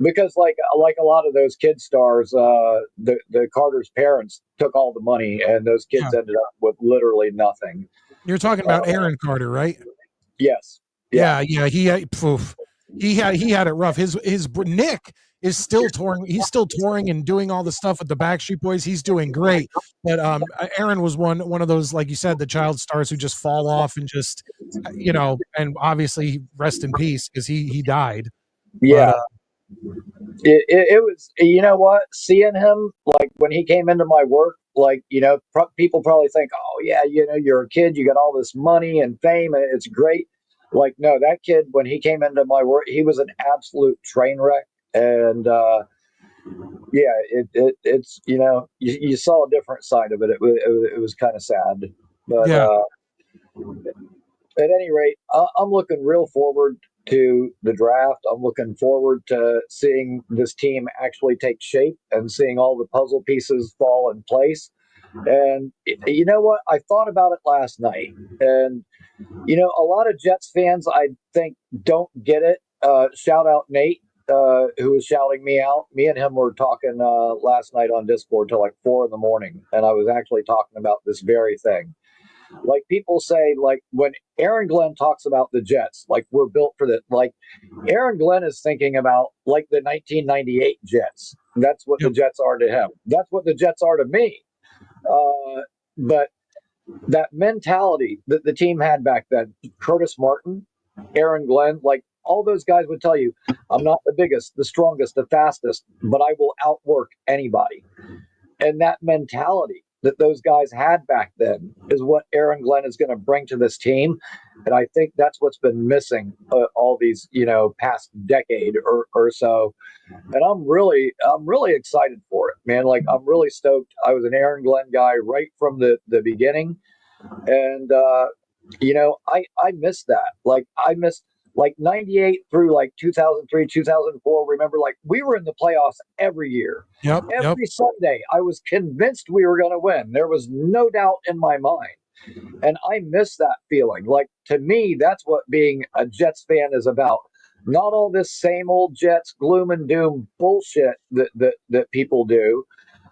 Because like a lot of those kid stars, the Carter's parents took all the money, and those kids ended up with literally nothing. You're talking about Aaron Carter, right? Yes. Yeah. He had it rough. His Nick is still touring. He's still touring and doing all the stuff with the Backstreet Boys. He's doing great. But Aaron was one of those, like you said, the child stars who just fall off and just, and obviously rest in peace because he died. Yeah. But, it was, you know what, seeing him like when he came into my work, like, people probably think, oh yeah, you're a kid, you got all this money and fame and it's great. Like, no, that kid, when he came into my work, he was an absolute train wreck. And yeah, it's, you saw a different side of it. It was kind of sad. But yeah. At any rate, I'm looking real forward to the draft. I'm looking forward to seeing this team actually take shape and seeing all the puzzle pieces fall in place. And you know what? I thought about it last night. And, a lot of Jets fans, I think, don't get it. Shout out Nate, who was shouting me out. Me and him were talking last night on Discord till like 4 in the morning. And I was actually talking about this very thing. Like, people say, like, when Aaron Glenn talks about the Jets, like, we're built for that. Like, Aaron Glenn is thinking about like the 1998 Jets. That's what the Jets are to him. That's what the Jets are to me. But that mentality that the team had back then, Curtis Martin, Aaron Glenn, like, all those guys would tell you, I'm not the biggest, the strongest, the fastest, but I will outwork anybody. And that mentality that those guys had back then is what Aaron Glenn is going to bring to this team. And I think that's what's been missing all these, past decade or so. And I'm really excited for it, man. Like, I'm really stoked. I was an Aaron Glenn guy right from the beginning. And, I miss that. Like, I miss like 98 through like 2003, 2004. Remember, like, we were in the playoffs every year. Every Sunday, I was convinced we were going to win. There was no doubt in my mind. And I miss that feeling. Like, to me, that's what being a Jets fan is about. Not all this same old Jets gloom and doom bullshit that people do,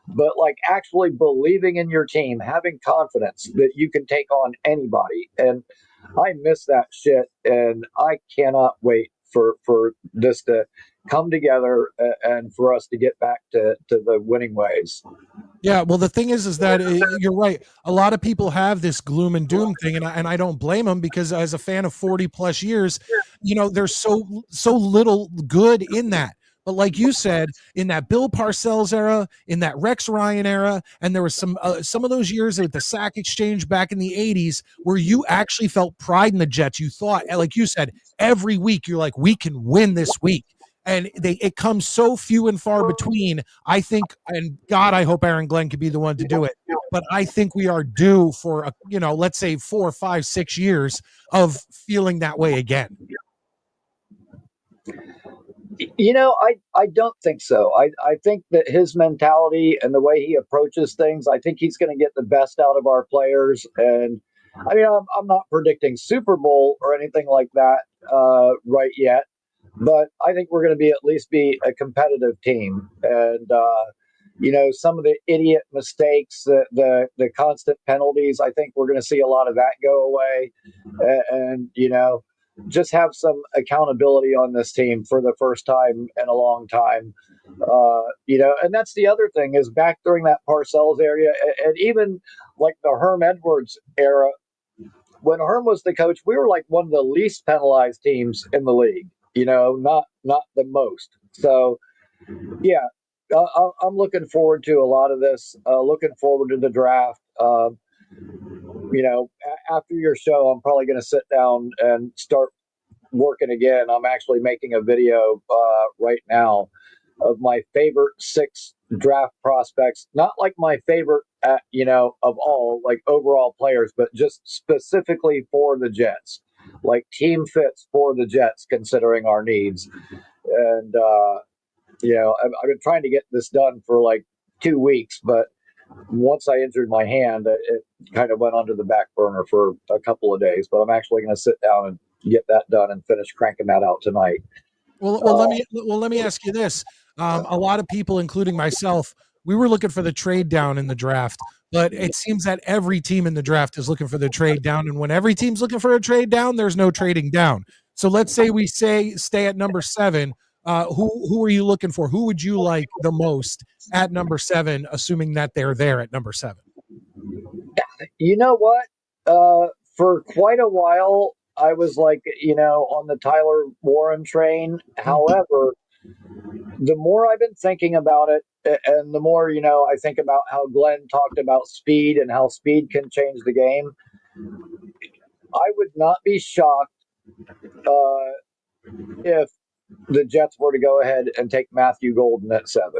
but like actually believing in your team, having confidence that you can take on anybody. And I miss that shit, and I cannot wait for this to come together and for us to get back to the winning ways. Yeah, well, the thing is that you're right. A lot of people have this gloom and doom thing, and I don't blame them, because as a fan of 40 plus years, there's so little good in that. But like you said, in that Bill Parcells era, in that Rex Ryan era, and there was some of those years at the Sack Exchange back in the 80s where you actually felt pride in the Jets. You thought, like you said, every week you're like, we can win this week. And it comes so few and far between. I think, and God, I hope Aaron Glenn could be the one to do it. But I think we are due for let's say 4, 5, 6 years of feeling that way again. I don't think so. I think that his mentality and the way he approaches things, I think he's going to get the best out of our players. And I mean, I'm not predicting Super Bowl or anything like that right yet. But I think we're going to at least be a competitive team. And, some of the idiot mistakes, the constant penalties, I think we're going to see a lot of that go away. And just have some accountability on this team for the first time in a long time. And that's the other thing is back during that Parcells area, and even like the Herm Edwards era, when Herm was the coach, we were like one of the least penalized teams in the league. Not the most. So, yeah, I'm looking forward to a lot of this. Looking forward to the draft. After your show, I'm probably going to sit down and start working again. I'm actually making a video right now of my favorite 6 draft prospects, not like my favorite, of all, like overall players, but just specifically for the Jets, like team fits for the Jets, considering our needs. And, I've been trying to get this done for like 2 weeks, but once I injured my hand, it kind of went onto the back burner for a couple of days. But I'm actually going to sit down and get that done and finish cranking that out tonight. Well, let me ask you this. A lot of people, including myself, we were looking for the trade down in the draft, but it seems that every team in the draft is looking for the trade down. And when every team's looking for a trade down, there's no trading down. So let's say we stay at number 7. Who are you looking for? Who would you like the most at number 7, assuming that they're there at number 7? You know what? For quite a while, I was like, on the Tyler Warren train. However, the more I've been thinking about it, and the more, I think about how Glenn talked about speed and how speed can change the game, I would not be shocked if the Jets were to go ahead and take Matthew Golden at 7.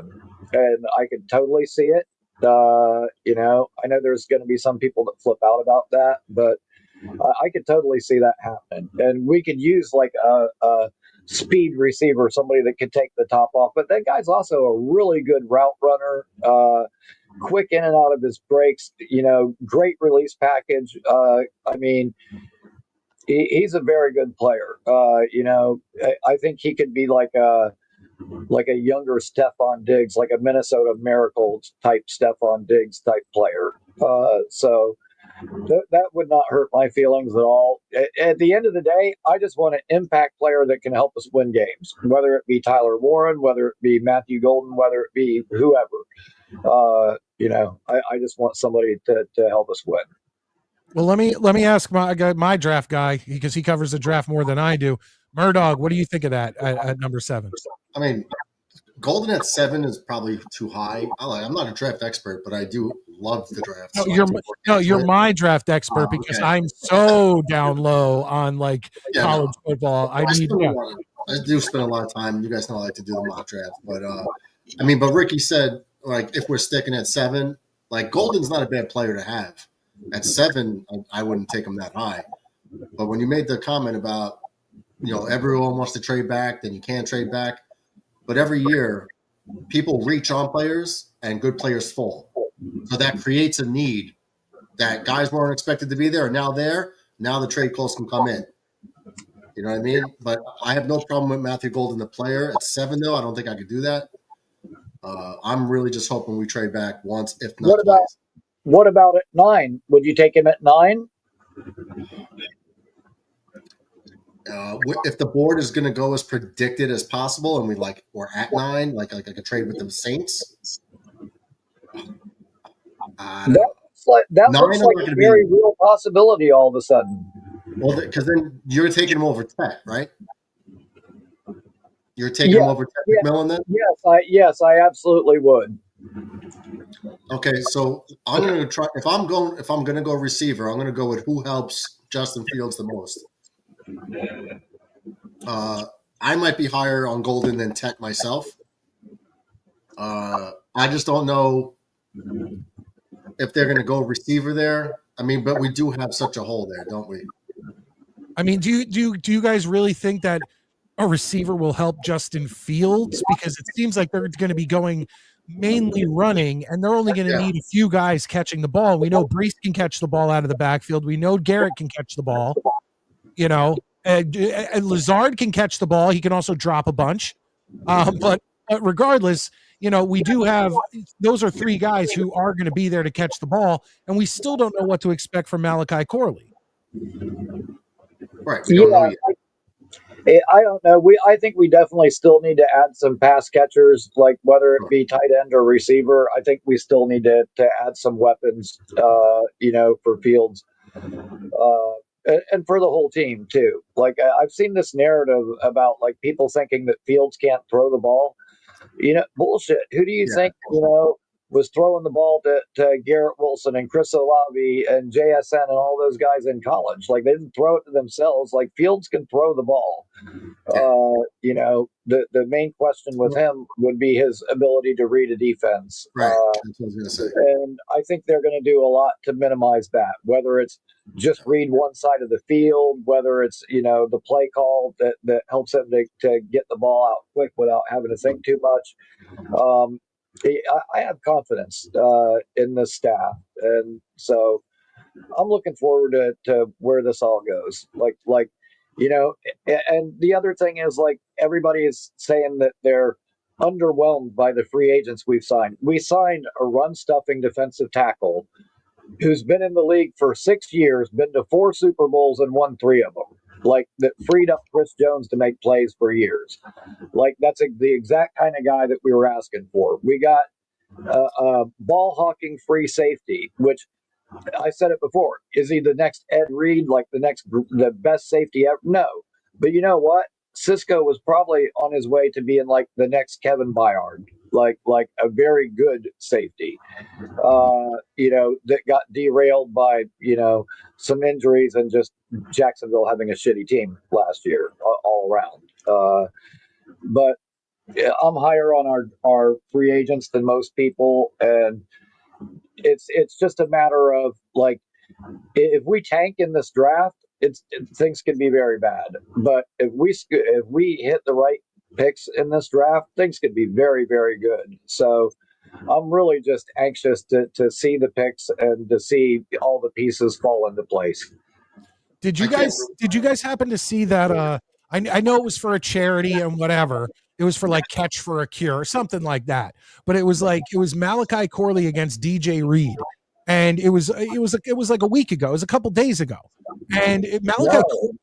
And I could totally see it. I know there's going to be some people that flip out about that, but I could totally see that happening. And we could use like a speed receiver, somebody that could take the top off. But that guy's also a really good route runner, quick in and out of his breaks, great release package. He's a very good player. I think he could be like a younger Stephon Diggs, like a Minnesota Miracle type Stephon Diggs type player. So that would not hurt my feelings at all. At the end of the day, I just want an impact player that can help us win games, whether it be Tyler Warren, whether it be Matthew Golden, whether it be whoever. I just want somebody to help us win. Well, let me ask my draft guy, because he covers the draft more than I do. Murdog, what do you think of that at number 7? I mean, Golden at 7 is probably too high. I'm not a draft expert, but I do love the draft. You're my draft expert because okay. I'm so down low on college football. I do spend a lot of time. You guys know I like to do the mock draft, but but Ricky said if we're sticking at 7, Golden's not a bad player to have. At 7, I wouldn't take him that high. But when you made the comment about everyone wants to trade back, then you can't trade back. But every year, people reach on players and good players fall. So that creates a need that guys weren't expected to be there are now there. Now the trade calls can come in. You know what I mean? But I have no problem with Matthew Golden, the player. At 7, though, I don't think I could do that. I'm really just hoping we trade back once, if not twice. What about at 9? Would you take him at 9? If the board is going to go as predicted as possible, and we're at 9, like a trade with the Saints. That looks like a very real possibility all of a sudden. Well, because then you're taking him over Tet, right? You're taking him over Tet McMillan then? Yes, I absolutely would. Okay, so I'm going to try. If I'm going to go receiver, I'm going to go with who helps Justin Fields the most. I might be higher on Golden than Tet myself. I just don't know if they're going to go receiver there. But we do have such a hole there, don't we? Do you guys really think that a receiver will help Justin Fields? Because it seems like they're going to be going mainly running, and they're only going to need a few guys catching the ball. We know Brees can catch the ball out of the backfield. We know Garrett can catch the ball. Lazard can catch the ball. He can also drop a bunch. But regardless, we do have those are 3 guys who are going to be there to catch the ball, and we still don't know what to expect from Malachi Corley. Right. We don't know yet. I don't know. I think we definitely still need to add some pass catchers, like whether it be tight end or receiver. I think we still need to add some weapons, for Fields. And for the whole team too. I've seen this narrative about people thinking that Fields can't throw the ball. Bullshit. Who do you think was throwing the ball to Garrett Wilson and Chris Olave and JSN and all those guys in college. Like, they didn't throw it to themselves. Like, Fields can throw the ball. The main question with him would be his ability to read a defense. Right. That's what I was going to say. And I think they're going to do a lot to minimize that, whether it's just read one side of the field, whether it's, the play call that helps them to get the ball out quick without having to think too much. I have confidence in the staff. And so I'm looking forward to where this all goes. And the other thing is, like, everybody is saying that they're underwhelmed by the free agents we've signed. We signed a run-stuffing defensive tackle who's been in the league for 6 years, been to 4 Super Bowls and won 3 of them. Like, that freed up Chris Jones to make plays for years. Like, that's the exact kind of guy that we were asking for. We got a ball-hawking free safety, which I said it before. Is he the next Ed Reed, like the best safety ever? No. But you know what? Cisco was probably on his way to being like the next Kevin Byard, like a very good safety, that got derailed by, some injuries and just Jacksonville having a shitty team last year all around. But I'm higher on our free agents than most people, and it's just a matter of, like, if we tank in this draft, things could be very bad. But if we hit the right picks in this draft, things could be very, very good. So I'm really just anxious to see the picks and to see all the pieces fall into place. Did you guys happen to see that? I know it was for a charity and whatever. It was for like Catch for a Cure or something like that. But it was Malachi Corley against DJ Reed. And it was like a week ago. It was a couple days ago. And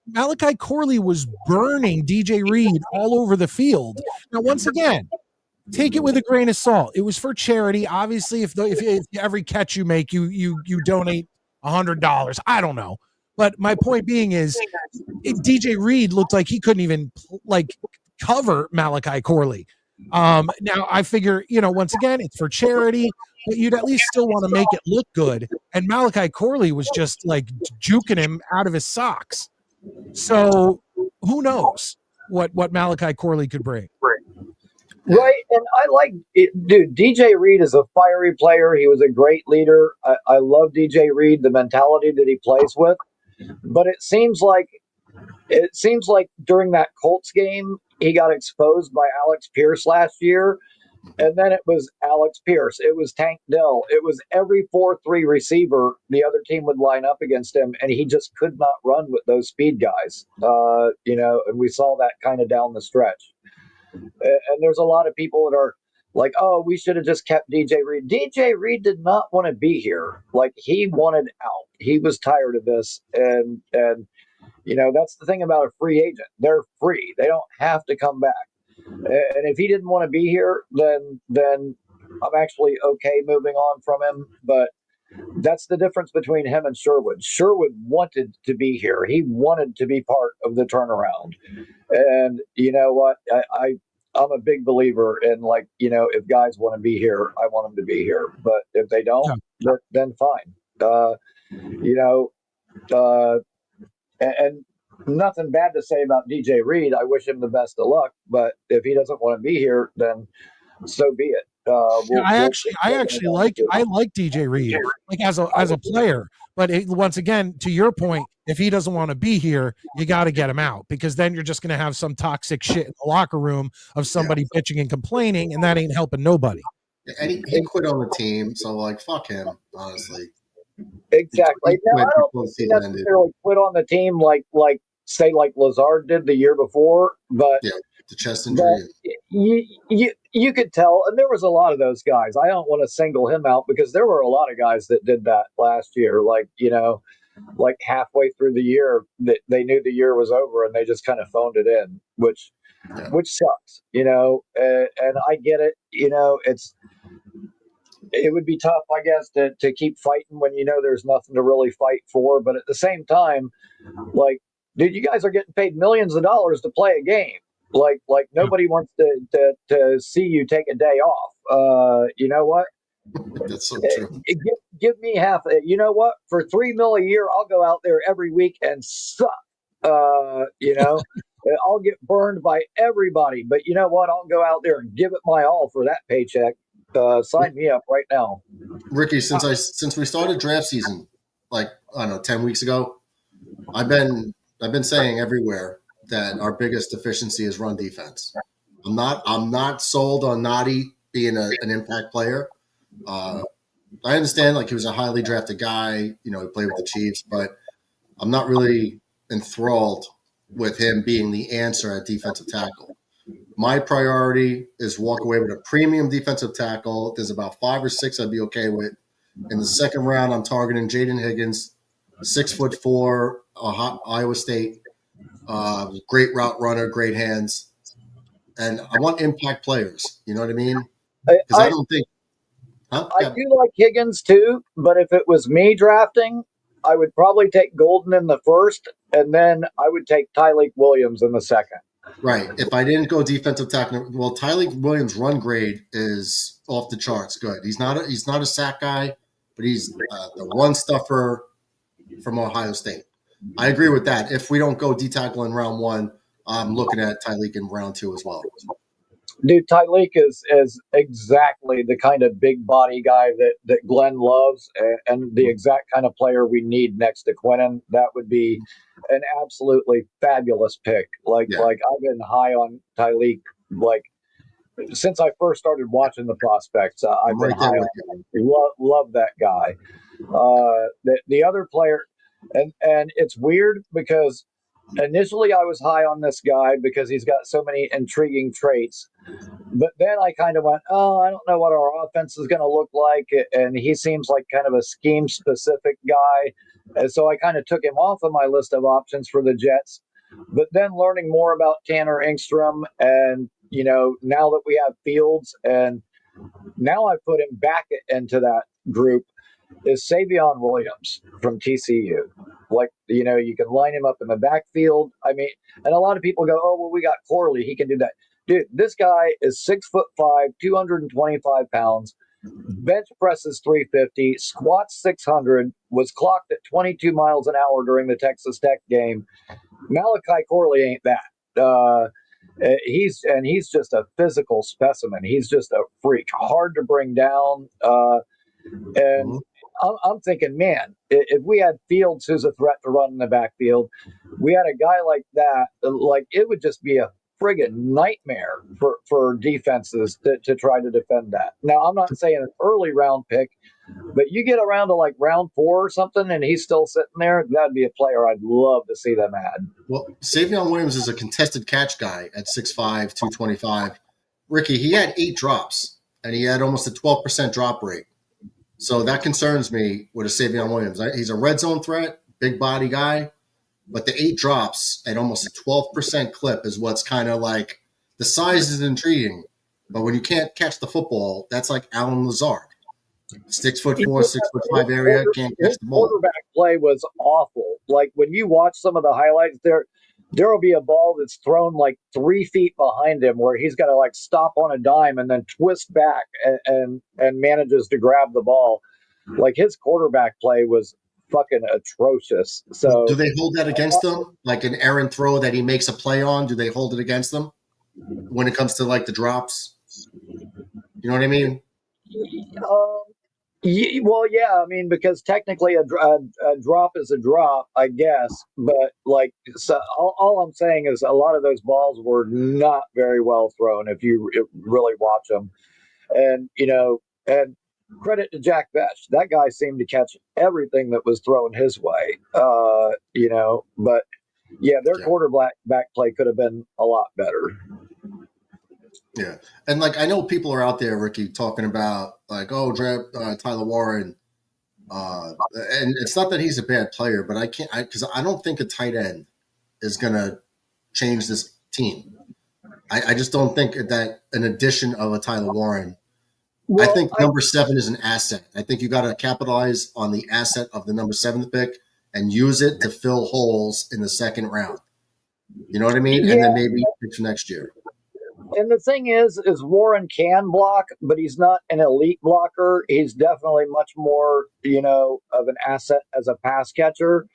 Malachi Corley was burning DJ Reed all over the field. Now, once again, take it with a grain of salt. It was for charity. Obviously, if every catch you make, you donate $100. I don't know. But my point being is, DJ Reed looked like he couldn't even cover Malachi Corley. Now I figure, once again, it's for charity, but you'd at least still want to make it look good. And Malachi Corley was just like juking him out of his socks. So who knows what Malachi Corley could bring. Right. And I like it, dude. DJ Reed is a fiery player. He was a great leader. I love DJ Reed, the mentality that he plays with. But it seems like during that Colts game, he got exposed by Alex Pierce last year. And then it was Alex Pierce. It was Tank Dell. It was every 4-3 receiver the other team would line up against him, and he just could not run with those speed guys. And we saw that kind of down the stretch. And there's a lot of people that are like, oh, we should have just kept DJ Reed. DJ Reed did not want to be here. Like, he wanted out. He was tired of this. And that's the thing about a free agent. They're free. They don't have to come back. And if he didn't want to be here, then I'm actually okay moving on from him. But that's the difference between him and Sherwood. Sherwood wanted to be here. He wanted to be part of the turnaround. And you know what? I'm a big believer in, if guys want to be here, I want them to be here. But if they don't, then fine. And nothing bad to say about DJ Reed. I wish him the best of luck. But if he doesn't want to be here, then so be it. I like DJ Reed, as a player. But once again, to your point, if he doesn't want to be here, you got to get him out, because then you're just going to have some toxic shit in the locker room of somebody bitching and complaining, and that ain't helping nobody. And he quit on the team, so fuck him, honestly. Exactly. Now, I don't necessarily quit on the team like LAZARD did the year before, but the chest injury. You could tell, and there was a lot of those guys. I don't want to single him out, because there were a lot of guys that did that last year. Like halfway through the year, they knew the year was over and they just kind of phoned it in, which sucks, and I get it. It would be tough, I guess, to keep fighting when there's nothing to really fight for. But at the same time, dude, you guys are getting paid millions of dollars to play a game. Like nobody wants to see you take a day off. You know what? That's so true. Give me half. You know what? For $3 million a year, I'll go out there every week and suck. I'll get burned by everybody, but you know what? I'll go out there and give it my all for that paycheck. Sign me up right now. Ricky, since we started draft season, like I don't know, 10 weeks ago, I've been saying everywhere that our biggest deficiency is run defense. I'm not sold on Nadi being an impact player. I understand like he was a highly drafted guy, he played with the Chiefs, but I'm not really enthralled with him being the answer at defensive tackle. My priority is walk away with a premium defensive tackle. There's about 5 or 6 I'd be okay with. In the second round, I'm targeting Jaden Higgins, 6'4", Iowa State, great route runner, great hands, and I want impact players. You know what I mean? Because I don't think. Huh? I do like Higgins too, but if it was me drafting, I would probably take Golden in the first, and then I would take Tyleik Williams in the second. Right. If I didn't go defensive tackle, well, Tyleik Williams' run grade is off the charts. Good. He's not a sack guy, but he's the run stuffer from Ohio State. I agree with that. If we don't go D tackle in round 1, I'm looking at Tyleik in round 2 as well. Dude, Tyleik is exactly the kind of big body guy that Glenn loves, and the exact kind of player we need next to Quinnen. That would be an absolutely fabulous pick. Like I've been high on Tyleik like since I first started watching the prospects. I've been high on him. Love that guy. The other player, and it's weird because initially I was high on this guy because he's got so many intriguing traits. But then I kind of went, I don't know what our offense is going to look like. And he seems like kind of a scheme-specific guy. And so I kind of took him off of my list of options for the Jets. But then learning more about Tanner Engstrom and, now that we have Fields and now I put him back into that group is Savion Williams from TCU. Like, you can line him up in the backfield. I mean, and a lot of people go, oh, well, we got Corley. He can do that. Dude, this guy is 6'5", 225 pounds, bench presses 350, squats 600, was clocked at 22 miles an hour during the Texas Tech game. Malachi Corley ain't that. He's just a physical specimen. He's just a freak, hard to bring down. And I'm thinking, man, if we had Fields, who's a threat to run in the backfield, we had a guy like that, like it would just be a friggin' nightmare for defenses to try to defend that. Now, I'm not saying an early round pick, but you get around to like round 4 or something, and he's still sitting there, that'd be a player I'd love to see them add. Well, Savion Williams is a contested catch guy at 6'5", 225. Ricky, he had 8 drops, and he had almost a 12% drop rate. So that concerns me with a Savion Williams. He's a red zone threat, big body guy, but the 8 drops at almost a 12% clip is what's kind of like the size is intriguing. But when you can't catch the football, that's like Alan Lazard. 6'4", 6'5" area, can't catch the ball. Quarterback play was awful. Like when you watch some of the highlights, there will be a ball that's thrown like 3 feet behind him where he's got to like stop on a dime and then twist back and manages to grab the ball. Like his quarterback play was fucking atrocious. So do they hold that against them? Like an errant throw that he makes a play on, do they hold it against them when it comes to like the drops? You know what I mean? Well, yeah, I mean, because technically a drop is a drop, I guess. But like, so all I'm saying is a lot of those balls were not very well thrown if you really watch them. And, and credit to Jack Vetch. That guy seemed to catch everything that was thrown his way, but yeah, their quarterback play could have been a lot better. Yeah. And like, I know people are out there, Ricky, talking about like, oh, draft Tyler Warren. And it's not that he's a bad player, but because I don't think a tight end is going to change this team. I just don't think that an addition of a Tyler Warren. Well, I think number 7 is an asset. I think you got to capitalize on the asset of the number 7th pick and use it to fill holes in the second round. You know what I mean? Yeah. And then maybe pick for next year. And the thing is Warren can block, but he's not an elite blocker. He's definitely much more, of an asset as a pass catcher.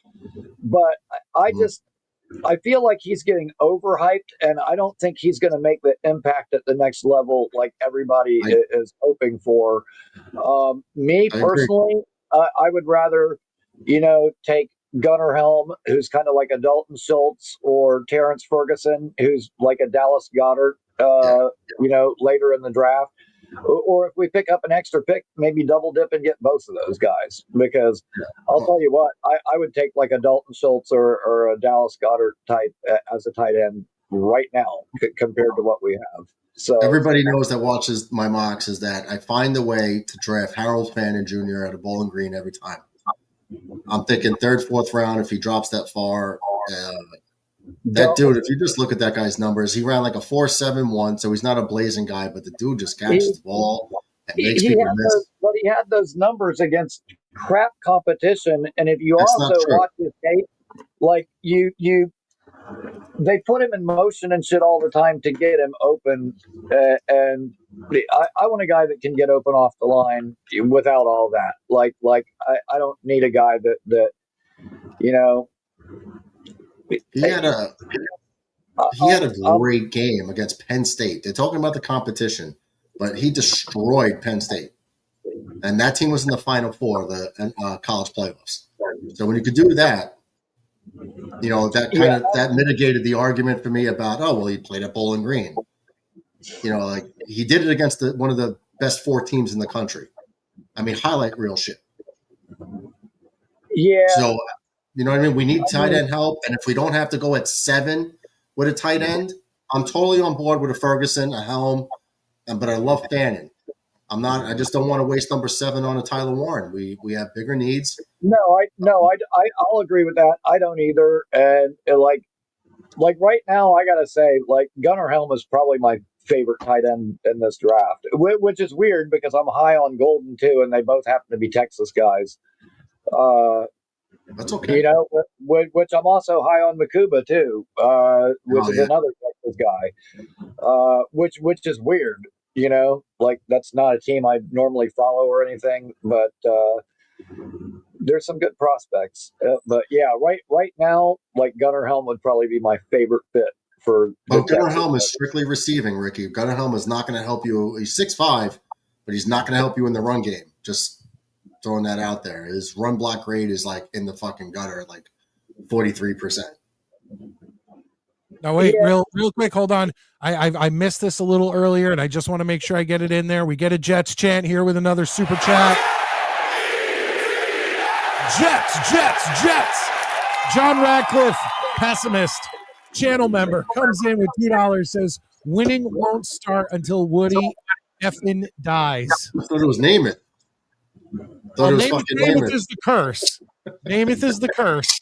But I feel like he's getting overhyped, and I don't think he's going to make the impact at the next level like everybody is hoping for. Me personally, I would rather, take Gunnar Helm, who's kind of like a Dalton Schultz, or Terrence Ferguson, who's like a Dallas Goedert, later in the draft. Or if we pick up an extra pick, maybe double dip and get both of those guys. Because I'll tell you what, I would take like a Dalton Schultz or a Dallas Goedert type as a tight end right now compared to what we have. So everybody knows that watches my mocks is that I find a way to draft Harold Fannin Jr. out of Bowling Green every time. I'm thinking third, fourth round if he drops that far. That dude, if you just look at that guy's numbers, he ran like a 4.71, so he's not a blazing guy, but the dude just catches the ball and makes people miss. But he had those numbers against crap competition, and if you also watch his tape, like they put him in motion and shit all the time to get him open, and I want a guy that can get open off the line without all that. Like I don't need a guy that He had a great game against Penn State. They're talking about the competition, but he destroyed Penn State, and that team was in the Final Four of the college playoffs. So when you could do that, that mitigated the argument for me about he played at Bowling Green. Like he did it against one of the best 4 teams in the country. I mean, highlight reel shit. Yeah. So. You know what I mean? We need tight end help, and if we don't have to go at 7 with a tight end, I'm totally on board with a Ferguson, a Helm, but I love Fannin. I just don't want to waste number 7 on a Tyler Warren. We have bigger needs. I'll agree with that. I don't either. And like right now, I gotta say, like Gunnar Helm is probably my favorite tight end in this draft, which is weird because I'm high on Golden too, and they both happen to be Texas guys. That's okay. Which I'm also high on Makuba too, which is another Texas guy, which is weird. Like that's not a team I normally follow or anything, but there's some good prospects. But yeah, right now, like Gunnar Helm would probably be my favorite fit for. But Gunnar Helm is strictly receiving, Ricky. Gunnar Helm is not going to help you. He's 6'5", but he's not going to help you in the run game. Just throwing that out there. His run block rate is like in the fucking gutter, like 43%. Now wait, real quick, hold on. I missed this a little earlier, and I just want to make sure I get it in there. We get a Jets chant here with another super chat. Jets. John Radcliffe, pessimist, channel member, comes in with $2. Says winning won't start until Woody effing dies. I thought it was name it. Namath is the curse. Namath is the curse.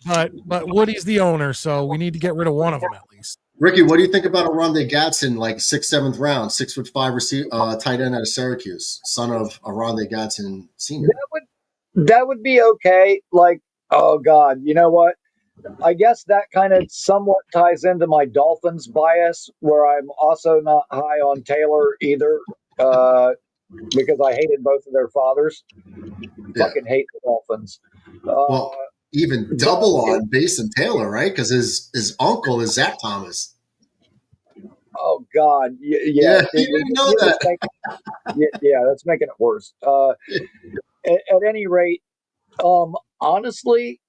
But Woody's the owner, so we need to get rid of one of them at least. Ricky, what do you think about Aronde Gadsden, like 6th, 7th round, 6'5" tight end out of Syracuse, son of Aronde Gadsden Sr.? That would be okay. Like, oh God, you know what? I guess that kind of somewhat ties into my Dolphins bias, where I'm also not high on Taylor either. Because I hated both of their fathers. Fucking hate the Dolphins. Well, even double on Basin Taylor, right? Because his uncle is Zach Thomas. Oh God, yeah. You didn't know that. That's making it worse. At any rate, honestly,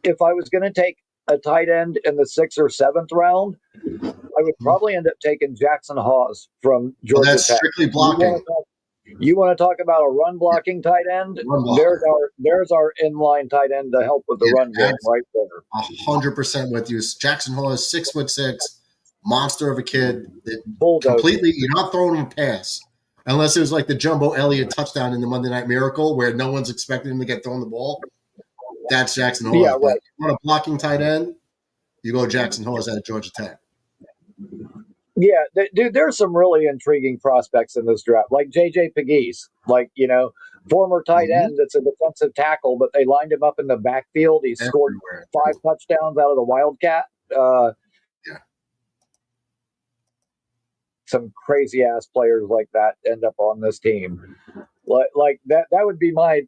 if I was going to take a tight end in the 6th or 7th round, I would probably end up taking Jackson Hawes from Georgia Tech. That's strictly blocking. You want to talk about a run blocking tight end? There's our inline tight end to help with the run game right there. 100% with you. Jackson Hawes, 6'6", monster of a kid. Completely, you're not throwing him a pass. Unless it was like the Jumbo Elliott touchdown in the Monday Night Miracle where no one's expecting him to get thrown the ball. That's Jackson Hawes. Yeah, right. If you want a blocking tight end, you go Jackson Hawes out of Georgia Tech. Yeah, dude, there's some really intriguing prospects in this draft, like J.J. Pegues, former tight end that's a defensive tackle, but they lined him up in the backfield. He scored 5 touchdowns out of the Wildcat. some crazy ass players like that end up on this team. Like that would be my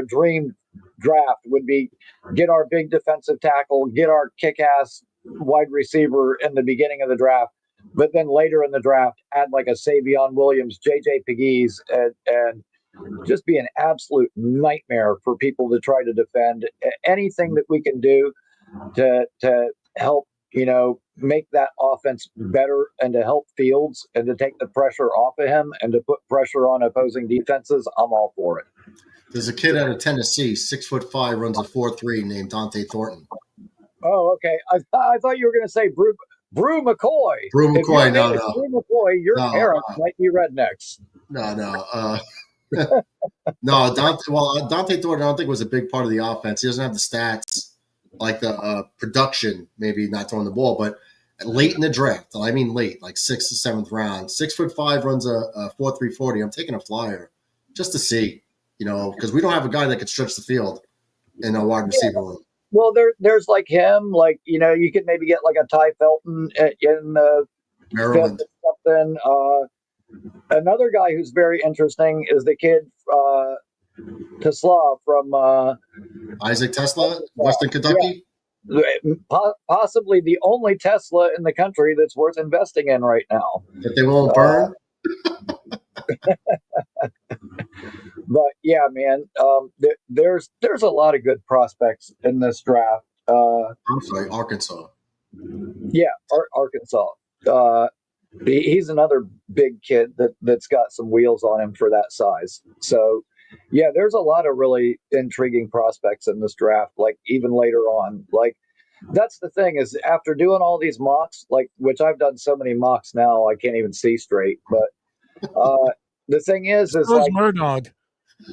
dream draft, would be get our big defensive tackle, get our kick-ass wide receiver in the beginning of the draft, but then later in the draft add like a Savion Williams, JJ Pegues, and just be an absolute nightmare for people to try to defend. Anything that we can do to help make that offense better, and to help Fields, and to take the pressure off of him, and to put pressure on opposing defenses, I'm all for it. There's a kid out of Tennessee, 6'5", runs a 4.3, named Dante Thornton. Oh, okay. I thought you were going to say Brew McCoy. Brew McCoy, no. Brew McCoy, your parents might be rednecks. No. No, Dante Thornton, I don't think was a big part of the offense. He doesn't have the stats like the production, maybe not throwing the ball, but late in the draft, I mean late, like 6th or 7th round, 6'5", runs a 4.3 40. I'm taking a flyer just to see, because we don't have a guy that can stretch the field in a wide receiver room. Well, there's like him, like, you could maybe get like a Ty Felton in Maryland. Something. Another guy who's very interesting is the kid Tesla from Isaac Tesla, Western Kentucky. Yeah. Possibly the only Tesla in the country that's worth investing in right now. That they won't burn. But yeah, man, there's a lot of good prospects in this draft. I'm sorry, Arkansas. Yeah, Arkansas. He's another big kid that's got some wheels on him for that size. So, yeah, there's a lot of really intriguing prospects in this draft, like even later on. Like, that's the thing, is after doing all these mocks, like, which I've done so many mocks now, I can't even see straight. But the thing is like, Murdog.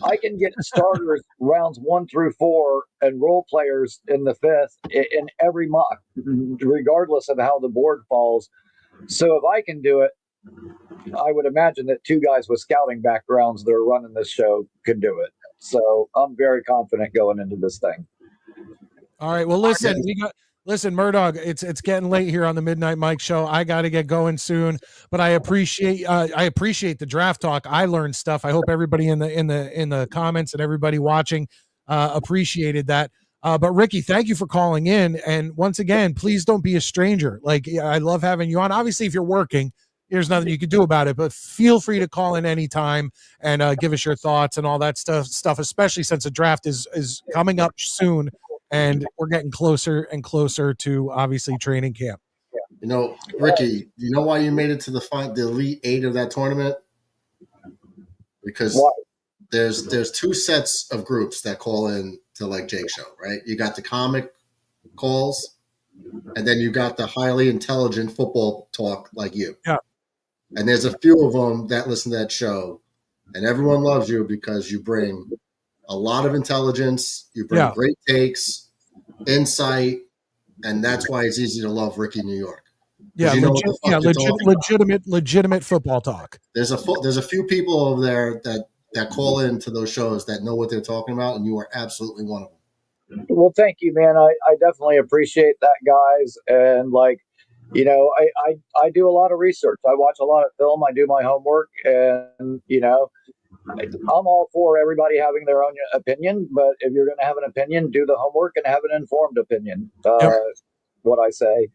I can get starters rounds 1 through 4 and role players in the 5th in every mock, regardless of how the board falls. So if I can do it, I would imagine that 2 guys with scouting backgrounds that are running this show could do it. So I'm very confident going into this thing. All right. Well, listen, Murdog, it's getting late here on the Midnight Mike Show. I got to get going soon, but I appreciate the draft talk. I learned stuff. I hope everybody in the comments and everybody watching appreciated that. But Ricky, thank you for calling in. And once again, please don't be a stranger. Like, I love having you on. Obviously, if you're working, there's nothing you can do about it, but feel free to call in anytime and give us your thoughts and all that stuff, especially since the draft is coming up soon and we're getting closer and closer to obviously training camp. Ricky, you know why you made it to the Elite 8 of that tournament? Because there's 2 sets of groups that call in to like Jake's show, right? You got the comic calls, and then you got the highly intelligent football talk like you. Yeah. And there's a few of them that listen to that show, and everyone loves you because you bring a lot of intelligence, you bring great takes, insight, and that's why it's easy to love Ricky New York. Yeah, legitimate football talk. There's a few people over there that call into those shows that know what they're talking about, and you are absolutely one of them. Well, thank you, man. I definitely appreciate that, guys. And I do a lot of research. I watch a lot of film. I do my homework, and I'm all for everybody having their own opinion. But if you're going to have an opinion, do the homework and have an informed opinion. What I say.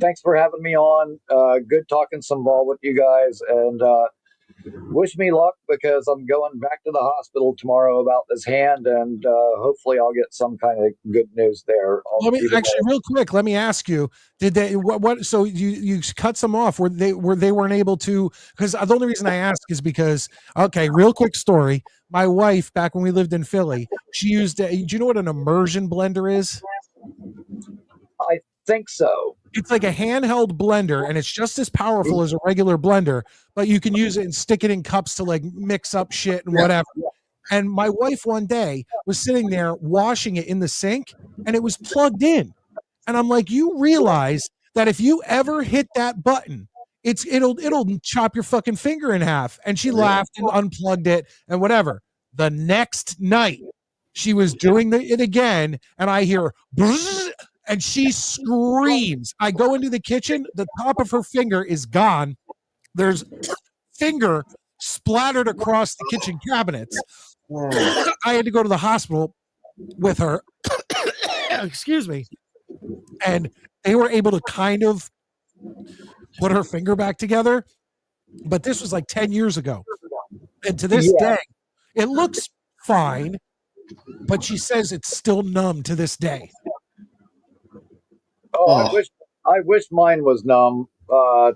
Thanks for having me on. Good talking some ball with you guys, and wish me luck, because I'm going back to the hospital tomorrow about this hand, and hopefully I'll get some kind of good news there. Real quick, let me ask you: did they what? So you cut some off? They weren't able to? Because the only reason I ask is because real quick story. My wife, back when we lived in Philly, she used. Do you know what an immersion blender is? I think so. It's like a handheld blender, and it's just as powerful as a regular blender, but you can use it and stick it in cups to like mix up shit and whatever. And my wife one day was sitting there washing it in the sink, and it was plugged in. And I'm like, you realize that if you ever hit that button, it'll chop your fucking finger in half. And she laughed and unplugged it and whatever. The next night, she was doing it again, and I hear, and she screams. I go into the kitchen. The top of her finger is gone. There's finger splattered across the kitchen cabinets. I had to go to the hospital with her. Excuse me. And they were able to kind of put her finger back together. But this was like 10 years ago. And to this day, it looks fine, but she says it's still numb to this day. Oh, I wish mine was numb.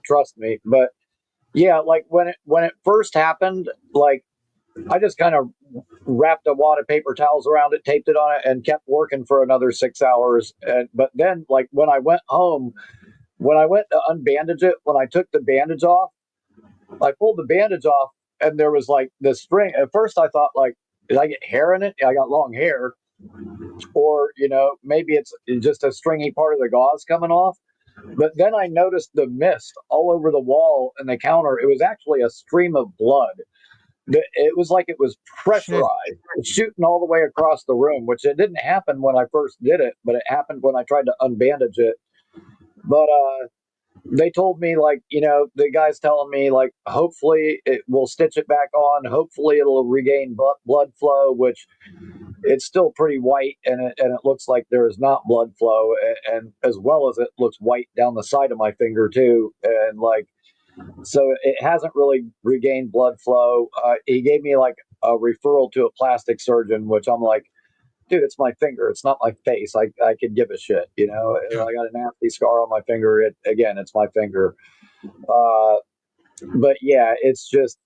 Trust me. But yeah, like when it first happened, like I just kind of wrapped a wad of paper towels around it, taped it on it, and kept working for another 6 hours. But then, like when I went home, when I went to unbandage it, when I took the bandage off, I pulled the bandage off, and there was like this string. At first, I thought, like, did I get hair in it? I got long hair, or maybe it's just a stringy part of the gauze coming off. But then I noticed the mist all over the wall and the counter. It was actually a stream of blood. It was like it was pressurized, shooting all the way across the room, which it didn't happen when I first did it, but it happened when I tried to unbandage it. But they told me, like, the guy's telling me, like, hopefully it will stitch it back on. Hopefully it'll regain blood flow, which it's still pretty white, and it looks like there is not blood flow, and as well as it looks white down the side of my finger too, and like. So it hasn't really regained blood flow. He gave me like a referral to a plastic surgeon, which I'm like, dude, it's my finger. It's not my face. I could give a shit, I got a nasty scar on my finger. It's my finger. But yeah, it's just,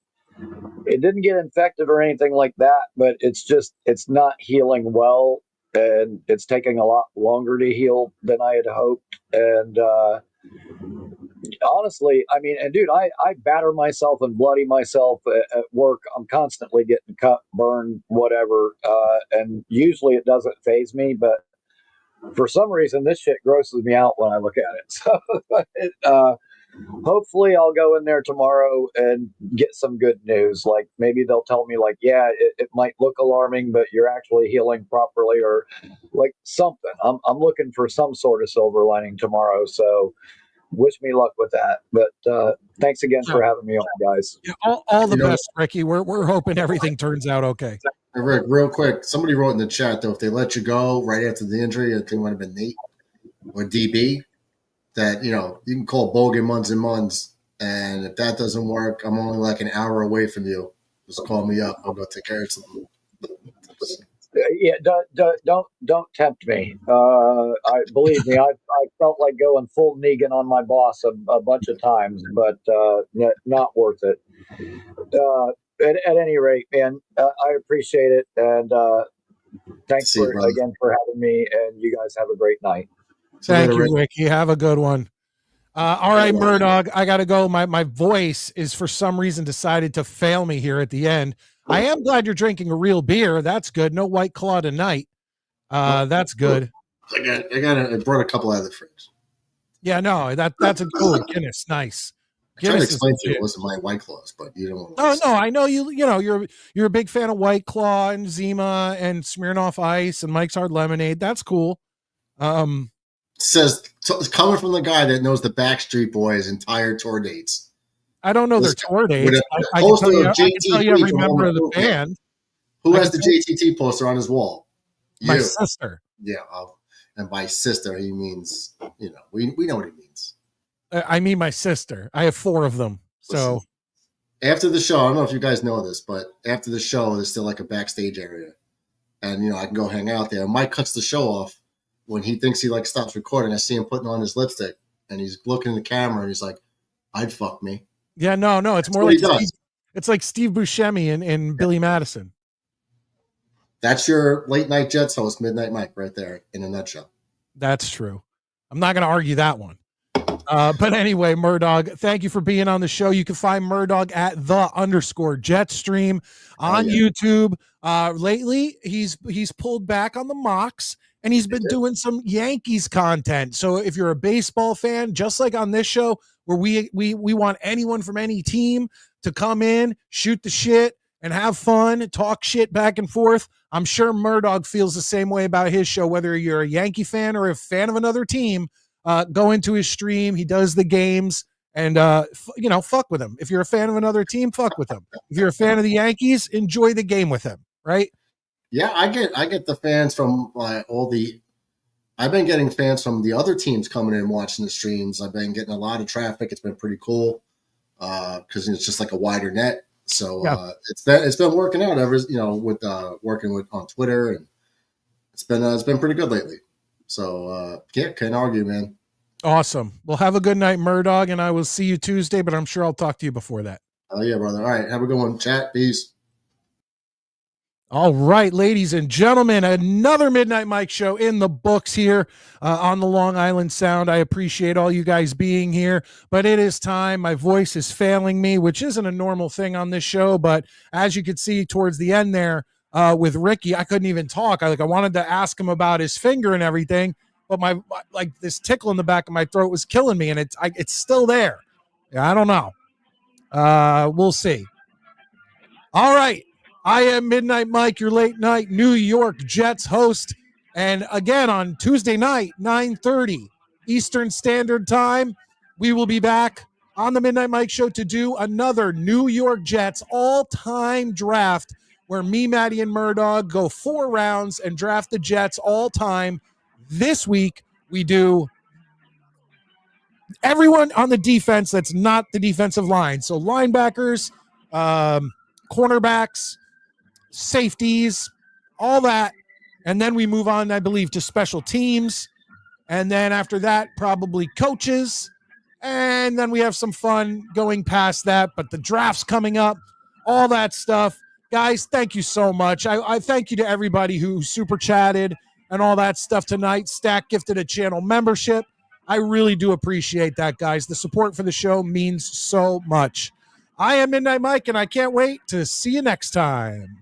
it didn't get infected or anything like that, but it's not healing well, and it's taking a lot longer to heal than I had hoped. And, honestly, I mean, and dude, I batter myself and bloody myself at work. I'm constantly getting cut, burned, whatever. And usually it doesn't faze me, but for some reason, this shit grosses me out when I look at it. So hopefully I'll go in there tomorrow and get some good news. Like maybe they'll tell me like, yeah, it might look alarming, but you're actually healing properly, or like something. I'm looking for some sort of silver lining tomorrow. So wish me luck with that. But thanks again for having me on, guys. All the best, Ricky. We're hoping everything turns out okay. Rick, real quick, somebody wrote in the chat, though, if they let you go right after the injury, I think it might have been Nate or DB, that, you can call Bogan months and months, and if that doesn't work, I'm only like an hour away from you. Just call me up. I'll go take care of something. Yeah, don't tempt me. I believe me, I felt like going full Negan on my boss a bunch of times, but not worth it. At any rate, man, I appreciate it, and thanks again for having me. And you guys have a great night. Thank you, Ricky. Have a good one. All right, Murdog, I got to go. My voice is for some reason decided to fail me here at the end. I am glad you're drinking a real beer. That's good. No White Claw tonight. That's good. I brought a couple out of the fridge. Yeah, no, that's a good Guinness. Nice. I tried to explain to you it wasn't my White Claws, but you don't want to. Oh no, I know you're a big fan of White Claw and Zima and Smirnoff Ice and Mike's Hard Lemonade. That's cool. Says it's coming from the guy that knows the Backstreet Boys' entire tour dates. I don't know their tour dates. I can tell you every member of the band. Who has the JTT poster on his wall? My sister. Yeah, and by sister he means, we know what he means. I mean my sister. I have 4 of them. So listen, after the show, I don't know if you guys know this, but after the show, there's still like a backstage area, and I can go hang out there. Mike cuts the show off when he thinks he stops recording. I see him putting on his lipstick, and he's looking at the camera, and he's like, "I'd fuck me." Yeah, no, it's more like it's like Steve Buscemi and Billy Madison. That's your late night Jets host, Midnight Mike, right there in a nutshell. That's true. I'm not going to argue that one. But anyway, Murdog, thank you for being on the show. You can find Murdog at _Jetstream on YouTube. Lately, he's pulled back on the mocks, and he's been doing some Yankees content. So if you're a baseball fan, just like on this show, where we want anyone from any team to come in, shoot the shit, and have fun, talk shit back and forth. I'm sure Murdoch feels the same way about his show, whether you're a Yankee fan or a fan of another team. Go into his stream. He does the games, and fuck with him. If you're a fan of another team, fuck with him. If you're a fan of the Yankees, enjoy the game with him, right? Yeah, I get the fans from I've been getting fans from the other teams coming in watching the streams. I've been getting a lot of traffic. It's been pretty cool because it's just like a wider net. So it's been working out with working with on Twitter, and it's been pretty good lately. So can't argue, man. Awesome. Well, have a good night, Murdoch, and I will see you Tuesday, but I'm sure I'll talk to you before that. Oh yeah, brother. All right, have a good one. Chat. Peace. All right, ladies and gentlemen, another Midnight Mike show in the books here on the Long Island Sound. I appreciate all you guys being here, but it is time. My voice is failing me, which isn't a normal thing on this show, but as you could see towards the end there with Ricky, I couldn't even talk. I wanted to ask him about his finger and everything, but my this tickle in the back of my throat was killing me, and it's still there. Yeah, I don't know. We'll see. All right. I am Midnight Mike, your late night New York Jets host. And again, on Tuesday night, 9:30 Eastern Standard Time, we will be back on the Midnight Mike show to do another New York Jets all-time draft where me, Maddie, and Murdoch go 4 rounds and draft the Jets all-time. This week, we do everyone on the defense that's not the defensive line. So linebackers, cornerbacks, safeties, all that. And then we move on, I believe, to special teams. And then after that, probably coaches. And then we have some fun going past that. But the draft's coming up, all that stuff. Guys, thank you so much. I thank you to everybody who super chatted and all that stuff tonight. Stack gifted a channel membership. I really do appreciate that, guys. The support for the show means so much. I am Midnight Mike, and I can't wait to see you next time.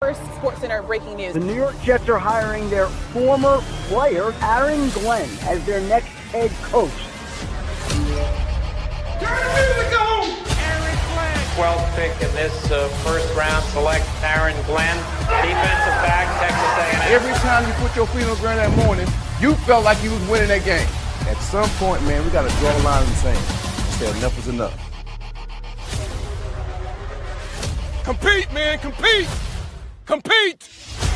First SportsCenter breaking news. The New York Jets are hiring their former player, Aaron Glenn, as their next head coach. Turn the music on! Aaron Glenn. 12th pick in this first round, select Aaron Glenn, defensive back, Texas A&M. Every time you put your feet on the ground that morning, you felt like you was winning that game. At some point, man, we got to draw a line in the sand. Say enough is enough. Compete, man, compete! Compete!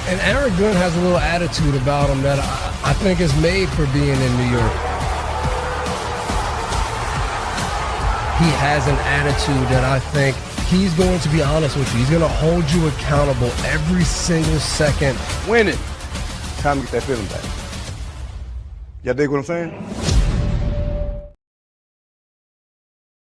And Aaron Glenn has a little attitude about him that I think is made for being in New York. He has an attitude that I think he's going to be honest with you. He's going to hold you accountable every single second. Winning. Time to get that feeling back. Y'all dig what I'm saying?